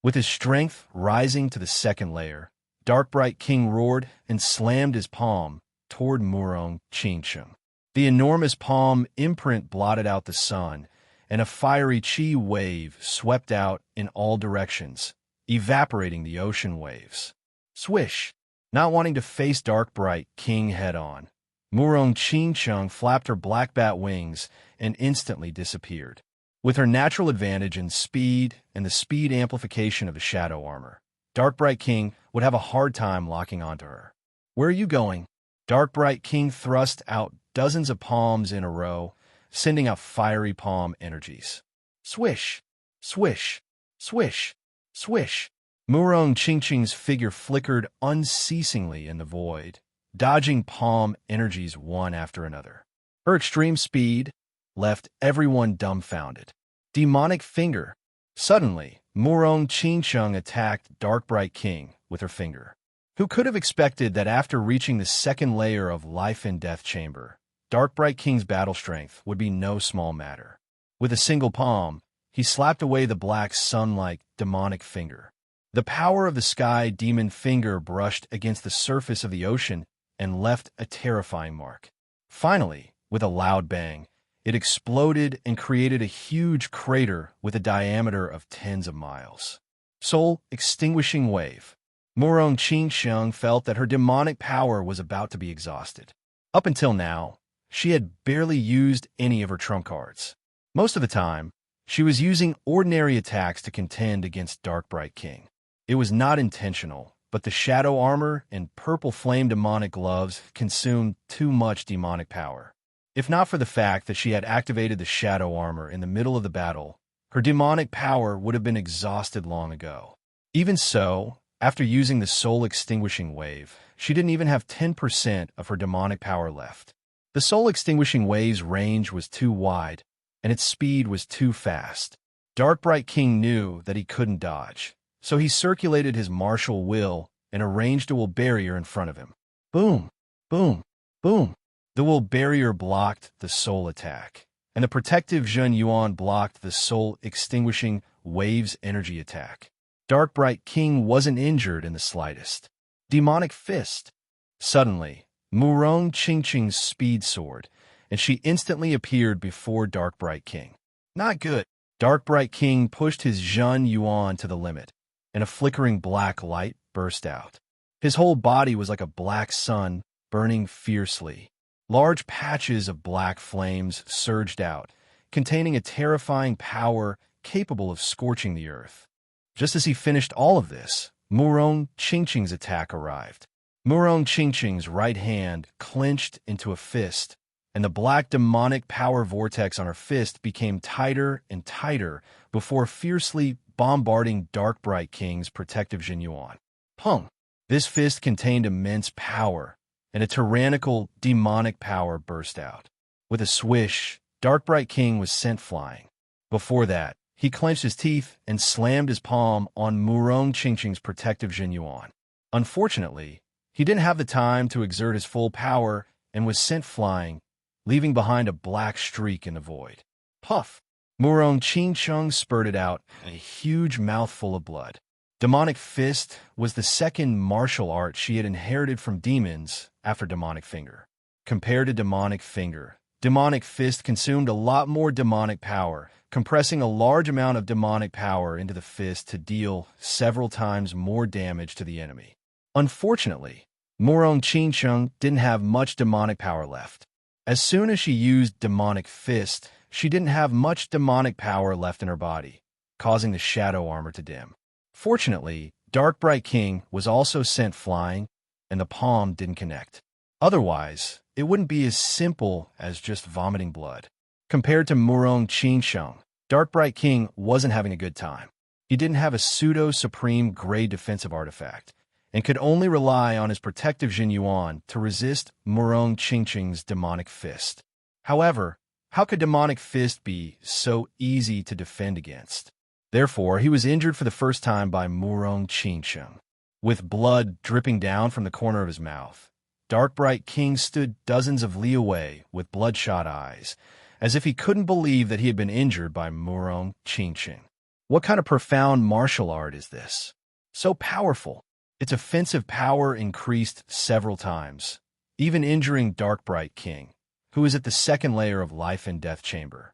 With his strength rising to the second layer, Dark Bright King roared and slammed his palm toward Murong Qingsheng. The enormous palm imprint blotted out the sun, and a fiery chi wave swept out in all directions, evaporating the ocean waves. Swish! Not wanting to face Dark Bright King head-on, Murong Qingsheng flapped her black bat wings and instantly disappeared. With her natural advantage in speed and the speed amplification of the shadow armor, Dark Bright King would have a hard time locking onto her. "Where are you going?" Dark Bright King thrust out dozens of palms in a row, sending out fiery palm energies. Swish! Swish! Swish! Swish! Murong Qingqing's figure flickered unceasingly in the void, dodging palm energies one after another. Her extreme speed left everyone dumbfounded. Demonic finger. Suddenly, Murong Qingsheng attacked Dark Bright King with her finger. Who could have expected that after reaching the second layer of life and death chamber, Dark Bright King's battle strength would be no small matter? With a single palm, he slapped away the black sun-like demonic finger. The power of the sky demon finger brushed against the surface of the ocean and left a terrifying mark. Finally, with a loud bang, it exploded and created a huge crater with a diameter of tens of miles. Soul-extinguishing wave. Murong Qingsheng felt that her demonic power was about to be exhausted. Up until now, she had barely used any of her trump cards. Most of the time, she was using ordinary attacks to contend against Dark Bright King. It was not intentional, but the shadow armor and purple flame demonic gloves consumed too much demonic power. If not for the fact that she had activated the shadow armor in the middle of the battle, her demonic power would have been exhausted long ago. Even so, after using the soul-extinguishing wave, she didn't even have 10% of her demonic power left. The soul-extinguishing wave's range was too wide, and its speed was too fast. Dark Bright King knew that he couldn't dodge, so he circulated his martial will and arranged a will barrier in front of him. Boom! Boom! Boom! The will barrier blocked the soul attack, and the protective Zhen Yuan blocked the soul-extinguishing wave's energy attack. Dark Bright King wasn't injured in the slightest. Demonic Fist. Suddenly, Murong Qingqing's speed soared, and she instantly appeared before Dark Bright King. Not good. Dark Bright King pushed his Zhen Yuan to the limit, and a flickering black light burst out. His whole body was like a black sun, burning fiercely. Large patches of black flames surged out, containing a terrifying power capable of scorching the earth. Just as he finished all of this, Murong Qingqing's attack arrived. Murong Qingqing's right hand clenched into a fist, and the black demonic power vortex on her fist became tighter and tighter before fiercely bombarding Dark Bright King's protective Zhen Yuan. Pung! This fist contained immense power, and a tyrannical, demonic power burst out. With a swish, Dark Bright King was sent flying. Before that, he clenched his teeth and slammed his palm on Murong Qingqing's protective Zhen Yuan. Unfortunately, he didn't have the time to exert his full power and was sent flying, leaving behind a black streak in the void. Puff! Murong Qingsheng spurted out a huge mouthful of blood. Demonic Fist was the second martial art she had inherited from demons after Demonic Finger. Compared to Demonic Finger, Demonic Fist consumed a lot more demonic power, compressing a large amount of demonic power into the fist to deal several times more damage to the enemy. Unfortunately, Murong Qingsheng didn't have much demonic power left. As soon as she used demonic fist, she didn't have much demonic power left in her body, causing the shadow armor to dim. Fortunately, Dark Bright King was also sent flying, and the palm didn't connect. Otherwise, it wouldn't be as simple as just vomiting blood. Compared to Murong Qingsheng, Dark Bright King wasn't having a good time. He didn't have a pseudo-supreme grade defensive artifact, and could only rely on his protective Jin Yuan to resist Murong Qingsheng's demonic fist. However, how could demonic fist be so easy to defend against? Therefore, he was injured for the first time by Murong Qingsheng. With blood dripping down from the corner of his mouth, Dark Bright King stood dozens of li away with bloodshot eyes, as if he couldn't believe that he had been injured by Murong Qingsheng. What kind of profound martial art is this? So powerful. Its offensive power increased several times, even injuring Dark Bright King, who is at the second layer of life and death chamber.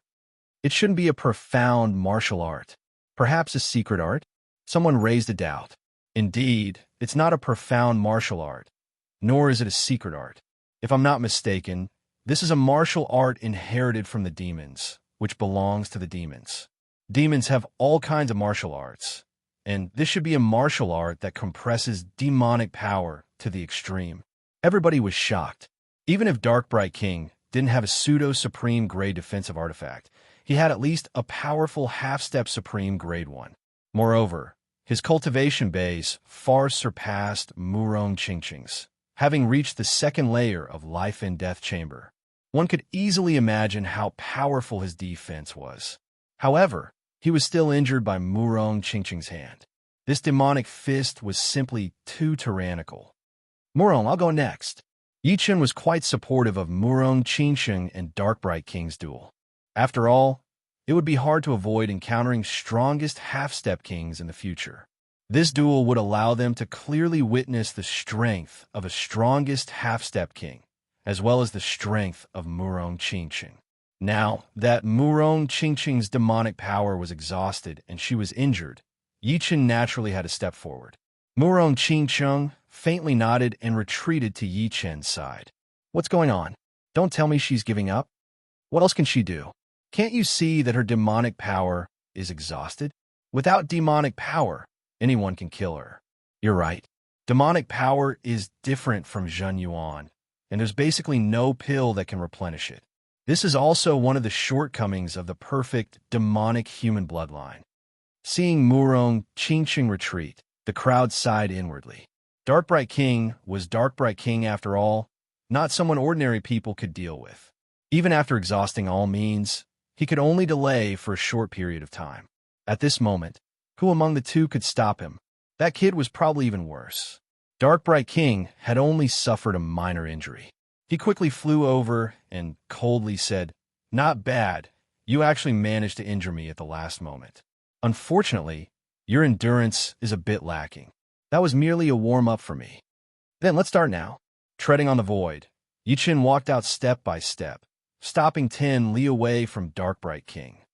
It shouldn't be a profound martial art. Perhaps a secret art? Someone raised a doubt. Indeed, it's not a profound martial art, nor is it a secret art. If I'm not mistaken, this is a martial art inherited from the demons, which belongs to the demons. Demons have all kinds of martial arts, and this should be a martial art that compresses demonic power to the extreme. Everybody was shocked. Even if Dark Bright King didn't have a pseudo-supreme grade defensive artifact, he had at least a powerful half-step supreme grade 1. Moreover, his cultivation base far surpassed Murong Qingsheng's, having reached the second layer of life and death chamber. One could easily imagine how powerful his defense was. However, he was still injured by Murong Qingsheng's hand. This demonic fist was simply too tyrannical. Murong, I'll go next. Yi Chen was quite supportive of Murong Qingsheng and Dark Bright King's duel. After all, it would be hard to avoid encountering strongest half-step kings in the future. This duel would allow them to clearly witness the strength of a strongest half-step king, as well as the strength of Murong Qingsheng. Now that Murong Qingsheng's demonic power was exhausted and she was injured, Yi Chen naturally had to step forward. Murong Qingsheng faintly nodded and retreated to Yi Chen's side. What's going on? Don't tell me she's giving up. What else can she do? Can't you see that her demonic power is exhausted? Without demonic power, anyone can kill her. You're right. Demonic power is different from Jin Yuan, and there's basically no pill that can replenish it. This is also one of the shortcomings of the perfect demonic human bloodline. Seeing Murong Qingsheng retreat, the crowd sighed inwardly. Dark Bright King was Dark Bright King after all, not someone ordinary people could deal with. Even after exhausting all means, he could only delay for a short period of time. At this moment, who among the two could stop him? That kid was probably even worse. Dark Bright King had only suffered a minor injury. He quickly flew over and coldly said, "Not bad. You actually managed to injure me at the last moment. Unfortunately, your endurance is a bit lacking. That was merely a warm-up for me." Then let's start now. Treading on the void, Yi Chen walked out step by step, stopping 10 li away from Dark Bright King.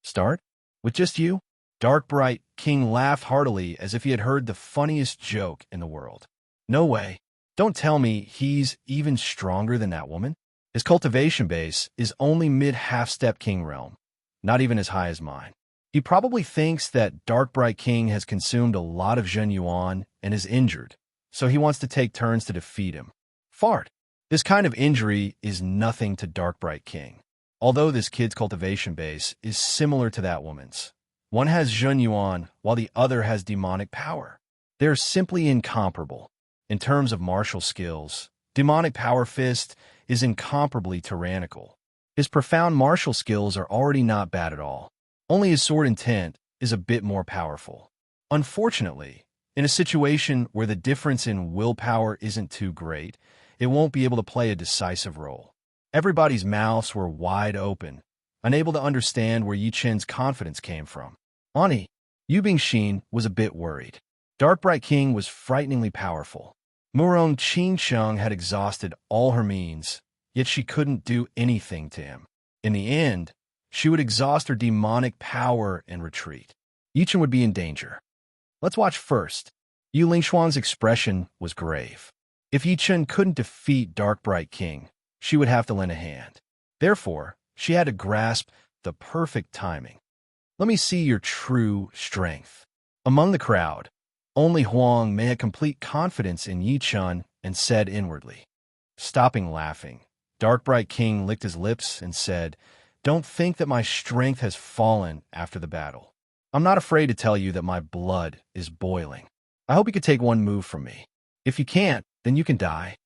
Start? With just you? Dark Bright King laughed heartily as if he had heard the funniest joke in the world. No way. Don't tell me he's even stronger than that woman? His cultivation base is only mid-half-step king realm, not even as high as mine. He probably thinks that Dark Bright King has consumed a lot of Jin Yuan and is injured, so he wants to take turns to defeat him. Fart. This kind of injury is nothing to Dark Bright King. Although this kid's cultivation base is similar to that woman's. One has Jin Yuan, while the other has demonic power. They're simply incomparable. In terms of martial skills, Demonic Power Fist is incomparably tyrannical. His profound martial skills are already not bad at all. Only his sword intent is a bit more powerful. Unfortunately, in a situation where the difference in willpower isn't too great, it won't be able to play a decisive role. Everybody's mouths were wide open, unable to understand where Yi Chen's confidence came from. Ani, Yu Bingxin was a bit worried. Dark Bright King was frighteningly powerful. Murong Qingsheng had exhausted all her means, yet she couldn't do anything to him. In the end, she would exhaust her demonic power and retreat. Yi Chen would be in danger. Let's watch first. Yu Lingshuang's expression was grave. If Yi-Chun couldn't defeat Dark Bright King, she would have to lend a hand. Therefore, she had to grasp the perfect timing. Let me see your true strength. Among the crowd, only Huang may had complete confidence in Yi-Chun and said inwardly. Stopping laughing, Dark Bright King licked his lips and said, "Don't think that my strength has fallen after the battle. I'm not afraid to tell you that my blood is boiling. I hope you could take one move from me. If you can't, then you can die."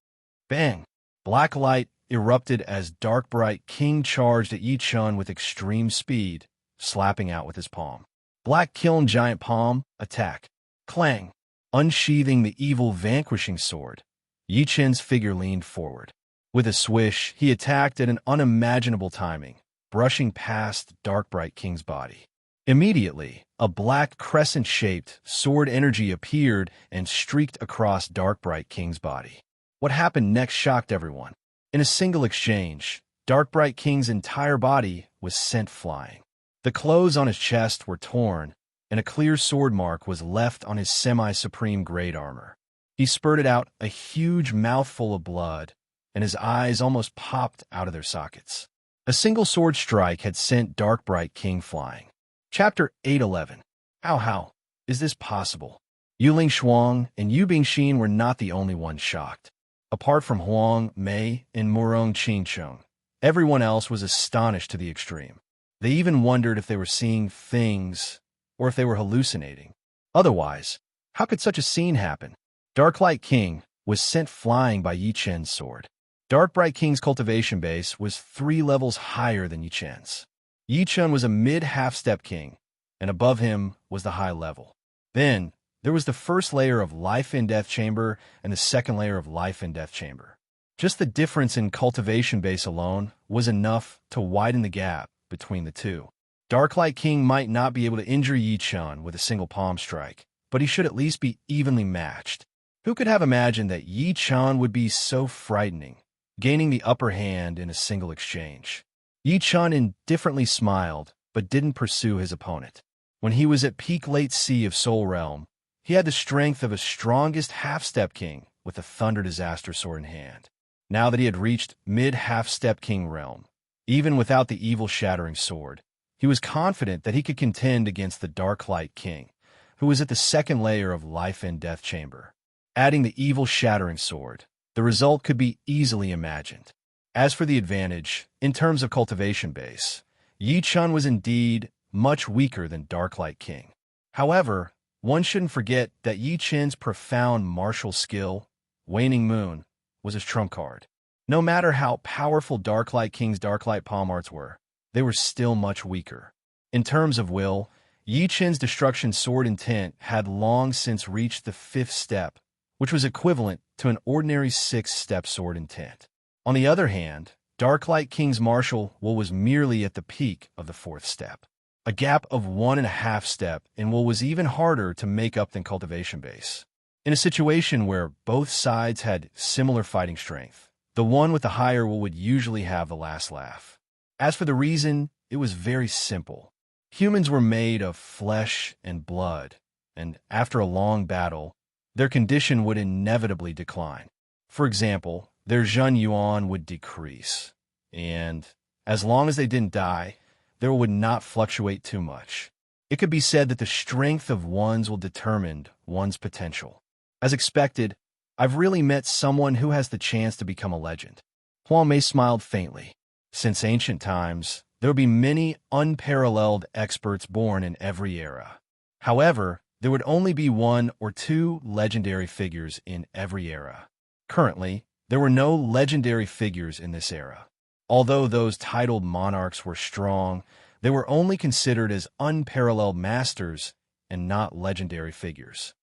Bang! Black light erupted as Dark Bright King charged at Yi-Chun with extreme speed, slapping out with his palm. Black Kiln Giant Palm, attack. Clang! Unsheathing the evil vanquishing sword, Yi-Chun's figure leaned forward. With a swish, he attacked at an unimaginable timing, brushing past Dark Bright King's body. Immediately, a black crescent-shaped sword energy appeared and streaked across Dark Bright King's body. What happened next shocked everyone. In a single exchange, Dark Bright King's entire body was sent flying. The clothes on his chest were torn, and a clear sword mark was left on his semi-supreme grade armor. He spurted out a huge mouthful of blood, and his eyes almost popped out of their sockets. A single sword strike had sent Dark Bright King flying. Chapter 811. How is this possible? Yuling Shuang and Yu Bingxin were not the only ones shocked. Apart from Huang, Mei, and Murong Qingcheng, everyone else was astonished to the extreme. They even wondered if they were seeing things or if they were hallucinating. Otherwise, how could such a scene happen? Dark Light King was sent flying by Yi-Chun's sword. Dark Bright King's cultivation base was 3 levels higher than Yi-Chun's. Yi-Chun was a mid-half-step king, and above him was the high level. Then, there was the first layer of Life and Death Chamber and the second layer of Life and Death Chamber. Just the difference in cultivation base alone was enough to widen the gap between the two. Dark Light King might not be able to injure Yi-Chun with a single palm strike, but he should at least be evenly matched. Who could have imagined that Yi-Chun would be so frightening, gaining the upper hand in a single exchange? Yi-Chun indifferently smiled, but didn't pursue his opponent. When he was at peak late sea of Soul Realm, he had the strength of a strongest half-step king with a Thunder Disaster sword in hand. Now that he had reached mid-half-step king realm, even without the evil shattering sword, he was confident that he could contend against the Dark Light King, who was at the second layer of Life and Death Chamber. Adding the evil shattering sword, the result could be easily imagined. As for the advantage, in terms of cultivation base, Yi-Chun was indeed much weaker than Dark Light King. However, one shouldn't forget that Yi-Chun's profound martial skill, Waning Moon, was his trump card. No matter how powerful Dark Light King's Dark Light Palm Arts were, they were still much weaker. In terms of will, Yi-Chun's Destruction Sword Intent had long since reached the 5th step, which was equivalent to an ordinary 6th-step sword intent. On the other hand, Dark Light King's martial will was merely at the peak of the 4th step. A gap of 1.5 step in will was even harder to make up than cultivation base. In a situation where both sides had similar fighting strength, the one with the higher will would usually have the last laugh. As for the reason, it was very simple. Humans were made of flesh and blood, and after a long battle, their condition would inevitably decline. For example, their Zhen Yuan would decrease, and as long as they didn't die, their would not fluctuate too much. It could be said that the strength of one's will determined one's potential. As expected, I've really met someone who has the chance to become a legend. Huang Mei smiled faintly. Since ancient times, there will be many unparalleled experts born in every era. However, there would only be 1 or 2 legendary figures in every era. Currently, there were no legendary figures in this era. Although those titled monarchs were strong, they were only considered as unparalleled masters and not legendary figures.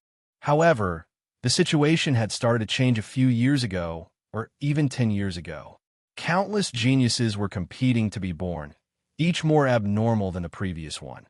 However, the situation had started to change a few years ago, or even 10 years ago. Countless geniuses were competing to be born, each more abnormal than the previous one,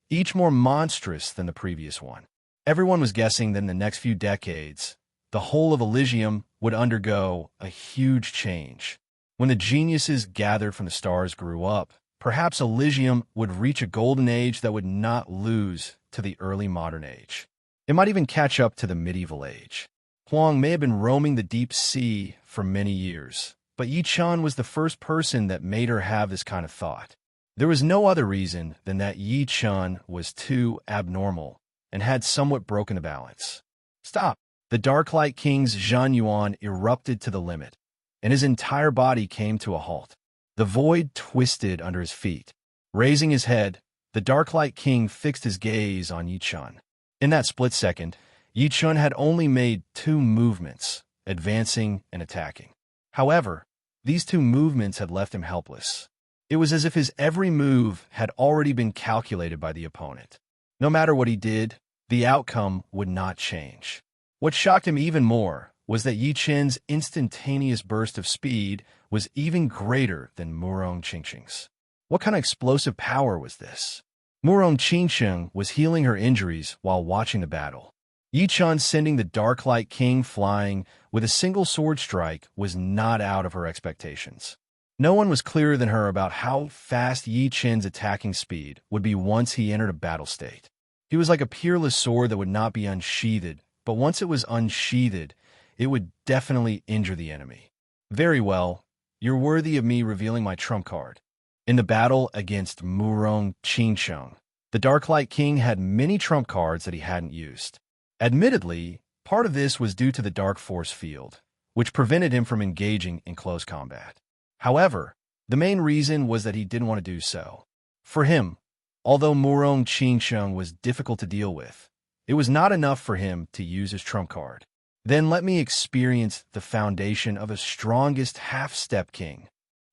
each more monstrous than the previous one. Everyone was guessing that in the next few decades, the whole of Elysium would undergo a huge change. When the geniuses gathered from the stars grew up, perhaps Elysium would reach a golden age that would not lose to the early modern age. It might even catch up to the medieval age. Huang may have been roaming the deep sea for many years, but Yi Chun was the first person that made her have this kind of thought. There was no other reason than that Yi Chun was too abnormal and had somewhat broken the balance. Stop! The Dark Light King's Zhan Yuan erupted to the limit, and his entire body came to a halt. The void twisted under his feet. Raising his head, the Dark Light King fixed his gaze on Yi Chun. In that split second, Yi Chun had only made 2 movements, advancing and attacking. However, these 2 movements had left him helpless. It was as if his every move had already been calculated by the opponent. No matter what he did, the outcome would not change. What shocked him even more was that Yi Chun's instantaneous burst of speed was even greater than Murong Qingqing's. What kind of explosive power was this? Murong Qingqing was healing her injuries while watching the battle. Yi Chun sending the Dark Light King flying with a single sword strike was not out of her expectations. No one was clearer than her about how fast Yi Chun's attacking speed would be once he entered a battle state. He was like a peerless sword that would not be unsheathed, but once it was unsheathed, it would definitely injure the enemy. Very well, you're worthy of me revealing my trump card. In the battle against Murong Qingqing, the Dark Light King had many trump cards that he hadn't used. Admittedly, part of this was due to the Dark Force field, which prevented him from engaging in close combat. However, the main reason was that he didn't want to do so. For him, although Murong Qingqing was difficult to deal with, it was not enough for him to use his trump card. Then let me experience the foundation of a strongest half-step king.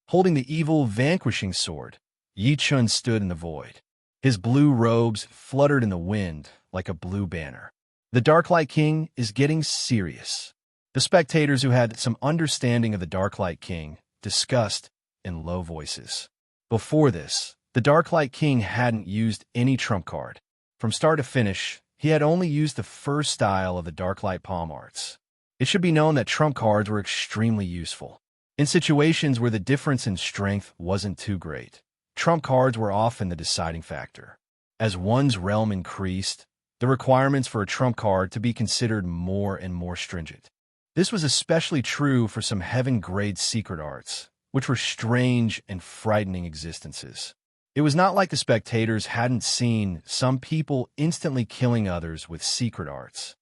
Holding the evil vanquishing sword, Yi Chun stood in the void. His blue robes fluttered in the wind like a blue banner. The Dark Light King is getting serious. The spectators who had some understanding of the Dark Light King discussed in low voices. Before this, the Dark Light King hadn't used any trump card. From start to finish, he had only used the first style of the Dark Light palm arts. It should be known that trump cards were extremely useful. In situations where the difference in strength wasn't too great, trump cards were often the deciding factor. As one's realm increased, the requirements for a trump card to be considered more and more stringent. This was especially true for some heaven-grade secret arts, which were strange and frightening existences. It was not like the spectators hadn't seen some people instantly killing others with secret arts.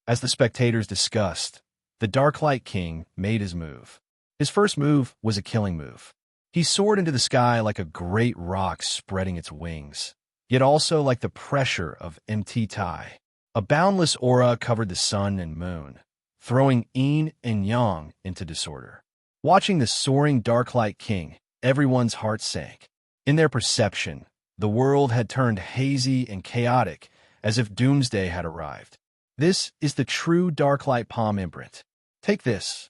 As the spectators discussed, the Dark Light King made his move. His first move was a killing move. He soared into the sky like a great rock spreading its wings, yet also like the pressure of MT Tai. A boundless aura covered the sun and moon, throwing yin and yang into disorder. Watching the soaring Dark Light King, everyone's heart sank. In their perception, the world had turned hazy and chaotic, as if doomsday had arrived. This is the true Dark Light palm imprint. Take this.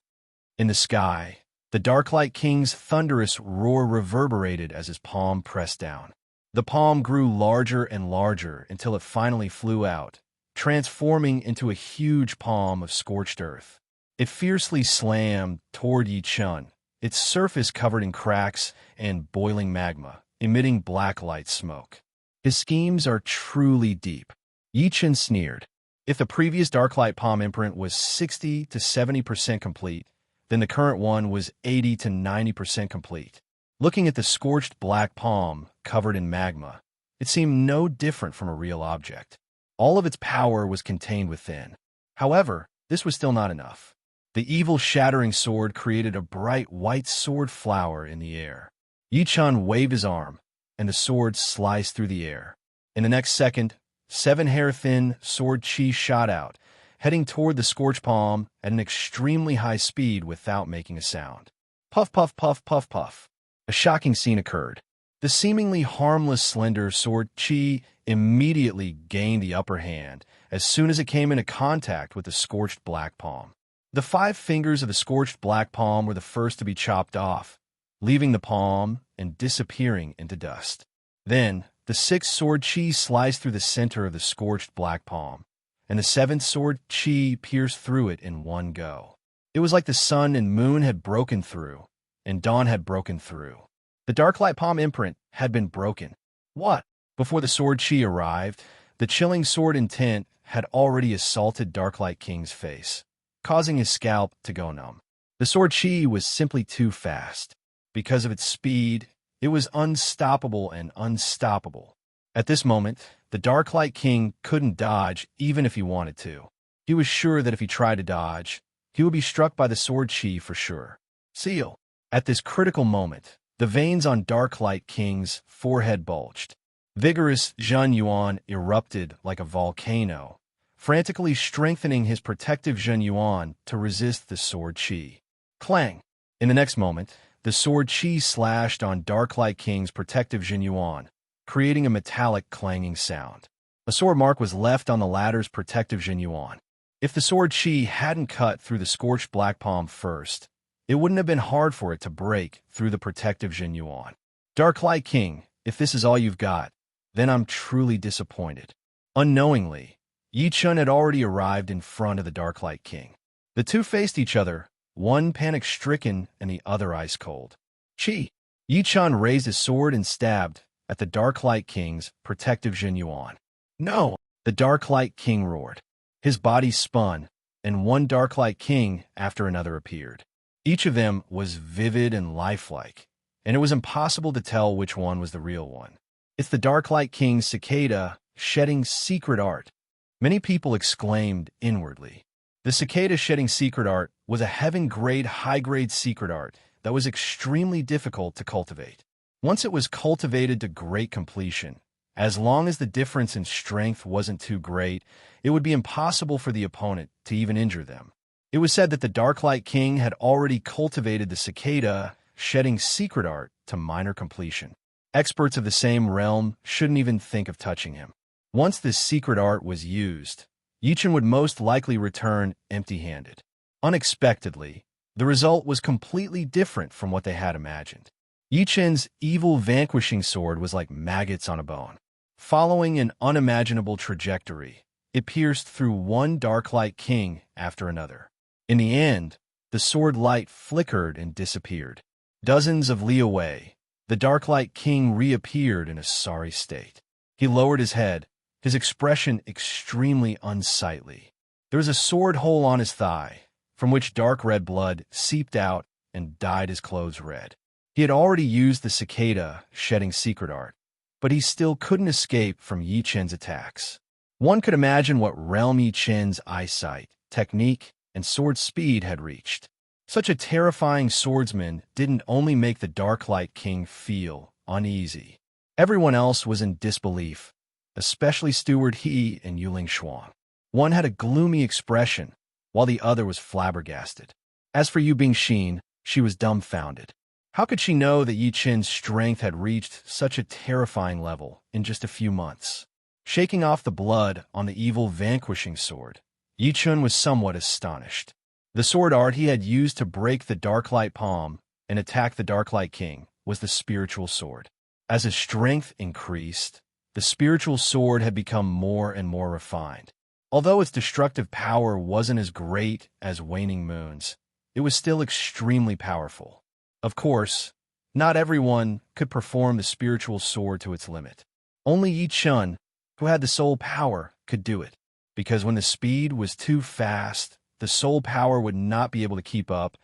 In the sky, the Dark Light King's thunderous roar reverberated as his palm pressed down. The palm grew larger and larger until it finally flew out, transforming into a huge palm of scorched earth. It fiercely slammed toward Yi Chun, its surface covered in cracks and boiling magma, emitting black light smoke. His schemes are truly deep. Yi Chun sneered. If the previous Dark Light palm imprint was 60 to 70% complete, then the current one was 80 to 90% complete. Looking at the scorched black palm covered in magma, it seemed no different from a real object. All of its power was contained within. However, this was still not enough. The evil shattering sword created a bright white sword flower in the air. Yi Chun waved his arm, and the sword sliced through the air. In the next second, 7-hair-thin sword chi shot out, heading toward the scorched palm at an extremely high speed without making a sound. Puff, puff, puff, puff, puff. A shocking scene occurred. The seemingly harmless slender sword chi immediately gained the upper hand as soon as it came into contact with the scorched black palm. The 5 fingers of the scorched black palm were the first to be chopped off, leaving the palm and disappearing into dust. Then, the 6th sword chi sliced through the center of the scorched black palm, and the 7th sword chi pierced through it in one go. It was like the sun and moon had broken through, and dawn had broken through. The Dark Light palm imprint had been broken. What? Before the sword chi arrived, the chilling sword intent had already assaulted Darklight King's face, causing his scalp to go numb. The sword Chi was simply too fast. Because of its speed, it was unstoppable and unstoppable. At this moment, the Darklight King couldn't dodge even if he wanted to. He was sure that if he tried to dodge, he would be struck by the sword Chi for sure. Seal. At this critical moment, the veins on Darklight King's forehead bulged. Vigorous Zhen Yuan erupted like a volcano, frantically strengthening his protective Zhen Yuan to resist the sword Chi. Clang! In the next moment, the sword Chi slashed on Darklight King's protective Zhen Yuan, creating a metallic clanging sound. A sword mark was left on the latter's protective Zhen Yuan. If the sword Chi hadn't cut through the scorched black palm first, it wouldn't have been hard for it to break through the protective Zhen Yuan. Darklight King, if this is all you've got, then I'm truly disappointed. Unknowingly, Yi Chun had already arrived in front of the Darklight King. The two faced each other, one panic-stricken and the other ice-cold. Chi! Yi Chun raised his sword and stabbed at the Darklight King's protective Zhen Yuan. No! The Darklight King roared. His body spun, and one Darklight King after another appeared. Each of them was vivid and lifelike, and it was impossible to tell which one was the real one. It's the Darklight King's cicada shedding secret art. Many people exclaimed inwardly. The cicada shedding secret art was a heaven-grade, high-grade secret art that was extremely difficult to cultivate. Once it was cultivated to great completion, as long as the difference in strength wasn't too great, it would be impossible for the opponent to even injure them. It was said that the Darklight King had already cultivated the cicada shedding secret art to minor completion. Experts of the same realm shouldn't even think of touching him. Once this secret art was used, Yi Chun would most likely return empty-handed. Unexpectedly, the result was completely different from what they had imagined. Yi Chun's evil vanquishing sword was like maggots on a bone. Following an unimaginable trajectory, it pierced through one Darklight King after another. In the end, the sword light flickered and disappeared. Dozens of li away, the Darklight King reappeared in a sorry state. He lowered his head, his expression extremely unsightly. There was a sword hole on his thigh, from which dark red blood seeped out and dyed his clothes red. He had already used the cicada shedding secret art, but he still couldn't escape from Yi Chun's attacks. One could imagine what realm Yi Chun's eyesight, technique, and sword speed had reached. Such a terrifying swordsman didn't only make the Darklight King feel uneasy. Everyone else was in disbelief, especially Steward He and Yuling Xuan. One had a gloomy expression, while the other was flabbergasted. As for Yu Bingxin, she was dumbfounded. How could she know that Yi Chun's strength had reached such a terrifying level in just a few months? Shaking off the blood on the evil vanquishing sword, Yi Chun was somewhat astonished. The sword art he had used to break the Darklight palm and attack the Darklight King was the spiritual sword. As his strength increased, the spiritual sword had become more and more refined. Although its destructive power wasn't as great as Waning Moon's, it was still extremely powerful. Of course, not everyone could perform the spiritual sword to its limit. Only Yi Chun, who had the soul power, could do it, because when the speed was too fast, the soul power would not be able to keep up,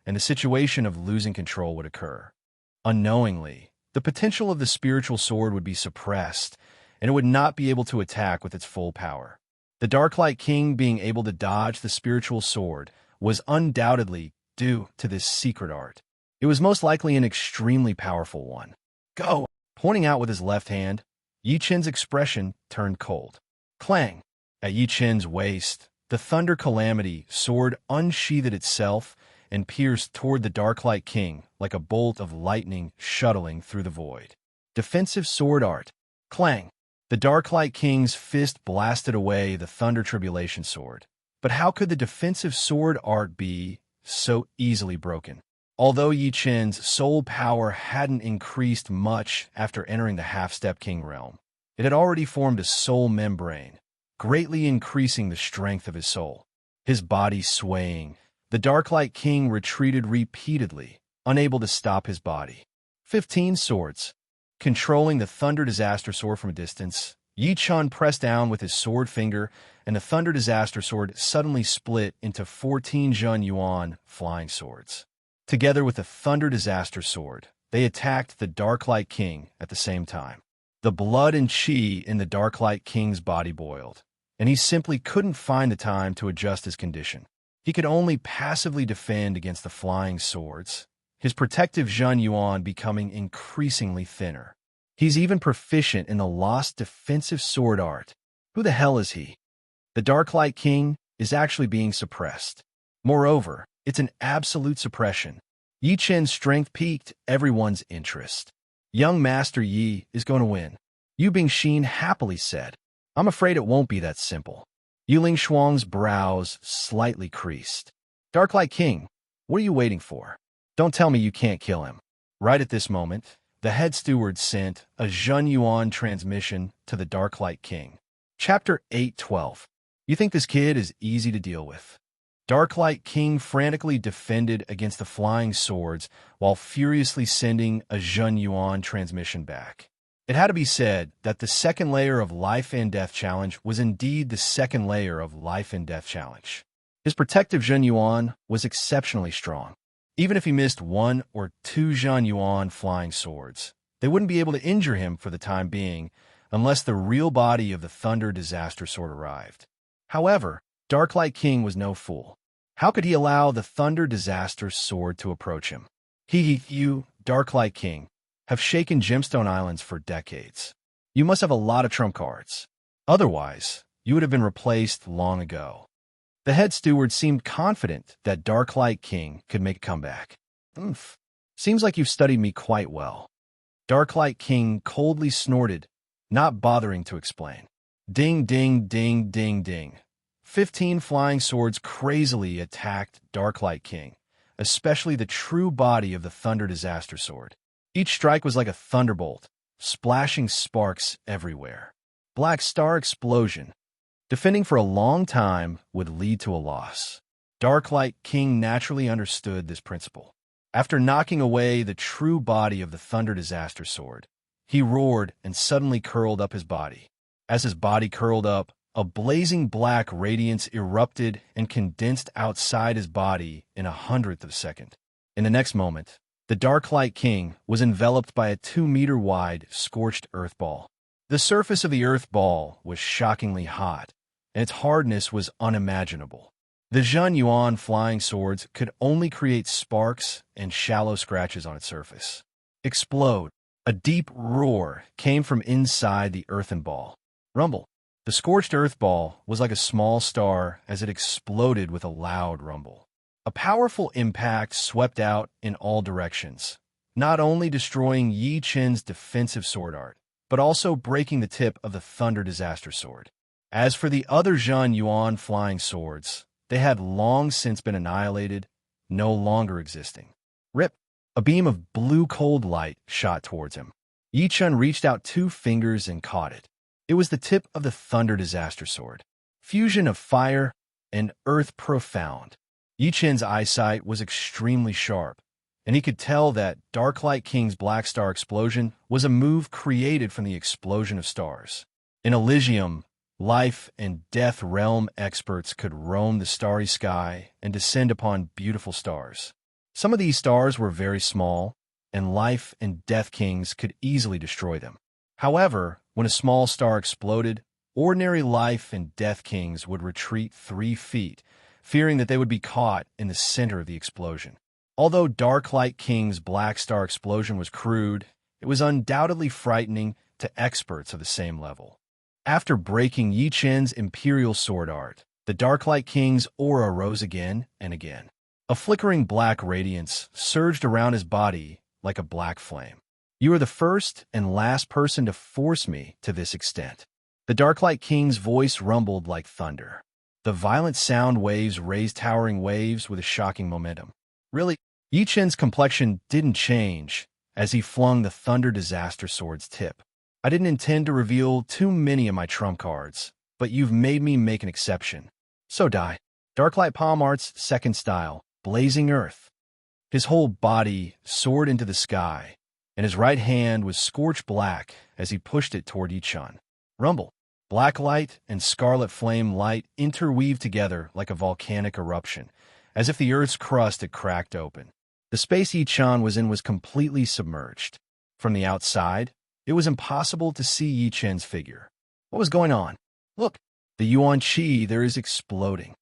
and the situation of losing control would occur. Unknowingly, the potential of the spiritual sword would be suppressed, and it would not be able to attack with its full power. The Darklight King being able to dodge the spiritual sword was undoubtedly due to this secret art. It was most likely an extremely powerful one. Go! Pointing out with his left hand, Yi Chun's expression turned cold. Clang! At Yi Chun's waist, the Thunder Calamity sword unsheathed itself and pierced toward the Darklight King like a bolt of lightning shuttling through the void. Defensive sword art. Clang! The Darklight King's fist blasted away the Thunder Tribulation sword. But how could the defensive sword art be so easily broken? Although Yi Chun's soul power hadn't increased much after entering the Half-Step King realm, it had already formed a soul membrane, greatly increasing the strength of his soul. His body swaying, the Darklight King retreated repeatedly, unable to stop his body. 15 swords. Controlling the Thunder Disaster sword from a distance, Yi Chun pressed down with his sword finger, and the Thunder Disaster Sword suddenly split into 14 Zhen Yuan flying swords. Together with the Thunder Disaster Sword, they attacked the Darklight King at the same time. The blood and chi in the Darklight King's body boiled, and he simply couldn't find the time to adjust his condition. He could only passively defend against the flying swords, his protective Zhen Yuan becoming increasingly thinner. He's even proficient in the lost defensive sword art. Who the hell is he? The Darklight King is actually being suppressed. Moreover, it's an absolute suppression. Yi Chen's strength piqued everyone's interest. Young Master Yi is going to win. Yu Bingxin happily said. I'm afraid it won't be that simple. Yuling Shuang's brows slightly creased. Darklight King, what are you waiting for? Don't tell me you can't kill him. Right at this moment, the head steward sent a Zhen Yuan transmission to the Darklight King. Chapter 8:12. You think this kid is easy to deal with? Darklight King frantically defended against the flying swords while furiously sending a Zhen Yuan transmission back. It had to be said that the second layer of Life and Death Challenge was indeed the second layer of Life and Death Challenge. His protective Zhen Yuan was exceptionally strong. Even if he missed 1 or 2 Zhen Yuan flying swords, they wouldn't be able to injure him for the time being unless the real body of the Thunder Disaster Sword arrived. However, Darklight King was no fool. How could he allow the Thunder Disaster Sword to approach him? You, Darklight King, have shaken Gemstone Islands for decades. You must have a lot of trump cards. Otherwise, you would have been replaced long ago. The head steward seemed confident that Darklight King could make a comeback. Seems like you've studied me quite well. Darklight King coldly snorted, not bothering to explain. Ding, ding, ding, ding, ding. 15 flying swords crazily attacked Darklight King, especially the true body of the Thunder Disaster Sword. Each strike was like a thunderbolt, splashing sparks everywhere. Black Star Explosion. Defending for a long time would lead to a loss. Darklight King naturally understood this principle. After knocking away the true body of the Thunder Disaster Sword, he roared and suddenly curled up his body. As his body curled up, a blazing black radiance erupted and condensed outside his body in 1/100th of a second. In the next moment, the Darklight King was enveloped by a 2-meter-wide scorched earth ball. The surface of the earth ball was shockingly hot, and its hardness was unimaginable. The Zhen Yuan flying swords could only create sparks and shallow scratches on its surface. Explode. A deep roar came from inside the earthen ball. Rumble. The scorched earth ball was like a small star as it exploded with a loud rumble. A powerful impact swept out in all directions, not only destroying Yi Chen's defensive sword art, but also breaking the tip of the Thunder Disaster Sword. As for the other Zhen Yuan flying swords, they had long since been annihilated, no longer existing. Rip! A beam of blue cold light shot towards him. Yi Chen reached out 2 fingers and caught it. It was the tip of the Thunder Disaster Sword. Fusion of fire and earth profound. Yi Chen's eyesight was extremely sharp, and he could tell that Darklight King's Black Star Explosion was a move created from the explosion of stars. In Elysium, life and death realm experts could roam the starry sky and descend upon beautiful stars. Some of these stars were very small, and life and death kings could easily destroy them. However, when a small star exploded, ordinary life and death kings would retreat 3 feet, fearing that they would be caught in the center of the explosion. Although Darklight King's Black Star Explosion was crude, it was undoubtedly frightening to experts of the same level. After breaking Yi Chen's Imperial Sword Art, the Darklight King's aura rose again and again. A flickering black radiance surged around his body like a black flame. You are the first and last person to force me to this extent. The Darklight King's voice rumbled like thunder. The violent sound waves raised towering waves with a shocking momentum. Really, Yi Chen's complexion didn't change as he flung the Thunder Disaster Sword's tip. I didn't intend to reveal too many of my trump cards, but you've made me make an exception. So die. Darklight Palm Art's second style, Blazing Earth. His whole body soared into the sky, and his right hand was scorched black as he pushed it toward Yi Chen. Rumble. Black light and scarlet flame light interweaved together like a volcanic eruption, as if the Earth's crust had cracked open. The space Yi-chan was in was completely submerged. From the outside, it was impossible to see Yi-chan's figure. What was going on? Look, the Yuan Qi there is exploding.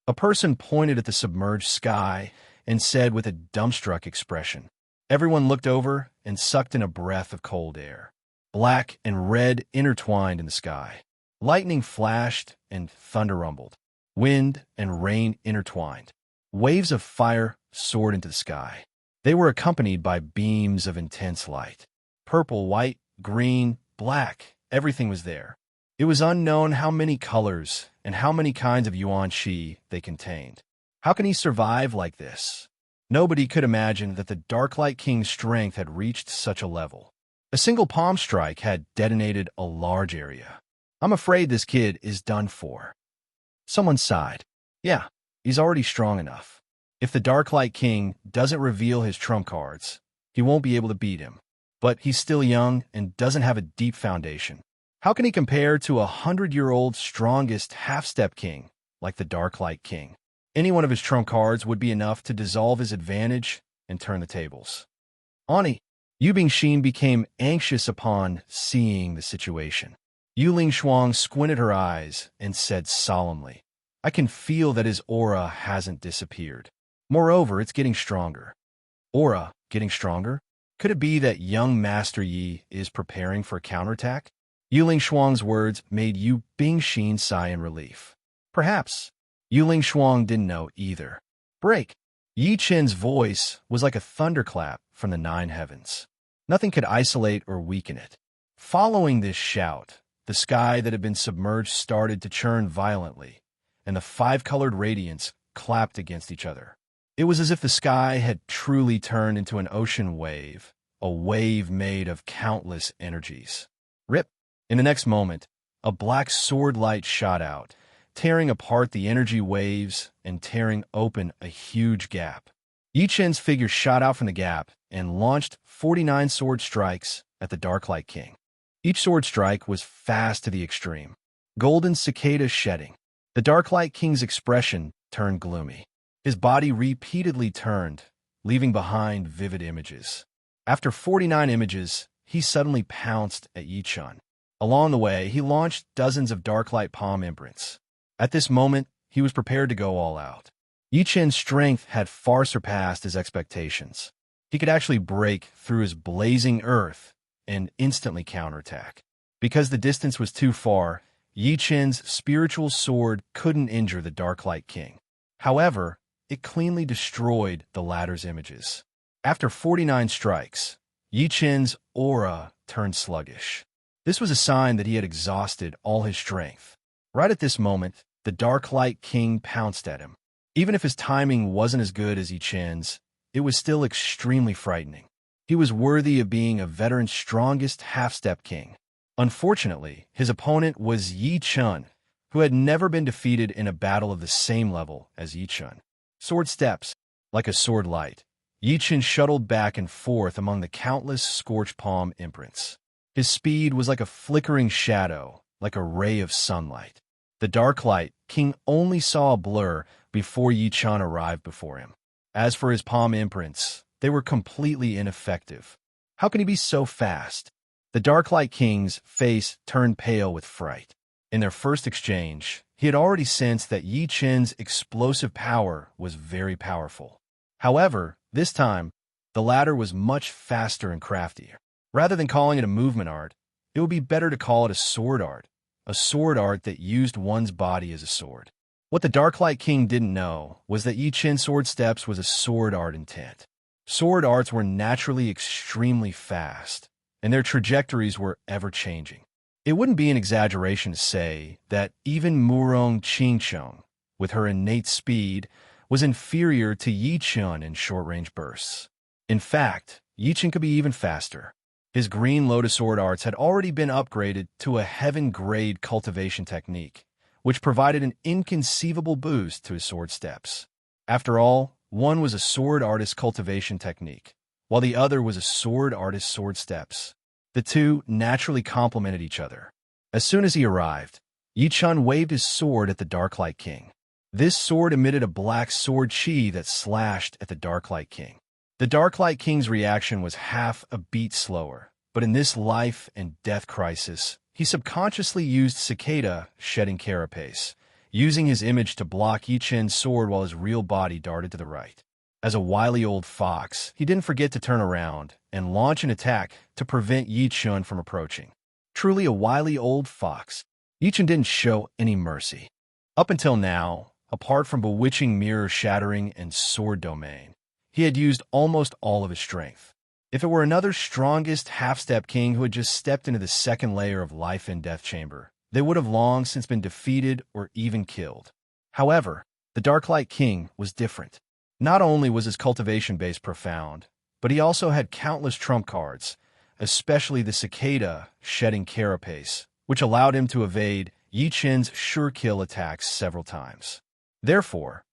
A person pointed at the submerged sky and said with a dumbstruck expression. Everyone looked over and sucked in a breath of cold air. Black and red intertwined in the sky. Lightning flashed and thunder rumbled. Wind and rain intertwined. Waves of fire soared into the sky. They were accompanied by beams of intense light. Purple, white, green, black, everything was there. It was unknown how many colors and how many kinds of Yuan Qi they contained. How can he survive like this? Nobody could imagine that the Darklight King's strength had reached such a level. A single palm strike had detonated a large area. I'm afraid this kid is done for. Someone sighed. Yeah, he's already strong enough. If the Darklight King doesn't reveal his trump cards, he won't be able to beat him. But he's still young and doesn't have a deep foundation. How can he compare to a 100-year-old strongest half-step king like the Darklight King? Any one of his trump cards would be enough to dissolve his advantage and turn the tables. Ani, Yu Bingxin became anxious upon seeing the situation. Yu Lingshuang squinted her eyes and said solemnly, I can feel that his aura hasn't disappeared. Moreover, it's getting stronger. Aura getting stronger? Could it be that young Master Yi is preparing for a counterattack? Yu Lingshuang's words made Yu Bingxin sigh in relief. Perhaps. Yu Lingshuang didn't know either. Break. Yi Chen's voice was like a thunderclap from the nine heavens. Nothing could isolate or weaken it. Following this shout, the sky that had been submerged started to churn violently, and the five-colored radiance clapped against each other. It was as if the sky had truly turned into an ocean wave, a wave made of countless energies. Rip! In the next moment, a black sword light shot out, tearing apart the energy waves and tearing open a huge gap. Yi Chen's figure shot out from the gap and launched 49 sword strikes at the Darklight King. Each sword strike was fast to the extreme. Golden cicada shedding. The Darklight King's expression turned gloomy. His body repeatedly turned, leaving behind vivid images. After 49 images, he suddenly pounced at Yi-chan. Along the way, he launched dozens of Darklight palm imprints. At this moment, he was prepared to go all out. Yi-chen's strength had far surpassed his expectations. He could actually break through his blazing earth and instantly counterattack. Because the distance was too far, Yi-chen's spiritual sword couldn't injure the Darklight King. However, it cleanly destroyed the latter's images. After 49 strikes, Yi-chen's aura turned sluggish. This was a sign that he had exhausted all his strength. Right at this moment, the Darklight King pounced at him. Even if his timing wasn't as good as Yi-chen's, it was still extremely frightening. He was worthy of being a veteran's strongest half-step king. Unfortunately, his opponent was Yi-chan, who had never been defeated in a battle of the same level as Yi-chan. Sword steps. Like a sword light, Yi-chan shuttled back and forth among the countless scorched palm imprints. His speed was like a flickering shadow, like a ray of sunlight. The Darklight King only saw a blur before Yi-chan arrived before him. As for his palm imprints, they were completely ineffective. How can he be so fast? The Darklight King's face turned pale with fright. In their first exchange, he had already sensed that Yi-chen's explosive power was very powerful. However, this time, the latter was much faster and craftier. Rather than calling it a movement art, it would be better to call it a sword art that used one's body as a sword. What the Darklight King didn't know was that Yi-chen's sword steps was a sword art intent. Sword arts were naturally extremely fast, and their trajectories were ever-changing. It wouldn't be an exaggeration to say that even Murong Qingcheng, with her innate speed, was inferior to Yi-chan in short-range bursts. In fact, Yi-chan could be even faster. His Green Lotus sword arts had already been upgraded to a heaven-grade cultivation technique, which provided an inconceivable boost to his sword steps. After all, one was a sword artist cultivation technique, while the other was a sword artist sword steps. The two naturally complemented each other. As soon as he arrived, Yi-Chun waved his sword at the Darklight King. This sword emitted a black sword chi that slashed at the Darklight King. The Darklight King's reaction was half a beat slower, but in this life and death crisis, he subconsciously used Cicada, shedding carapace, using his image to block Yi-Chun's sword while his real body darted to the right. As a wily old fox, he didn't forget to turn around and launch an attack to prevent Yi-Chun from approaching. Truly a wily old fox, Yi-Chun didn't show any mercy. Up until now, apart from bewitching mirror shattering and sword domain, he had used almost all of his strength. If it were another strongest half-step king who had just stepped into the second layer of life and death chamber, they would have long since been defeated or even killed. However, the Darklight King was different. Not only was his cultivation base profound, but he also had countless trump cards, especially the Cicada shedding carapace, which allowed him to evade Yi-Chun's sure kill attacks several times. Therefore,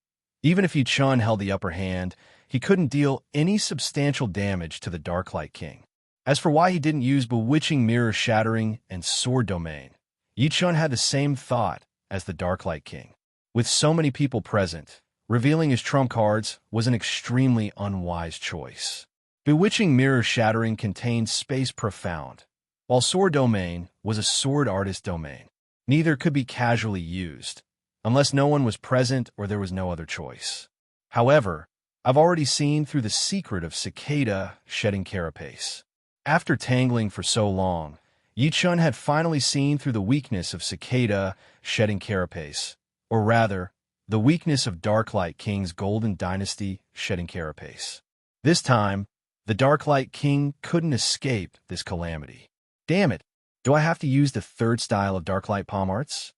even if Yi-Chun held the upper hand, he couldn't deal any substantial damage to the Darklight King. As for why he didn't use bewitching mirror shattering and sword domain, Yi-Chun had the same thought as the Darklight King. With so many people present, revealing his trump cards was an extremely unwise choice. Bewitching mirror shattering contained space profound, while sword domain was a sword artist domain. Neither could be casually used, unless no one was present or there was no other choice. However, I've already seen through the secret of Cicada shedding carapace. After tangling for so long, Yi-Chun had finally seen through the weakness of Cicada shedding carapace, or rather, the weakness of Darklight King's Golden Dynasty shedding carapace. This time, the Darklight King couldn't escape this calamity. Damn it, do I have to use the third style of Darklight palm arts?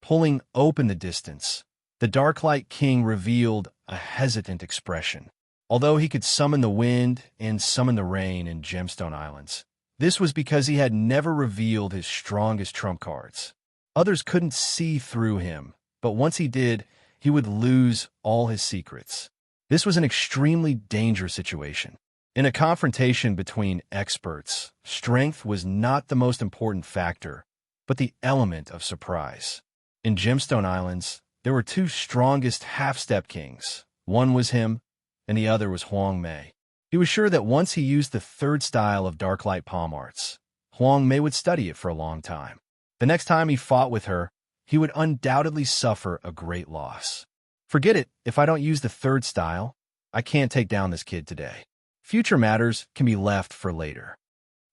Pulling open the distance, the Darklight King revealed a hesitant expression. Although he could summon the wind and summon the rain in Gemstone Islands, this was because he had never revealed his strongest trump cards. Others couldn't see through him, but once he did, he would lose all his secrets. This was an extremely dangerous situation. In a confrontation between experts, strength was not the most important factor, but the element of surprise. In Gemstone Islands, there were two strongest half-step kings. One was him, and the other was Huang Mei. He was sure that once he used the third style of Darklight palm arts, Huang Mei would study it for a long time. The next time he fought with her, he would undoubtedly suffer a great loss. Forget it, if I don't use the third style, I can't take down this kid today. Future matters can be left for later.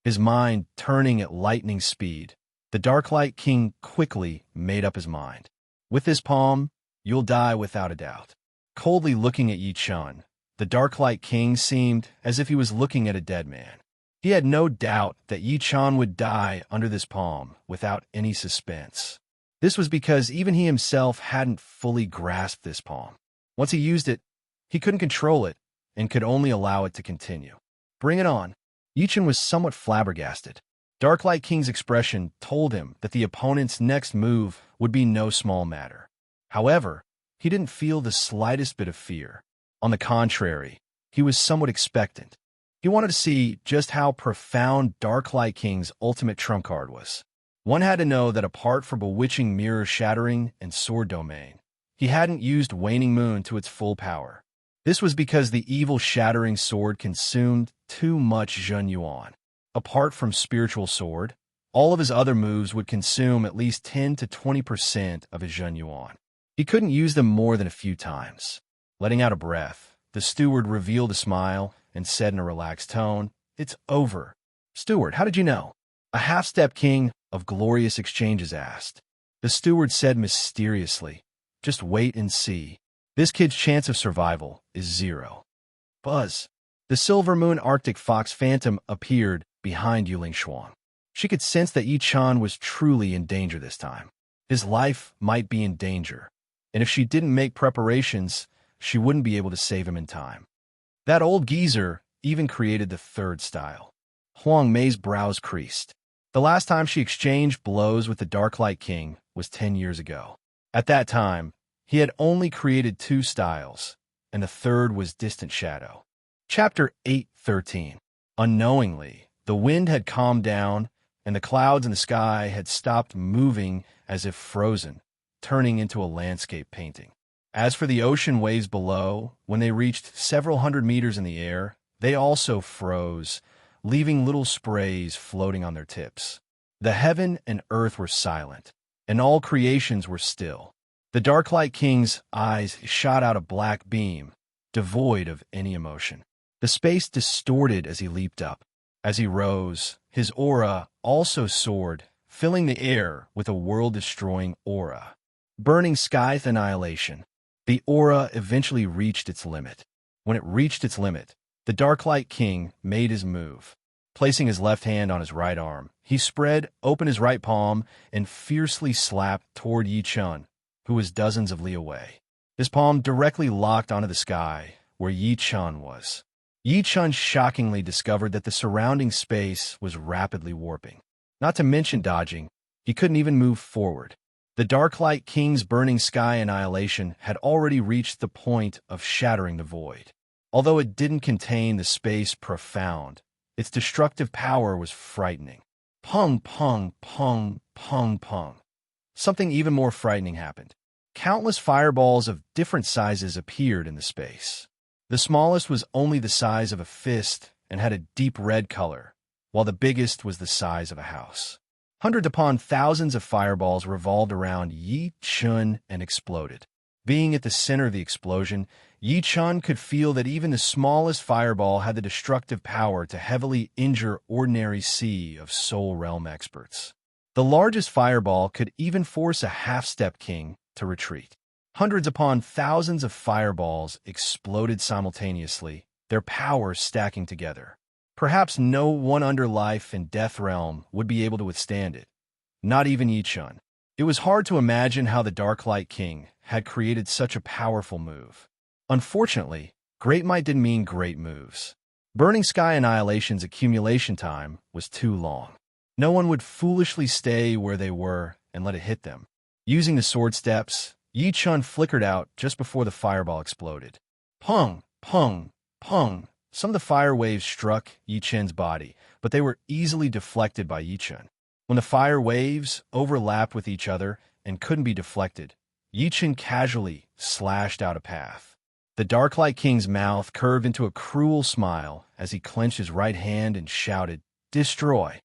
His mind turning at lightning speed, the Darklight King quickly made up his mind. With this palm, you'll die without a doubt. Coldly looking at Yi-Chun, the Darklight King seemed as if he was looking at a dead man. He had no doubt that Yi-Chun would die under this palm without any suspense. This was because even he himself hadn't fully grasped this palm. Once he used it, he couldn't control it and could only allow it to continue. Bring it on. Yi-Chun was somewhat flabbergasted. Darklight King's expression told him that the opponent's next move would be no small matter. However, he didn't feel the slightest bit of fear. On the contrary, he was somewhat expectant. He wanted to see just how profound Darklight King's ultimate trump card was. One had to know that apart from bewitching mirror shattering and sword domain, he hadn't used Waning Moon to its full power. This was because the evil shattering sword consumed too much Zhen Yuan. Apart from spiritual sword, all of his other moves would consume at least 10 to 20% of his Zhen Yuan. He couldn't use them more than a few times. Letting out a breath, the steward revealed a smile and said in a relaxed tone, "It's over." "Steward, how did you know?" A half-step king of glorious exchanges asked. The steward said mysteriously, "Just wait and see. This kid's chance of survival is 0. Buzz. The Silver Moon Arctic Fox Phantom appeared behind Yuling Shuang. She could sense that Yi-Chun was truly in danger this time. His life might be in danger, and if she didn't make preparations, she wouldn't be able to save him in time. That old geezer even created the third style. Huang Mei's brows creased. The last time she exchanged blows with the Darklight King was 10 years ago. At that time, he had only created 2 styles, and the third was Distant Shadow. Chapter 8:13. Unknowingly, the wind had calmed down, and the clouds in the sky had stopped moving as if frozen, turning into a landscape painting. As for the ocean waves below, when they reached several hundred meters in the air, they also froze, leaving little sprays floating on their tips. The heaven and earth were silent, and all creations were still. The Darklight King's eyes shot out a black beam, devoid of any emotion. The space distorted as he leaped up. As he rose, his aura also soared, filling the air with a world-destroying aura. Burning sky's annihilation. The aura eventually reached its limit. When it reached its limit, the Darklight King made his move. Placing his left hand on his right arm, he spread open his right palm and fiercely slapped toward Yi Chun, who was dozens of li away. His palm directly locked onto the sky, where Yi Chun was. Yi Chun shockingly discovered that the surrounding space was rapidly warping. Not to mention dodging, he couldn't even move forward. The Darklight King's burning sky annihilation had already reached the point of shattering the void. Although it didn't contain the space profound, its destructive power was frightening. Pung, pung, pung, pung, pung. Something even more frightening happened. Countless fireballs of different sizes appeared in the space. The smallest was only the size of a fist and had a deep red color, while the biggest was the size of a house. Hundreds upon thousands of fireballs revolved around Yi Chun and exploded. Being at the center of the explosion, Yi Chun could feel that even the smallest fireball had the destructive power to heavily injure ordinary sea of Soul Realm experts. The largest fireball could even force a half-step king to retreat. Hundreds upon thousands of fireballs exploded simultaneously, their power stacking together. Perhaps no one under life and death realm would be able to withstand it, not even Yi Chun. It was hard to imagine how the Darklight King had created such a powerful move. Unfortunately, great might didn't mean great moves. Burning Sky Annihilation's accumulation time was too long. No one would foolishly stay where they were and let it hit them. Using the sword steps, Yi Chun flickered out just before the fireball exploded. Pung, pung, pung. Some of the fire waves struck Yi Chun's body, but they were easily deflected by Yi Chun. When the fire waves overlapped with each other and couldn't be deflected, Yi Chun casually slashed out a path. The Darklight King's mouth curved into a cruel smile as he clenched his right hand and shouted, "Destroy!"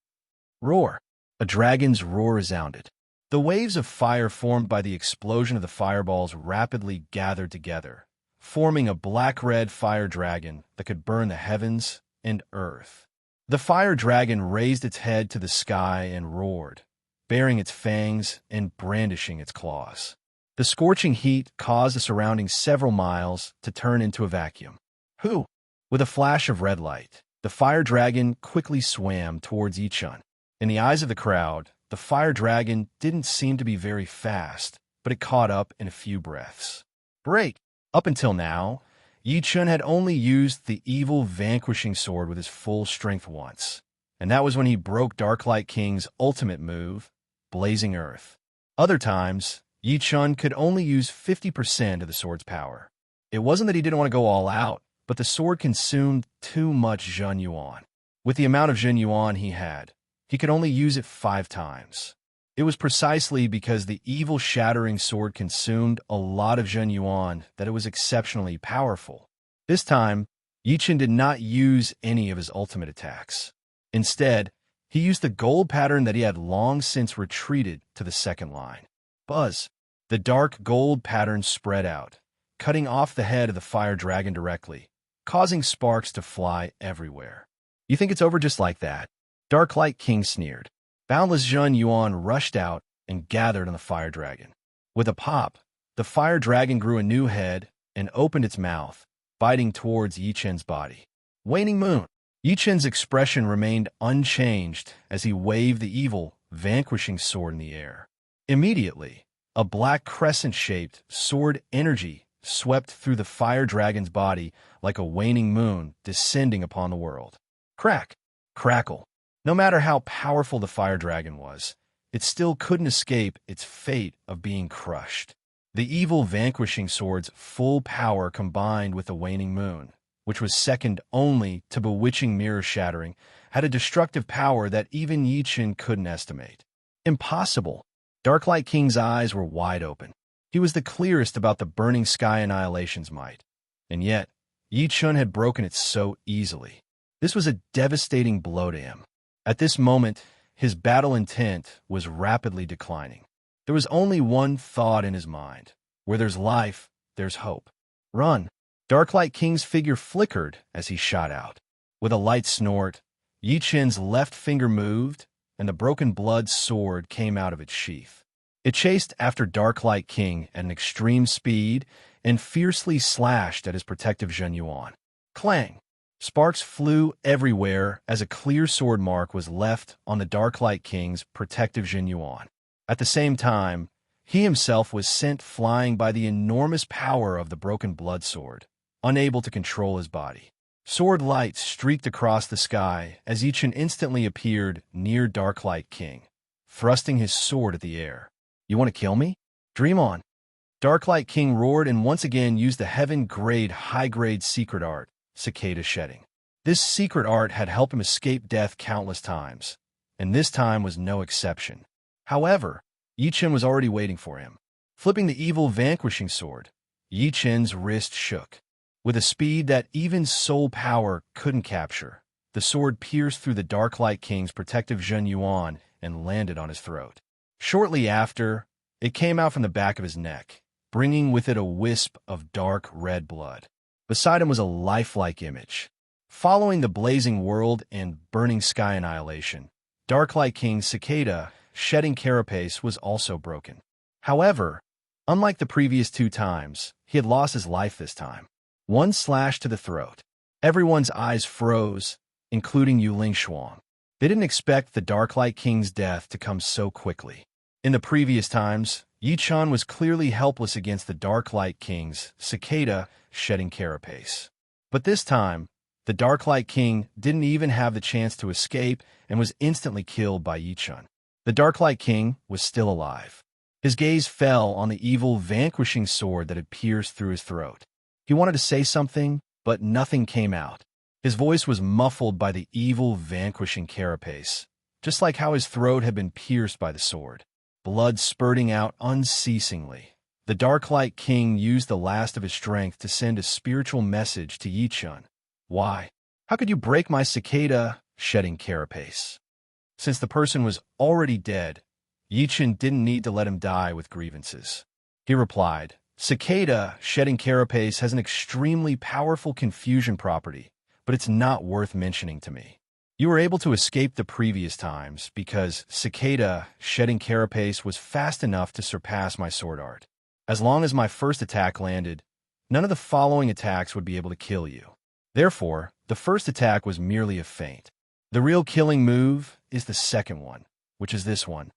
Roar! A dragon's roar resounded. The waves of fire formed by the explosion of the fireballs rapidly gathered together, forming a black-red fire dragon that could burn the heavens and earth. The fire dragon raised its head to the sky and roared, baring its fangs and brandishing its claws. The scorching heat caused the surrounding several miles to turn into a vacuum. Who? With a flash of red light, the fire dragon quickly swam towards Yi Chun. In the eyes of the crowd, the fire dragon didn't seem to be very fast, but it caught up in a few breaths. Break! Up until now, Yi Chun had only used the evil vanquishing sword with his full strength once, and that was when he broke Darklight King's ultimate move, Blazing Earth. Other times, Yi Chun could only use 50% of the sword's power. It wasn't that he didn't want to go all out, but the sword consumed too much Zhen Yuan. With the amount of Zhen Yuan he had, he could only use it 5 times. It was precisely because the evil shattering sword consumed a lot of Zhen Yuan that it was exceptionally powerful. This time, Yi Chun did not use any of his ultimate attacks. Instead, he used the gold pattern that he had long since retreated to the second line. Buzz! The dark gold pattern spread out, cutting off the head of the fire dragon directly, causing sparks to fly everywhere. You think it's over just like that? Darklight King sneered. Boundless Zhen Yuan rushed out and gathered on the fire dragon. With a pop, the fire dragon grew a new head and opened its mouth, biting towards Yi Chun's body. Waning Moon! Yi Chun's expression remained unchanged as he waved the evil, vanquishing sword in the air. Immediately, a black crescent-shaped sword energy swept through the fire dragon's body like a waning moon descending upon the world. Crack! Crackle! No matter how powerful the fire dragon was, it still couldn't escape its fate of being crushed. The evil vanquishing sword's full power combined with the waning moon, which was second only to bewitching mirror shattering, had a destructive power that even Yi Chen couldn't estimate. Impossible. Darklight King's eyes were wide open. He was the clearest about the burning sky annihilation's might. And yet, Yi Chen had broken it so easily. This was a devastating blow to him. At this moment, his battle intent was rapidly declining. There was only one thought in his mind. Where there's life, there's hope. Run! Darklight King's figure flickered as he shot out. With a light snort, Yi Chen's left finger moved, and the broken blood sword came out of its sheath. It chased after Darklight King at an extreme speed and fiercely slashed at his protective Zhen Yuan. Clang! Sparks flew everywhere as a clear sword mark was left on the Darklight King's protective Zhen Yuan. At the same time, he himself was sent flying by the enormous power of the broken blood sword, unable to control his body. Sword light streaked across the sky as Yi Chen instantly appeared near Darklight King, thrusting his sword at the air. You want to kill me? Dream on. Darklight King roared and once again used the heaven-grade, high-grade secret art, Cicada Shedding. This secret art had helped him escape death countless times, and this time was no exception. However, Yi Chen was already waiting for him. Flipping the evil vanquishing sword, Yi Chen's wrist shook. With a speed that even soul power couldn't capture, the sword pierced through the Darklight King's protective Zhen Yuan and landed on his throat. Shortly after, it came out from the back of his neck, bringing with it a wisp of dark red blood. Beside him was a lifelike image. Following the blazing world and burning sky annihilation, Darklight King's Cicada Shedding carapace was also broken. However, unlike the previous two times, he had lost his life this time. One slash to the throat. Everyone's eyes froze, including Yuling Shuang. They didn't expect the Darklight King's death to come so quickly. In the previous times, Yi Chen was clearly helpless against the Darklight King's Cicada Shedding carapace. But this time, the Darklight King didn't even have the chance to escape and was instantly killed by Yi Chen. The Darklight King was still alive. His gaze fell on the evil vanquishing sword that had pierced through his throat. He wanted to say something, but nothing came out. His voice was muffled by the evil vanquishing carapace, just like how his throat had been pierced by the sword. Blood spurting out unceasingly. The Darklight King used the last of his strength to send a spiritual message to Yi Chen. Why? How could you break my Cicada Shedding carapace? Since the person was already dead, Yi Chen didn't need to let him die with grievances. He replied, Cicada Shedding carapace has an extremely powerful confusion property, but it's not worth mentioning to me. You were able to escape the previous times because Cicada Shedding carapace was fast enough to surpass my sword art. As long as my first attack landed, none of the following attacks would be able to kill you. Therefore, the first attack was merely a feint. The real killing move is the second one, which is this one.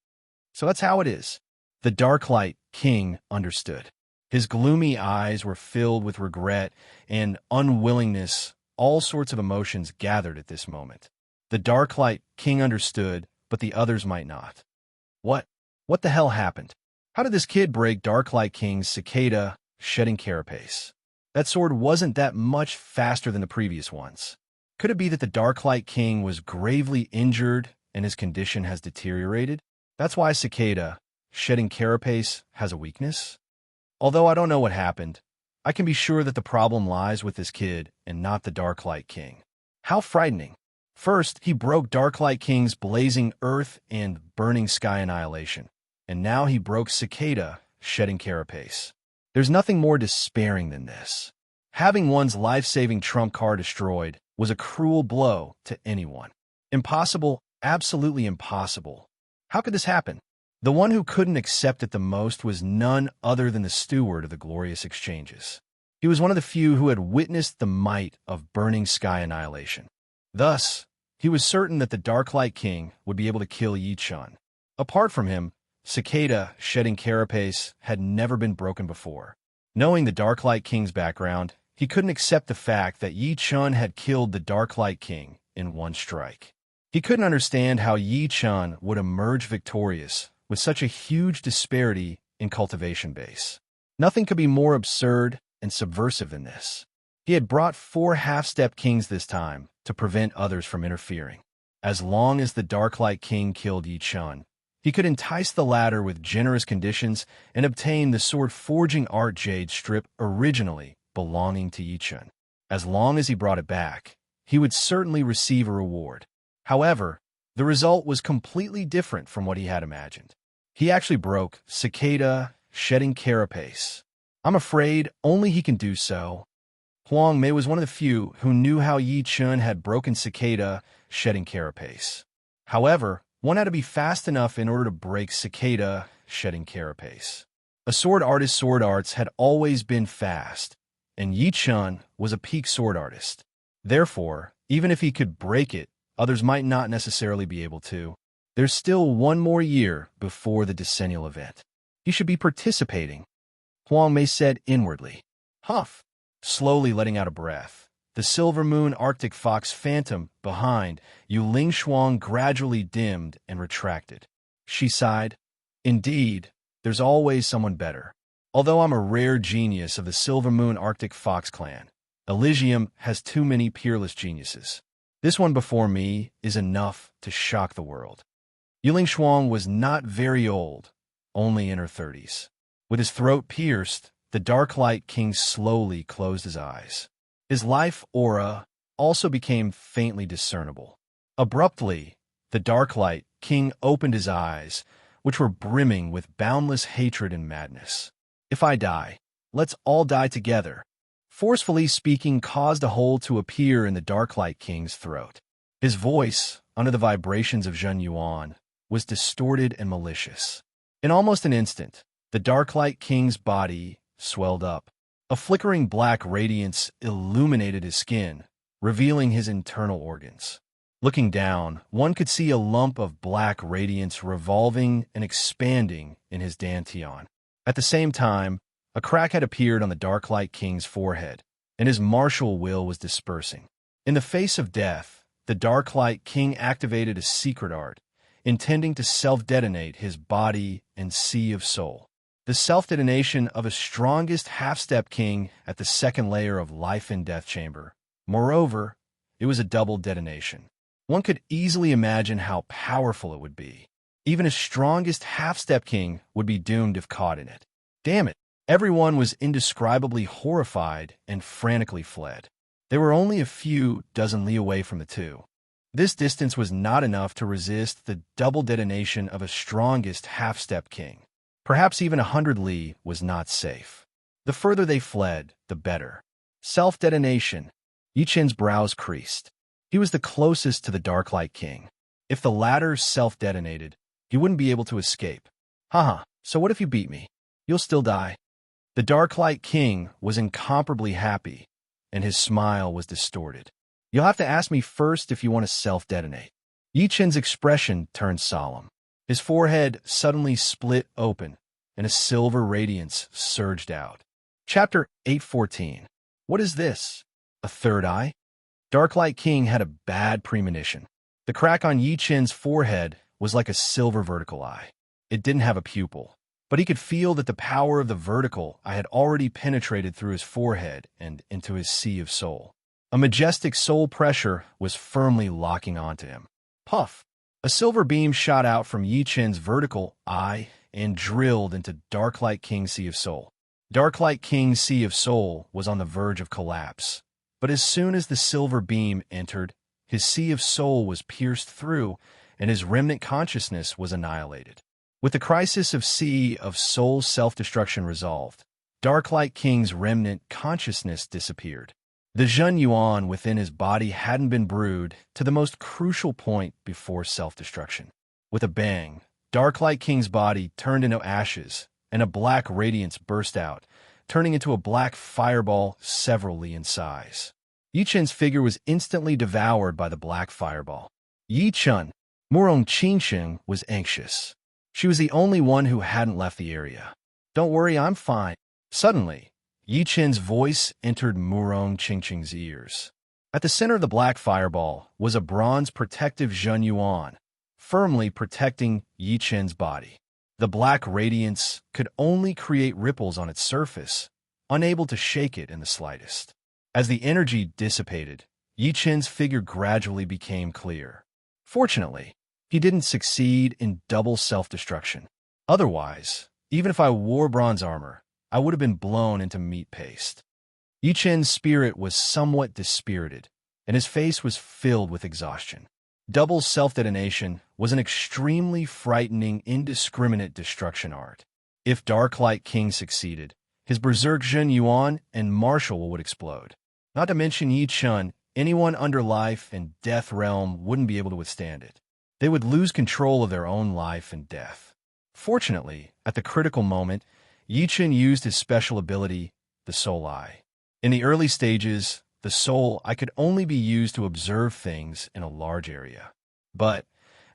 So that's how it is. The Darklight King understood. His gloomy eyes were filled with regret and unwillingness. All sorts of emotions gathered at this moment. The Darklight King understood, but the others might not. What the hell happened? How did this kid break Darklight King's Cicada Shedding carapace? That sword wasn't that much faster than the previous ones. Could it be that the Darklight King was gravely injured and his condition has deteriorated? That's why Cicada Shedding carapace has a weakness? Although I don't know what happened, I can be sure that the problem lies with this kid and not the Darklight King. How frightening. First, he broke Darklight King's blazing earth and burning sky annihilation, and now he broke Cicada Shedding carapace. There's nothing more despairing than this. Having one's life-saving trump card destroyed was a cruel blow to anyone. Impossible, absolutely impossible. How could this happen? The one who couldn't accept it the most was none other than the steward of the glorious exchanges. He was one of the few who had witnessed the might of burning sky annihilation. Thus, he was certain that the Darklight King would be able to kill Yi Chen. Apart from him, Cicada Shedding carapace had never been broken before. Knowing the Darklight King's background, he couldn't accept the fact that Yi Chen had killed the Darklight King in one strike. He couldn't understand how Yi Chen would emerge victorious with such a huge disparity in cultivation base. Nothing could be more absurd and subversive than this. He had brought 4 half-step kings this time to prevent others from interfering. As long as the Dark Light King killed Yi Chun, he could entice the latter with generous conditions and obtain the sword-forging art jade strip originally belonging to Yi Chun. As long as he brought it back, he would certainly receive a reward. However, the result was completely different from what he had imagined. He actually broke Cicada, shedding carapace. I'm afraid only he can do so. Huang Mei was one of the few who knew how Yi Chun had broken Cicada, shedding carapace. However, one had to be fast enough in order to break Cicada, shedding carapace. A sword artist's sword arts had always been fast, and Yi Chun was a peak sword artist. Therefore, even if he could break it, others might not necessarily be able to. There's still 1 more year before the decennial event. He should be participating, Huang Mei said inwardly. Huff, slowly letting out a breath. The silver moon Arctic fox phantom behind Yu Ling Shuang gradually dimmed and retracted. She sighed. Indeed, there's always someone better. Although I'm a rare genius of the silver moon Arctic fox clan, Elysium has too many peerless geniuses. This one before me is enough to shock the world. Yuling Shuang was not very old, only in her 30s. With his throat pierced, the Dark Light King slowly closed his eyes. His life aura also became faintly discernible. Abruptly, the Dark Light King opened his eyes, which were brimming with boundless hatred and madness. If I die, let's all die together. Forcefully speaking caused a hole to appear in the Dark Light King's throat. His voice, under the vibrations of Zhen Yuan, was distorted and malicious. In almost an instant, the Dark Light King's body swelled up. A flickering black radiance illuminated his skin, revealing his internal organs. Looking down, one could see a lump of black radiance revolving and expanding in his dantian. At the same time, a crack had appeared on the Dark Light King's forehead, and his martial will was dispersing. In the face of death, the Dark Light King activated a secret art, intending to self-detonate his body and sea of soul. The self-detonation of a strongest half-step king at the second layer of life and death chamber. Moreover, it was a double detonation. One could easily imagine how powerful it would be. Even his strongest half-step king would be doomed if caught in it. Damn it! Everyone was indescribably horrified and frantically fled. They were only a few dozen li away from the two. This distance was not enough to resist the double detonation of a strongest half-step king. Perhaps even 100 li was not safe. The further they fled, the better. Self-detonation. Yi Chen's brows creased. He was the closest to the Dark Light King. If the latter self-detonated, he wouldn't be able to escape. Haha, so what if you beat me? You'll still die. The Dark Light King was incomparably happy, and his smile was distorted. You'll have to ask me first if you want to self-detonate. Yi Chen's expression turned solemn. His forehead suddenly split open, and a silver radiance surged out. Chapter 814. What is this? A third eye? Dark Light King had a bad premonition. The crack on Yi Chen's forehead was like a silver vertical eye. It didn't have a pupil, but he could feel that the power of the vertical eye had already penetrated through his forehead and into his sea of soul. A majestic soul pressure was firmly locking onto him. Puff! A silver beam shot out from Yi Chen's vertical eye and drilled into Dark Light King's Sea of Soul. Dark Light King's Sea of Soul was on the verge of collapse, but as soon as the silver beam entered, his Sea of Soul was pierced through, and his remnant consciousness was annihilated. With the crisis of Sea of Soul self-destruction resolved, Dark Light King's remnant consciousness disappeared. The Zhen Yuan within his body hadn't been brewed to the most crucial point before self-destruction. With a bang, Dark Light King's body turned into ashes, and a black radiance burst out, turning into a black fireball several li in size. Yi Chen's figure was instantly devoured by the black fireball. Yi Chen, Murong Qingxing, was anxious. She was the only one who hadn't left the area. Don't worry, I'm fine. Suddenly, Yi Chen's voice entered Murong Qingxing's ears. At the center of the black fireball was a bronze protective Zhen Yuan, firmly protecting Yi Chen's body. The black radiance could only create ripples on its surface, unable to shake it in the slightest. As the energy dissipated, Yi Chen's figure gradually became clear. Fortunately, he didn't succeed in double self-destruction. Otherwise, even if I wore bronze armor, I would have been blown into meat paste. Yi Chen's spirit was somewhat dispirited, and his face was filled with exhaustion. Double self-detonation was an extremely frightening, indiscriminate destruction art. If Dark Light King succeeded, his Berserk Jun Yuan and Martial would explode. Not to mention Yi Chen, anyone under life and death realm wouldn't be able to withstand it. They would lose control of their own life and death. Fortunately, at the critical moment, Yi Chen used his special ability, the Soul Eye. In the early stages, the Soul Eye could only be used to observe things in a large area. But,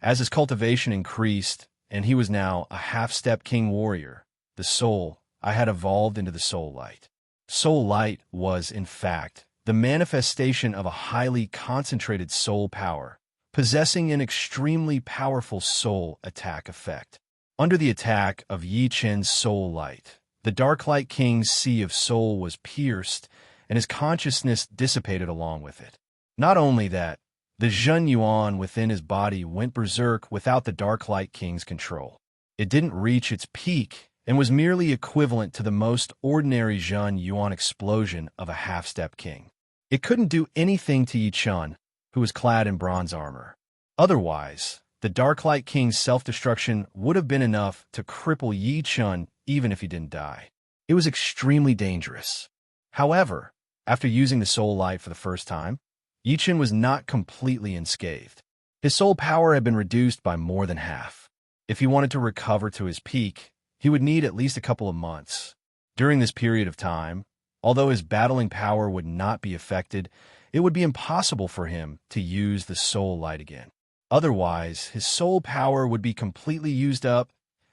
as his cultivation increased, and he was now a half-step king warrior, the Soul Eye had evolved into the Soul Light. Soul Light was, in fact, the manifestation of a highly concentrated soul power, possessing an extremely powerful soul attack effect. Under the attack of Yi Chen's Soul Light, the Dark Light King's Sea of Soul was pierced, and his consciousness dissipated along with it. Not only that, the Jun Yuan within his body went berserk without the Dark Light King's control. It didn't reach its peak and was merely equivalent to the most ordinary Jun Yuan explosion of a half-step king. It couldn't do anything to Yi Chen, who was clad in bronze armor. Otherwise, the Dark Light King's self-destruction would have been enough to cripple Yi Chen even if he didn't die. It was extremely dangerous. However, after using the Soul Light for the first time, Yi Chen was not completely unscathed. His soul power had been reduced by more than half. If he wanted to recover to his peak, he would need at least a couple of months. During this period of time, although his battling power would not be affected, it would be impossible for him to use the Soul Light again. Otherwise, his soul power would be completely used up,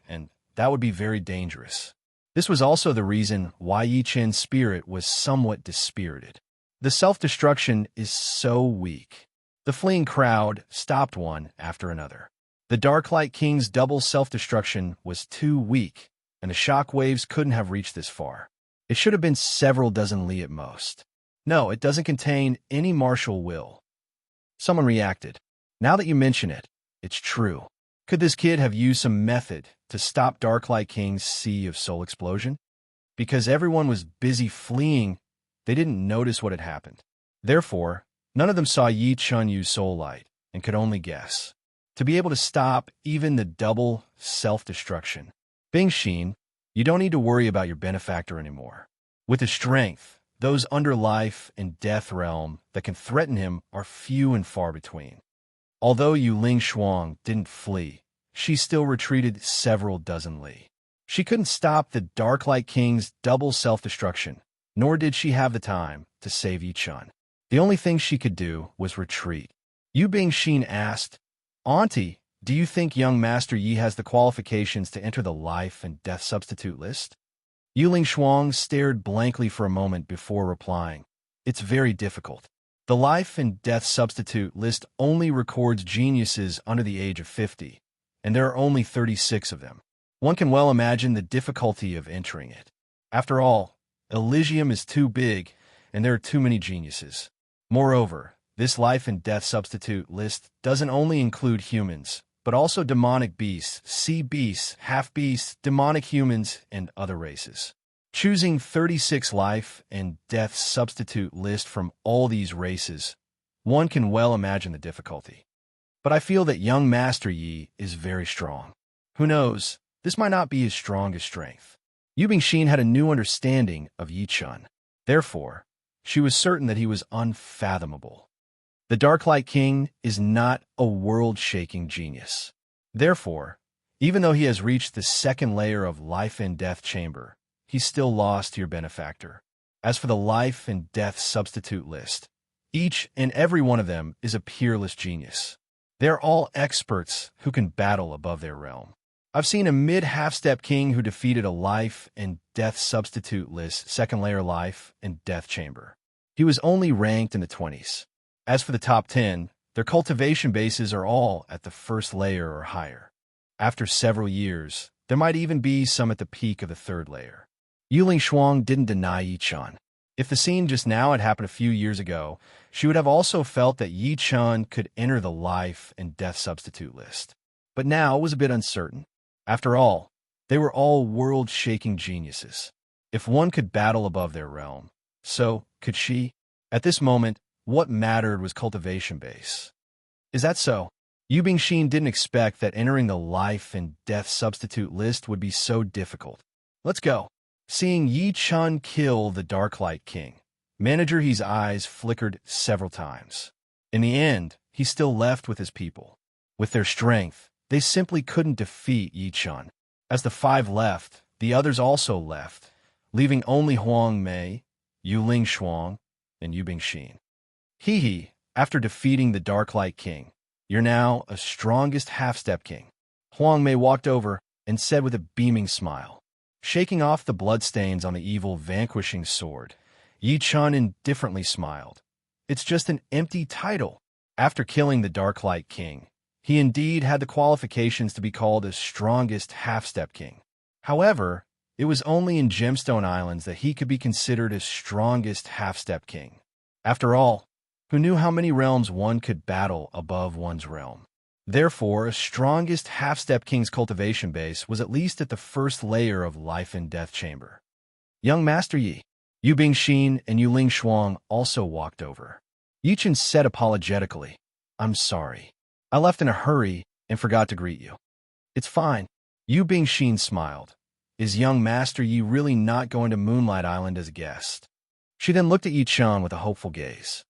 and that would be very dangerous. This was also the reason why Yi Chen's spirit was somewhat dispirited. The self-destruction is so weak. The fleeing crowd stopped one after another. The Dark Light King's double self-destruction was too weak, and the shock waves couldn't have reached this far. It should have been several dozen li at most. No, it doesn't contain any martial will. Someone reacted. Now that you mention it, it's true. Could this kid have used some method to stop Dark Light King's Sea of Soul explosion? Because everyone was busy fleeing, they didn't notice what had happened. Therefore, none of them saw Yi Chen use Soul Light and could only guess. To be able to stop even the double self-destruction. Bing Xin, you don't need to worry about your benefactor anymore. With his strength, those under life and death realm that can threaten him are few and far between. Although Yu Ling Shuang didn't flee, she still retreated several dozen li. She couldn't stop the Dark Light King's double self-destruction, nor did she have the time to save Yi Chen. The only thing she could do was retreat. Yu Bingxin asked, "Auntie, do you think young Master Yi has the qualifications to enter the life and death substitute list?" Yu Ling Shuang stared blankly for a moment before replying, "It's very difficult. The life and death substitute list only records geniuses under the age of 50, and there are only 36 of them. One can well imagine the difficulty of entering it. After all, Elysium is too big, and there are too many geniuses. Moreover, this life and death substitute list doesn't only include humans, but also demonic beasts, sea beasts, half-beasts, demonic humans, and other races. Choosing 36 life and death substitute list from all these races, one can well imagine the difficulty. But I feel that young Master Yi is very strong. Who knows, this might not be his strongest strength." Yu Bingxin had a new understanding of Yi Chen. Therefore, she was certain that he was unfathomable. The Dark Light King is not a world-shaking genius. Therefore, even though he has reached the second layer of life and death chamber, he's still lost to your benefactor. As for the life and death substitute list, each and every one of them is a peerless genius. They're all experts who can battle above their realm. I've seen a mid-half-step king who defeated a life and death substitute list, second layer life and death chamber. He was only ranked in the 20s. As for the top 10, their cultivation bases are all at the first layer or higher. After several years, there might even be some at the peak of the third layer. Yu Ling Shuang didn't deny Yi Chen. If the scene just now had happened a few years ago, she would have also felt that Yi Chun could enter the life and death substitute list. But now it was a bit uncertain. After all, they were all world-shaking geniuses. If one could battle above their realm, so could she. At this moment, what mattered was cultivation base. Is that so? Yu Bingxin didn't expect that entering the life and death substitute list would be so difficult. Let's go. Seeing Yi Chun kill the Dark Light King, Manager He's eyes flickered several times. In the end, he's still left with his people. With their strength, they simply couldn't defeat Yi Chun. As the 5 left, the others also left, leaving only Huang Mei, Yu Ling Shuang, and Yu Bingxin. Hee, after defeating the Dark Light King, you're now a strongest half-step king. Huang Mei walked over and said with a beaming smile. Shaking off the bloodstains on the evil vanquishing sword, Yi Chun indifferently smiled. It's just an empty title. After killing the Dark Light King, he indeed had the qualifications to be called a strongest half-step king. However, it was only in Gemstone Islands that he could be considered a strongest half-step king. After all, who knew how many realms one could battle above one's realm? Therefore, a strongest half-step king's cultivation base was at least at the first layer of life and death chamber. Young Master Yi, Yu Bingxin, and Yu Ling Shuang also walked over. Yi Chun said apologetically, "I'm sorry. I left in a hurry and forgot to greet you." "It's fine." Yu Bingxin smiled. Is young Master Yi really not going to Moonlight Island as a guest? She then looked at Yi Chun with a hopeful gaze.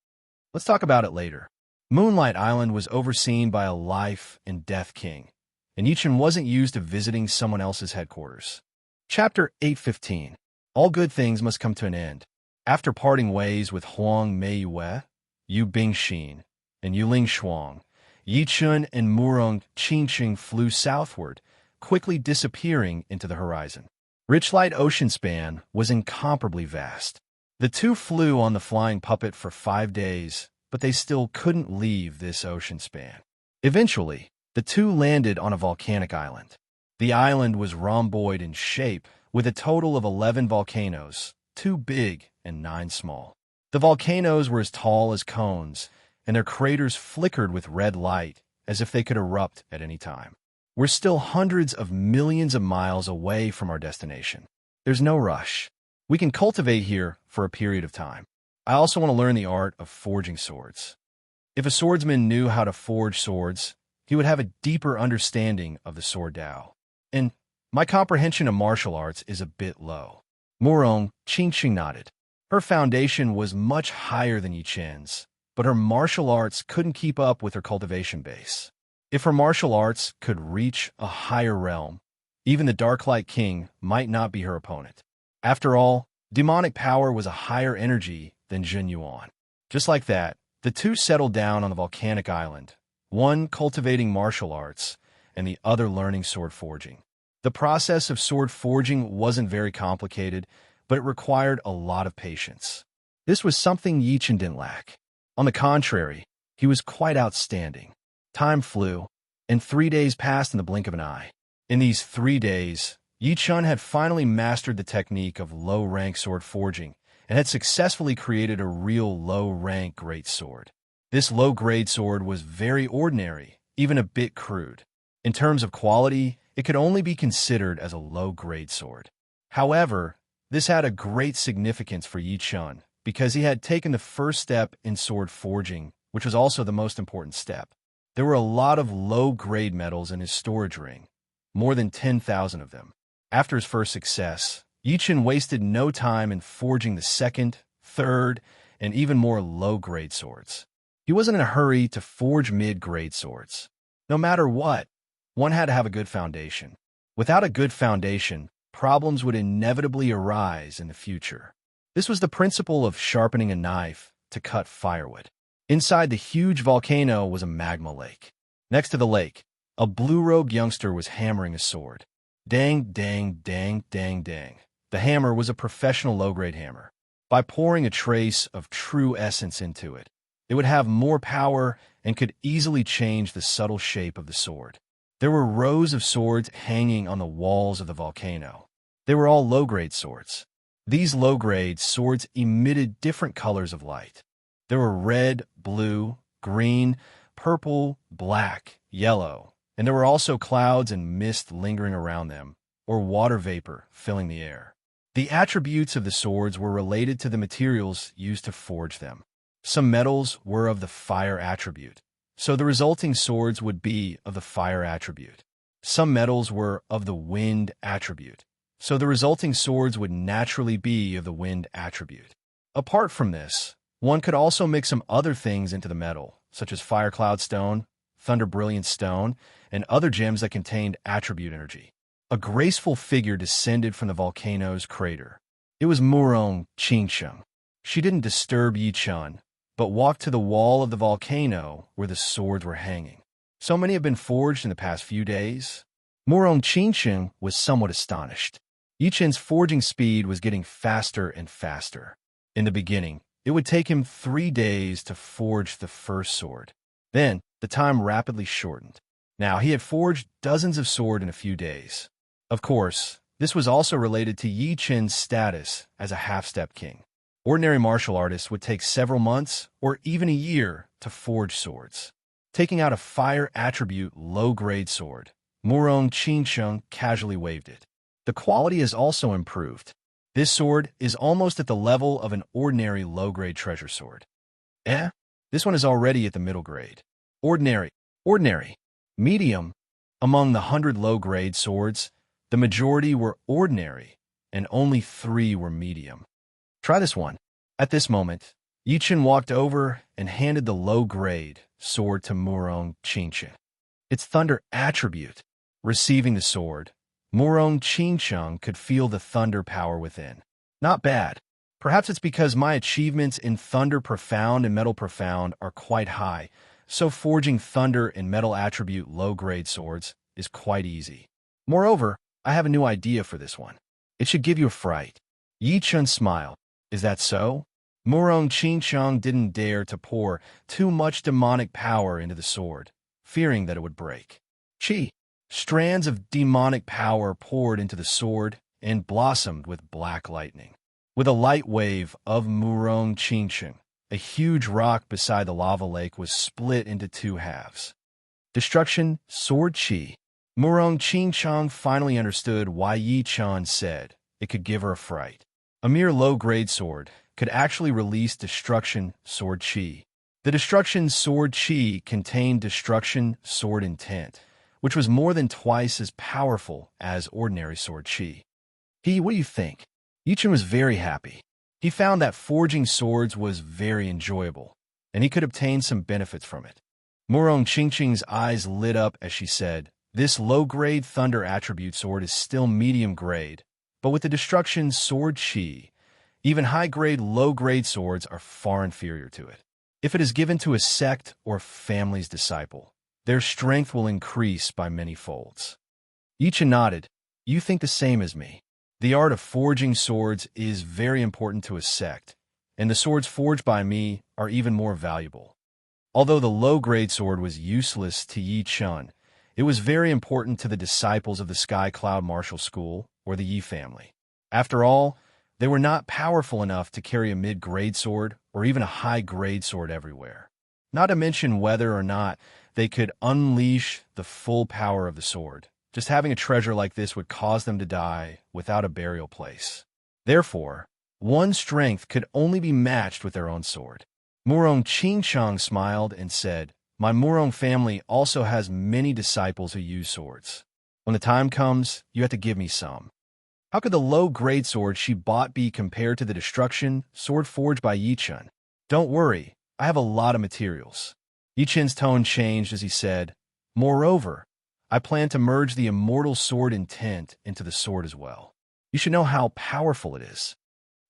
Let's talk about it later. Moonlight Island was overseen by a life and death king, and Yi Chun wasn't used to visiting someone else's headquarters. Chapter 815. All good things must come to an end. After parting ways with Huang Mei Yue, Yu Bingxin, and Yu Ling Shuang, Yi Chun and Murong Qingqing flew southward, quickly disappearing into the horizon. Richlight Ocean Span was incomparably vast. The two flew on the flying puppet for 5 days, but they still couldn't leave this ocean span. Eventually, the two landed on a volcanic island. The island was rhomboid in shape, with a total of 11 volcanoes, 2 big and 9 small. The volcanoes were as tall as cones, and their craters flickered with red light, as if they could erupt at any time. We're still hundreds of millions of miles away from our destination. There's no rush. We can cultivate here for a period of time. I also want to learn the art of forging swords. If a swordsman knew how to forge swords, he would have a deeper understanding of the sword Tao. And my comprehension of martial arts is a bit low. Murong Qingqing nodded. Her foundation was much higher than Yi Chen's, but her martial arts couldn't keep up with her cultivation base. If her martial arts could reach a higher realm, even the Dark Light King might not be her opponent. After all, demonic power was a higher energy than Jin Yuan. Just like that, the two settled down on the volcanic island, one cultivating martial arts and the other learning sword forging. The process of sword forging wasn't very complicated, but it required a lot of patience. This was something Yi Chun didn't lack. On the contrary, he was quite outstanding. Time flew, and 3 days passed in the blink of an eye. In these 3 days, Yi Chun had finally mastered the technique of low-rank sword forging and had successfully created a real low-rank great sword. This low-grade sword was very ordinary, even a bit crude. In terms of quality, it could only be considered as a low-grade sword. However, this had a great significance for Yi Chun because he had taken the first step in sword forging, which was also the most important step. There were a lot of low-grade metals in his storage ring, more than 10,000 of them. After his first success, Yi Chun wasted no time in forging the second, third, and even more low-grade swords. He wasn't in a hurry to forge mid-grade swords. No matter what, one had to have a good foundation. Without a good foundation, problems would inevitably arise in the future. This was the principle of sharpening a knife to cut firewood. Inside the huge volcano was a magma lake. Next to the lake, a blue-robed youngster was hammering a sword. Dang, dang, dang, dang, dang. The hammer was a professional low-grade hammer. By pouring a trace of true essence into it, it would have more power and could easily change the subtle shape of the sword. There were rows of swords hanging on the walls of the volcano. They were all low-grade swords. These low-grade swords emitted different colors of light. There were red, blue, green, purple, black, yellow, and there were also clouds and mist lingering around them, or water vapor filling the air. The attributes of the swords were related to the materials used to forge them. Some metals were of the fire attribute, so the resulting swords would be of the fire attribute. Some metals were of the wind attribute, so the resulting swords would naturally be of the wind attribute. Apart from this, one could also mix some other things into the metal, such as fire cloud stone, thunder brilliant stone, and other gems that contained attribute energy. A graceful figure descended from the volcano's crater. It was Murong Qingsheng. She didn't disturb Yi Chun, but walked to the wall of the volcano where the swords were hanging. So many have been forged in the past few days. Murong Qingsheng was somewhat astonished. Yi Chun's forging speed was getting faster and faster. In the beginning, it would take him 3 days to forge the first sword. Then, the time rapidly shortened. Now, he had forged dozens of swords in a few days. Of course, this was also related to Yi Chun's status as a half-step king. Ordinary martial artists would take several months or even a year to forge swords. Taking out a fire attribute low-grade sword, Murong Qingsheng casually waved it. The quality has also improved. This sword is almost at the level of an ordinary low-grade treasure sword. This one is already at the middle grade. Ordinary, medium. Among the 100 low-grade swords, the majority were ordinary, and only 3 were medium. Try this one. At this moment, Yi Chun walked over and handed the low-grade sword to Murong Qingsheng. Its thunder attribute. Receiving the sword, Murong Qingsheng could feel the thunder power within. Not bad. Perhaps it's because my achievements in Thunder Profound and Metal Profound are quite high, so forging Thunder and Metal attribute low-grade swords is quite easy. Moreover, I have a new idea for this one. It should give you a fright. Yi Chun smiled. Is that so? Murong Qingsheng didn't dare to pour too much demonic power into the sword, fearing that it would break. Strands of demonic power poured into the sword and blossomed with black lightning. With a light wave of Murong Qingsheng, a huge rock beside the lava lake was split into 2 halves. Destruction, sword chi. Murong Qingsheng finally understood why Yi Chun said it could give her a fright. A mere low-grade sword could actually release destruction, sword chi. The destruction, sword chi contained destruction, sword intent, which was more than twice as powerful as ordinary sword chi. What do you think? Yi Chun was very happy. He found that forging swords was very enjoyable, and he could obtain some benefits from it. Murong Qingsheng's eyes lit up as she said, "This low-grade thunder attribute sword is still medium grade, but with the destruction sword chi, even high-grade, low-grade swords are far inferior to it. If it is given to a sect or family's disciple, their strength will increase by many folds." Yi Chun nodded. You think the same as me. The art of forging swords is very important to a sect, and the swords forged by me are even more valuable. Although the low-grade sword was useless to Yi Chun, it was very important to the disciples of the Sky Cloud Martial School or the Yi family. After all, they were not powerful enough to carry a mid-grade sword or even a high-grade sword everywhere. Not to mention whether or not they could unleash the full power of the sword. Just having a treasure like this would cause them to die without a burial place. Therefore, one's strength could only be matched with their own sword. Murong Qingsheng smiled and said, "My Murong family also has many disciples who use swords. When the time comes, you have to give me some." How could the low-grade sword she bought be compared to the destruction sword forged by Yi Chun? Don't worry, I have a lot of materials. Yi Chun's tone changed as he said, "Moreover, I plan to merge the immortal sword intent into the sword as well. You should know how powerful it is."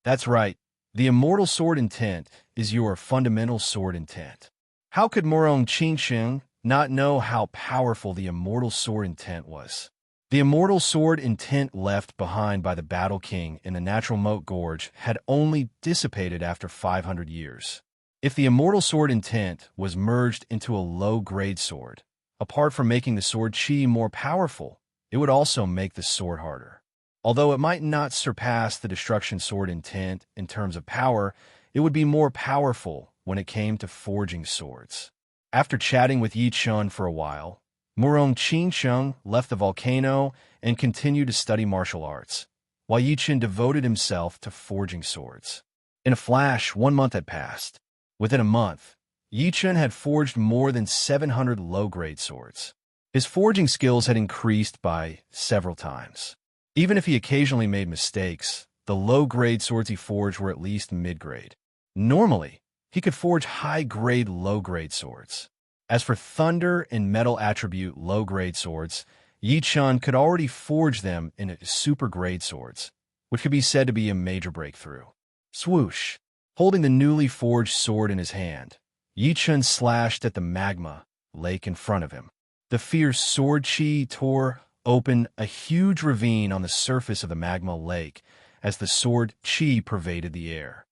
That's right, the immortal sword intent is your fundamental sword intent. How could Murong Qingsheng not know how powerful the immortal sword intent was? The immortal sword intent left behind by the Battle King in the Natural Moat Gorge had only dissipated after 500 years. If the immortal sword intent was merged into a low-grade sword, apart from making the sword chi more powerful, it would also make the sword harder. Although it might not surpass the destruction sword intent in terms of power, it would be more powerful when it came to forging swords. After chatting with Yi Chun for a while, Murong Qingsheng left the volcano and continued to study martial arts, while Yi Chun devoted himself to forging swords. In a flash, 1 month had passed. Within a month, Yi Chun had forged more than 700 low-grade swords. His forging skills had increased by several times. Even if he occasionally made mistakes, the low-grade swords he forged were at least mid-grade. Normally, he could forge high-grade low-grade swords. As for thunder and metal attribute low-grade swords, Yi Chun could already forge them into super-grade swords, which could be said to be a major breakthrough. Swoosh! Holding the newly forged sword in his hand, Yi Chun slashed at the magma lake in front of him. The fierce sword chi tore open a huge ravine on the surface of the magma lake as the sword chi pervaded the air.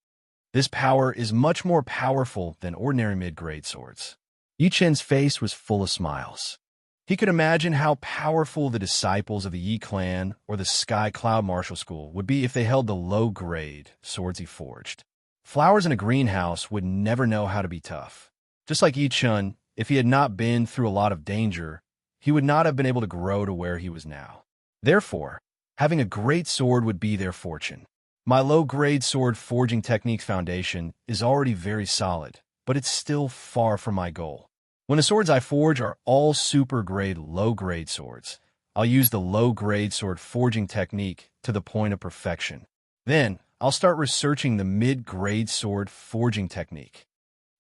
This power is much more powerful than ordinary mid-grade swords. Yi Chun's face was full of smiles. He could imagine how powerful the disciples of the Yi clan or the Sky Cloud Martial School would be if they held the low-grade swords he forged. Flowers in a greenhouse would never know how to be tough. Just like Yi Chun, if he had not been through a lot of danger, he would not have been able to grow to where he was now. Therefore, having a great sword would be their fortune. My low-grade sword forging technique's foundation is already very solid, but it's still far from my goal. When the swords I forge are all super-grade low-grade swords, I'll use the low-grade sword forging technique to the point of perfection. Then, I'll start researching the mid-grade sword forging technique.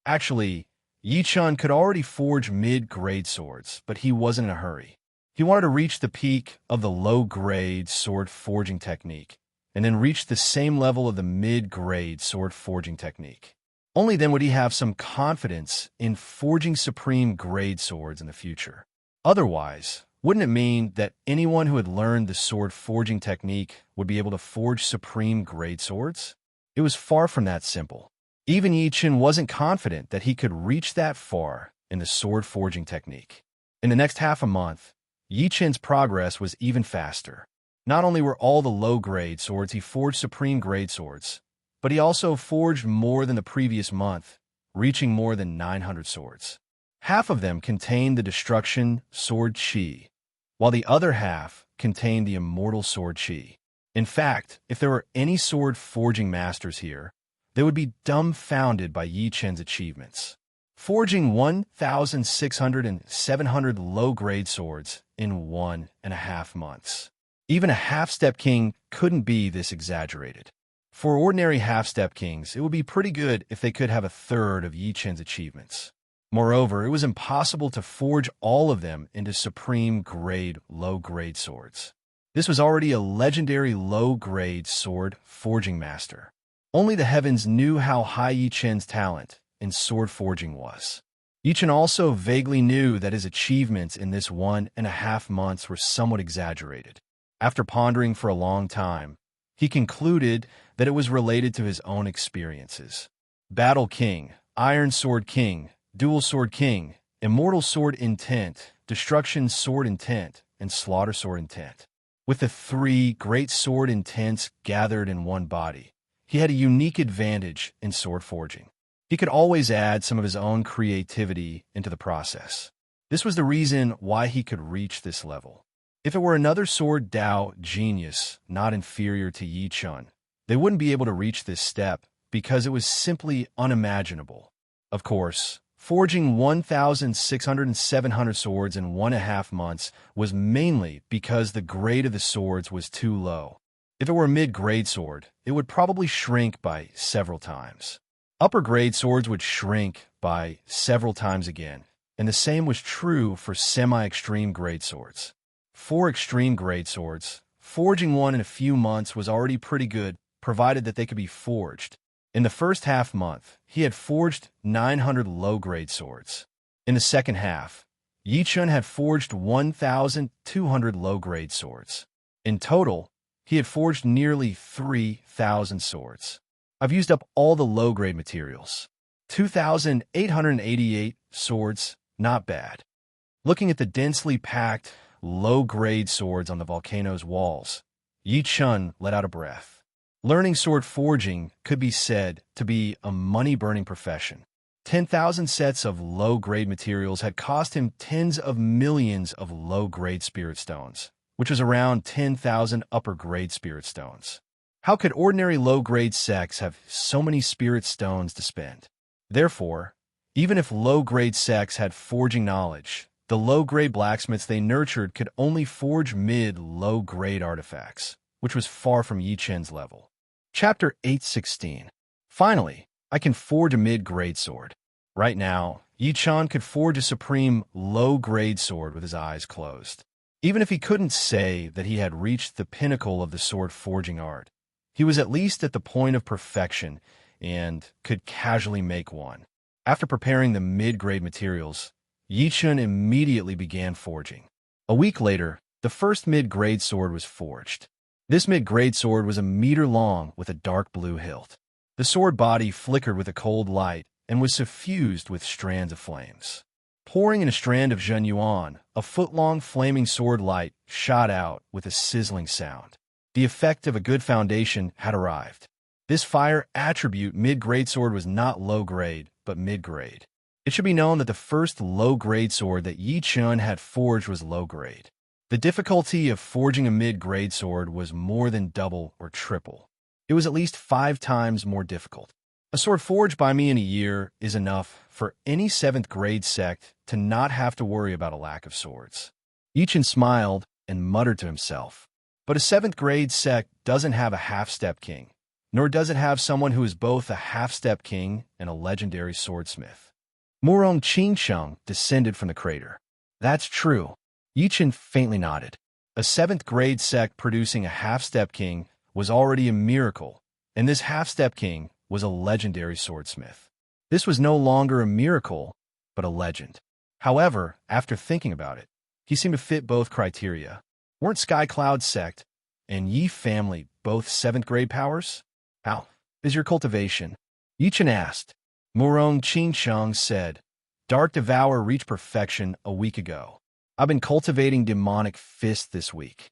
Actually, Yi Chun could already forge mid-grade swords, but he wasn't in a hurry. He wanted to reach the peak of the low-grade sword forging technique, and then reach the same level of the mid-grade sword forging technique. Only then would he have some confidence in forging supreme grade swords in the future. Otherwise, wouldn't it mean that anyone who had learned the sword forging technique would be able to forge supreme grade swords? It was far from that simple. Even Yi Chun wasn't confident that he could reach that far in the sword forging technique. In the next half a month, Yi Chun's progress was even faster. Not only were all the low-grade swords he forged supreme grade swords, but he also forged more than the previous month, reaching more than 900 swords. Half of them contained the destruction sword chi, while the other half contained the immortal sword chi. In fact, if there were any sword forging masters here, they would be dumbfounded by Yi Chun's achievements. Forging 1,600 and 700 low-grade swords in 1.5 months. Even a half-step king couldn't be this exaggerated. For ordinary half-step kings, it would be pretty good if they could have a third of Yi Chun's achievements. Moreover, it was impossible to forge all of them into supreme grade low-grade swords. This was already a legendary low-grade sword forging master. Only the heavens knew how high Yi Chun's talent in sword forging was. Yi Chun also vaguely knew that his achievements in this 1.5 months were somewhat exaggerated. After pondering for a long time, he concluded that it was related to his own experiences. Battle King, Iron Sword King, Dual Sword King, Immortal Sword Intent, Destruction Sword Intent, and Slaughter Sword Intent. With the 3 great sword intents gathered in one body, he had a unique advantage in sword forging. He could always add some of his own creativity into the process. This was the reason why he could reach this level. If it were another sword Dao genius not inferior to Yi Chun, they wouldn't be able to reach this step because it was simply unimaginable. Of course, forging 1,600 and 700 swords in 1.5 months was mainly because the grade of the swords was too low. If it were a mid-grade sword, it would probably shrink by several times. Upper-grade swords would shrink by several times again, and the same was true for semi-extreme grade swords. For extreme grade swords, forging one in a few months was already pretty good, provided that they could be forged. In the first half month, he had forged 900 low-grade swords. In the second half, Yi Chun had forged 1,200 low-grade swords. In total, he had forged nearly 3,000 swords. I've used up all the low-grade materials. 2,888 swords, not bad. Looking at the densely packed, low-grade swords on the volcano's walls, Yi Chun let out a breath. Learning sword forging could be said to be a money-burning profession. 10,000 sets of low-grade materials had cost him tens of millions of low-grade spirit stones, which was around 10,000 upper-grade spirit stones. How could ordinary low-grade sects have so many spirit stones to spend? Therefore, even if low-grade sects had forging knowledge, the low-grade blacksmiths they nurtured could only forge mid-low-grade artifacts, which was far from Yi Chen's level. Chapter 8:16. Finally, I can forge a mid-grade sword. Right now, Yi Chen could forge a supreme low-grade sword with his eyes closed. Even if he couldn't say that he had reached the pinnacle of the sword forging art, he was at least at the point of perfection and could casually make one. After preparing the mid-grade materials, Yi Chen immediately began forging. A week later, the first mid-grade sword was forged. This mid-grade sword was a meter long with a dark blue hilt. The sword body flickered with a cold light and was suffused with strands of flames. Pouring in a strand of Zhen Yuan, a foot-long flaming sword light shot out with a sizzling sound. The effect of a good foundation had arrived. This fire attribute mid-grade sword was not low-grade, but mid-grade. It should be known that the first low-grade sword that Yi Chen had forged was low-grade. The difficulty of forging a mid-grade sword was more than double or triple. It was at least 5 times more difficult. A sword forged by me in a year is enough for any 7th-grade sect to not have to worry about a lack of swords. Yi Chen smiled and muttered to himself. But a 7th-grade sect doesn't have a half-step king, nor does it have someone who is both a half-step king and a legendary swordsmith. Murong Qingsheng descended from the crater. That's true. Yi Chen faintly nodded. A 7th-grade sect producing a half-step king was already a miracle, and this half-step king was a legendary swordsmith. This was no longer a miracle, but a legend. However, after thinking about it, he seemed to fit both criteria. Weren't Sky Cloud sect and Yi family both 7th-grade powers? How is your cultivation? Yi Chen asked. Murong Qingsheng said, Dark Devour reached perfection a week ago. I've been cultivating demonic fist this week.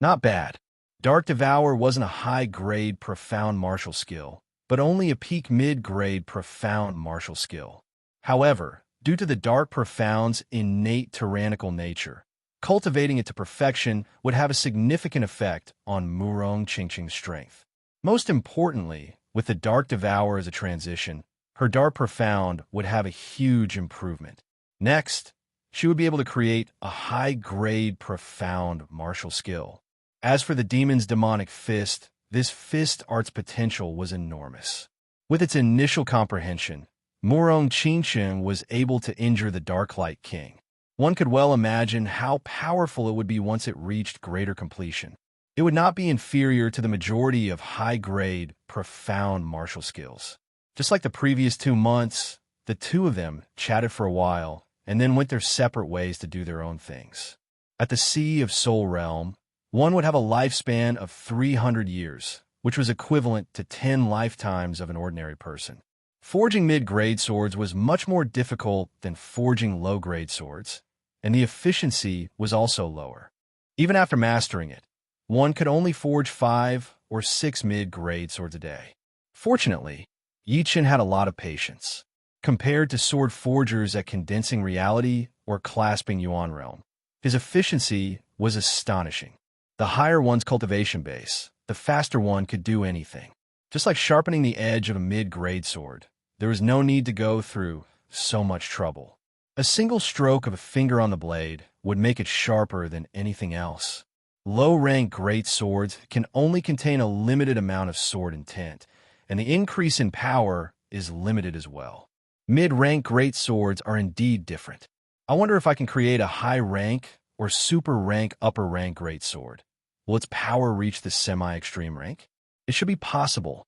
Not bad. Dark Devour wasn't a high-grade profound martial skill, but only a peak mid-grade profound martial skill. However, due to the Dark Profound's innate tyrannical nature, cultivating it to perfection would have a significant effect on Murong Qingsheng's strength. Most importantly, with the Dark Devour as a transition, her Dark Profound would have a huge improvement. Next, she would be able to create a high-grade profound martial skill. As for the demon's demonic fist, this fist art's potential was enormous. With its initial comprehension, Murong Qingsheng was able to injure the Darklight King. One could well imagine how powerful it would be once it reached greater completion. It would not be inferior to the majority of high-grade, profound martial skills. Just like the previous 2 months, the two of them chatted for a while and then went their separate ways to do their own things. At the Sea of Soul Realm, one would have a lifespan of 300 years, which was equivalent to 10 lifetimes of an ordinary person. Forging mid-grade swords was much more difficult than forging low-grade swords, and the efficiency was also lower. Even after mastering it, one could only forge 5 or 6 mid-grade swords a day. Fortunately, Yi Chen had a lot of patience. Compared to sword forgers at Condensing Reality or Clasping Yuan Realm, his efficiency was astonishing. The higher one's cultivation base, the faster one could do anything. Just like sharpening the edge of a mid-grade sword, there was no need to go through so much trouble. A single stroke of a finger on the blade would make it sharper than anything else. Low-rank great swords can only contain a limited amount of sword intent, and the increase in power is limited as well. Mid-rank great swords are indeed different. I wonder if I can create a high-rank or super-rank upper-rank great sword. Will its power reach the semi-extreme rank? It should be possible.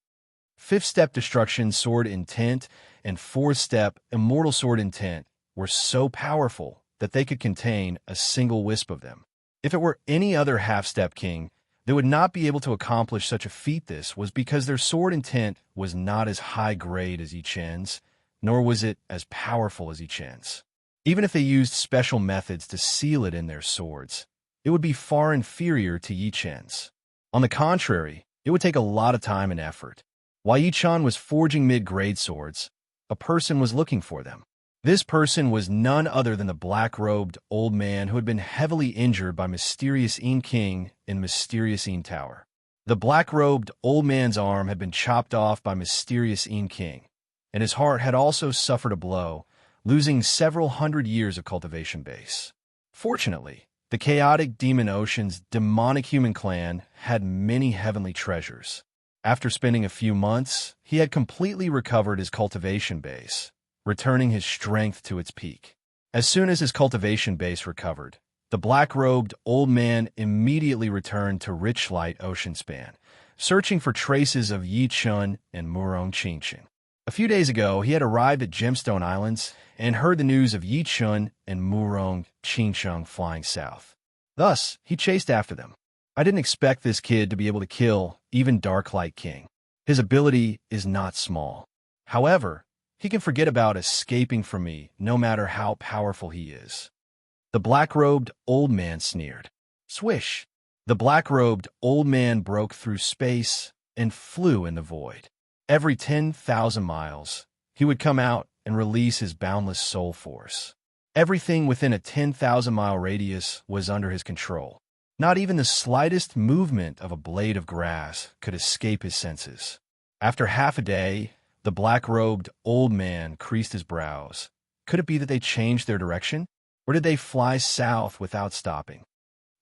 5th-step Destruction Sword Intent and 4th-step Immortal Sword Intent were so powerful that they could contain a single wisp of them. If it were any other half-step king, they would not be able to accomplish such a feat. This was because their sword intent was not as high-grade as Yi Chen's, nor was it as powerful as Yi Chen's. Even if they used special methods to seal it in their swords, it would be far inferior to Yi Chen's. On the contrary, it would take a lot of time and effort. While Yi-chan was forging mid-grade swords, a person was looking for them. This person was none other than the black-robed old man who had been heavily injured by mysterious Een King in mysterious Een Tower. The black-robed old man's arm had been chopped off by mysterious Een King, and his heart had also suffered a blow, losing several hundred years of cultivation base. Fortunately, the chaotic demon ocean's demonic human clan had many heavenly treasures. After spending a few months, he had completely recovered his cultivation base, returning his strength to its peak. As soon as his cultivation base recovered, the black-robed old man immediately returned to Rich Light Ocean Span, searching for traces of Yi-chun and Murong Qingchen. A few days ago, he had arrived at Gemstone Islands and heard the news of Yi-chun and Murong Qingchen flying south. Thus, he chased after them. I didn't expect this kid to be able to kill even Dark Light King. His ability is not small. However, he can forget about escaping from me no matter how powerful he is. The black-robed old man sneered. Swish! The black-robed old man broke through space and flew in the void. Every 10,000 miles, he would come out and release his boundless soul force. Everything within a 10,000-mile radius was under his control. Not even the slightest movement of a blade of grass could escape his senses. After half a day, the black-robed old man creased his brows. Could it be that they changed their direction? Or did they fly south without stopping?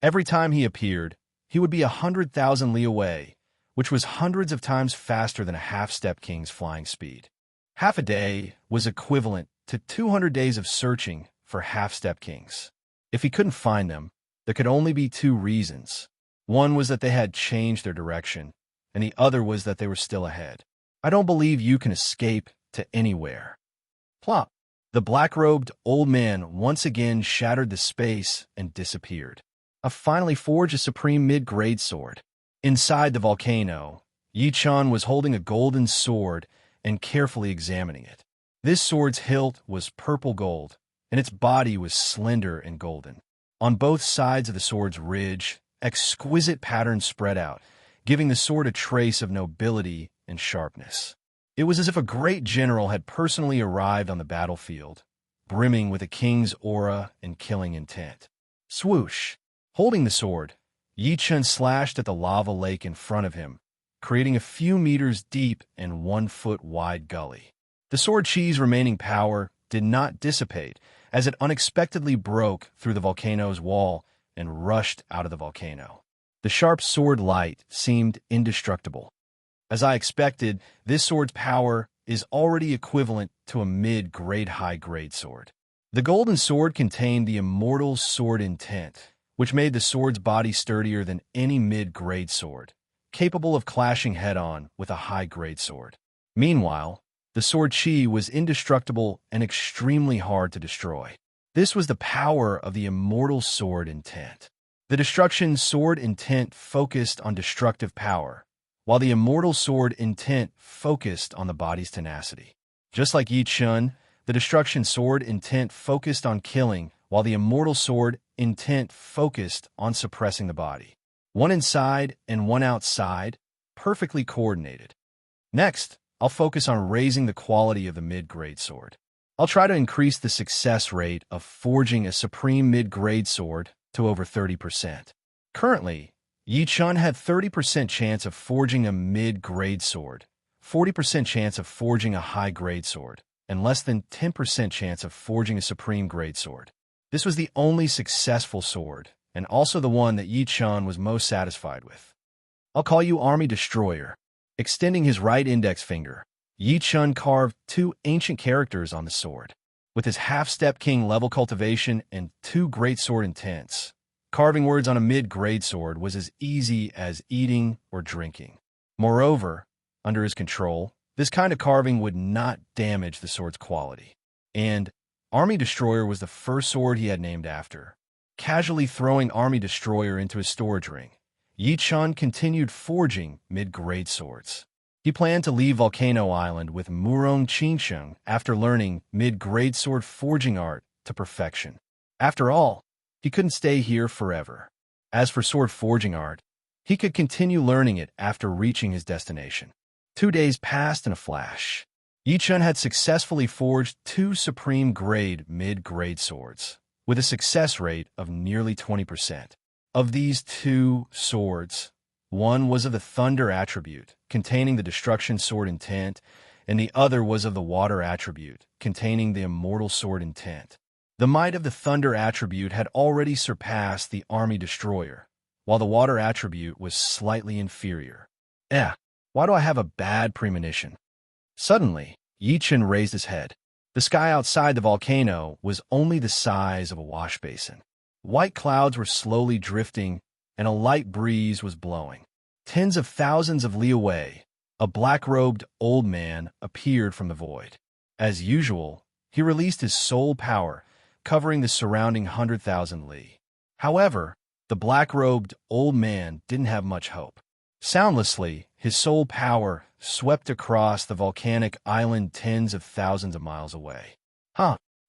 Every time he appeared, he would be 100,000 li away, which was hundreds of times faster than a half-step king's flying speed. Half a day was equivalent to 200 days of searching for half-step kings. If he couldn't find them, there could only be two reasons. One was that they had changed their direction, and the other was that they were still ahead. I don't believe you can escape to anywhere. Plop! The black-robed old man once again shattered the space and disappeared. I finally forged a supreme mid-grade sword. Inside the volcano, Yi-chan was holding a golden sword and carefully examining it. This sword's hilt was purple gold, and its body was slender and golden. On both sides of the sword's ridge, exquisite patterns spread out, giving the sword a trace of nobility and sharpness. It was as if a great general had personally arrived on the battlefield, brimming with a king's aura and killing intent. Swoosh! Holding the sword, Yi-chun slashed at the lava lake in front of him, creating a few meters deep and 1 foot wide gully. The sword chi's remaining power did not dissipate, as it unexpectedly broke through the volcano's wall and rushed out of the volcano. The sharp sword light seemed indestructible. As I expected, this sword's power is already equivalent to a mid-grade high-grade sword. The golden sword contained the Immortal sword intent, which made the sword's body sturdier than any mid-grade sword, capable of clashing head-on with a high-grade sword. Meanwhile, the sword chi was indestructible and extremely hard to destroy. This was the power of the Immortal sword intent. The destruction sword intent focused on destructive power, while the Immortal sword intent focused on the body's tenacity. Just like Yi-chun, the destruction sword intent focused on killing, while the Immortal sword intent focused on suppressing the body. One inside and one outside, perfectly coordinated. Next, I'll focus on raising the quality of the mid-grade sword. I'll try to increase the success rate of forging a supreme mid-grade sword to over 30%. Currently, Yi-chun had 30% chance of forging a mid-grade sword, 40% chance of forging a high-grade sword, and less than 10% chance of forging a supreme grade sword. This was the only successful sword, and also the one that Yi-chun was most satisfied with. I'll call you Army Destroyer. Extending his right index finger, Yi-chun carved 2 ancient characters on the sword. With his half-step king level cultivation and 2 great sword intents, carving words on a mid-grade sword was as easy as eating or drinking. Moreover, under his control, this kind of carving would not damage the sword's quality. And Army Destroyer was the first sword he had named after. Casually throwing Army Destroyer into his storage ring, Yi-chun continued forging mid-grade swords. He planned to leave Volcano Island with Murong Qingchen after learning mid-grade sword forging art to perfection. After all, he couldn't stay here forever. As for sword forging art, He could continue learning it after reaching his destination. 2 days passed in a flash. Yi Chun had successfully forged 2 supreme-grade mid-grade swords, with a success rate of nearly 20%. Of these 2 swords, one was of the Thunder attribute, containing the Destruction Sword Intent, and the other was of the Water attribute, containing the Immortal Sword Intent. The might of the Thunder attribute had already surpassed the Army Destroyer, while the Water attribute was slightly inferior. Why do I have a bad premonition? Suddenly, Yi Chun raised his head. The sky outside the volcano was only the size of a wash basin. White clouds were slowly drifting, and a light breeze was blowing. Tens of thousands of li away, a black-robed old man appeared from the void. As usual, he released his soul power, covering the surrounding 100,000 li. However, the black-robed old man didn't have much hope. Soundlessly, his soul power swept across the volcanic island tens of thousands of miles away.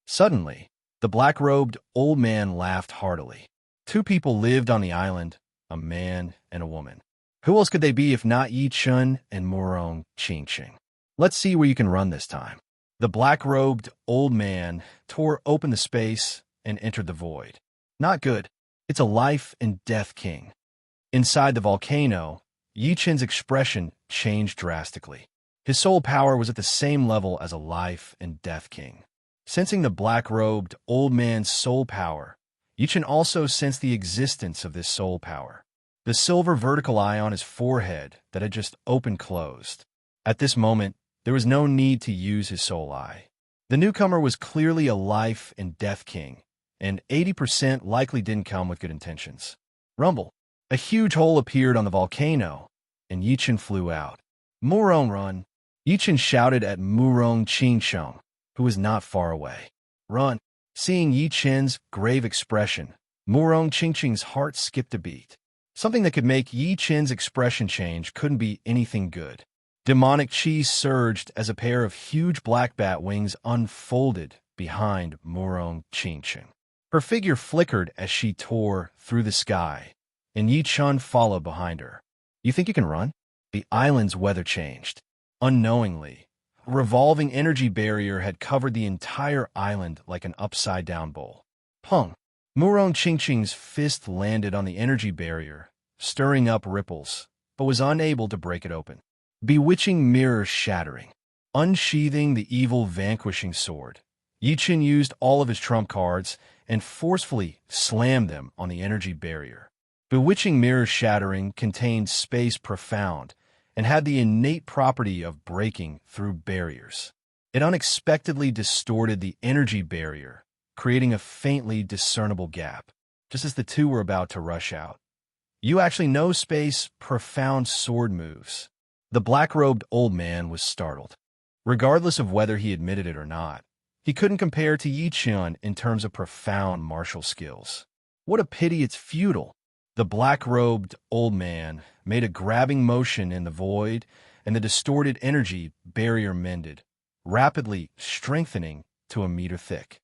Suddenly, the black-robed old man laughed heartily. 2 people lived on the island, a man and a woman. Who else could they be if not Yi Chun and Murong Qingqing? Let's see where you can run this time. The black-robed old man tore open the space and entered the void. Not good. It's a life and death king. Inside the volcano, Yi Chun's expression changed drastically. His soul power was at the same level as a life and death king. Sensing the black-robed old man's soul power, Yi Chun also sensed the existence of this soul power. The silver vertical eye on his forehead that had just opened closed. At this moment, there was no need to use his soul eye. The newcomer was clearly a life and death king, and 80% likely didn't come with good intentions. Rumble. A huge hole appeared on the volcano, and Yi Chun flew out. Murong, run! Yi Chun shouted at Murong Qingqing, who was not far away. Run! Seeing Yi Chun's grave expression, Murong Qingqing's heart skipped a beat. Something that could make Yi Chun's expression change couldn't be anything good. Demonic chi surged as a pair of huge black bat wings unfolded behind Murong Qingqing. Her figure flickered as she tore through the sky, and Yi Chun followed behind her. You think you can run? The island's weather changed. Unknowingly, a revolving energy barrier had covered the entire island like an upside-down bowl. Pung! Murong Qingqing's fist landed on the energy barrier, stirring up ripples, but was unable to break it open. Bewitching mirror shattering. Unsheathing the evil vanquishing sword, Yi Chun used all of his trump cards and forcefully slammed them on the energy barrier. Bewitching mirror shattering contained space profound and had the innate property of breaking through barriers. It unexpectedly distorted the energy barrier, creating a faintly discernible gap, just as the 2 were about to rush out. You actually know space profound sword moves. The black-robed old man was startled. Regardless of whether he admitted it or not, he couldn't compare to Yi Chun in terms of profound martial skills. What a pity it's futile. The black-robed old man made a grabbing motion in the void, and the distorted energy barrier mended, rapidly strengthening to a meter thick.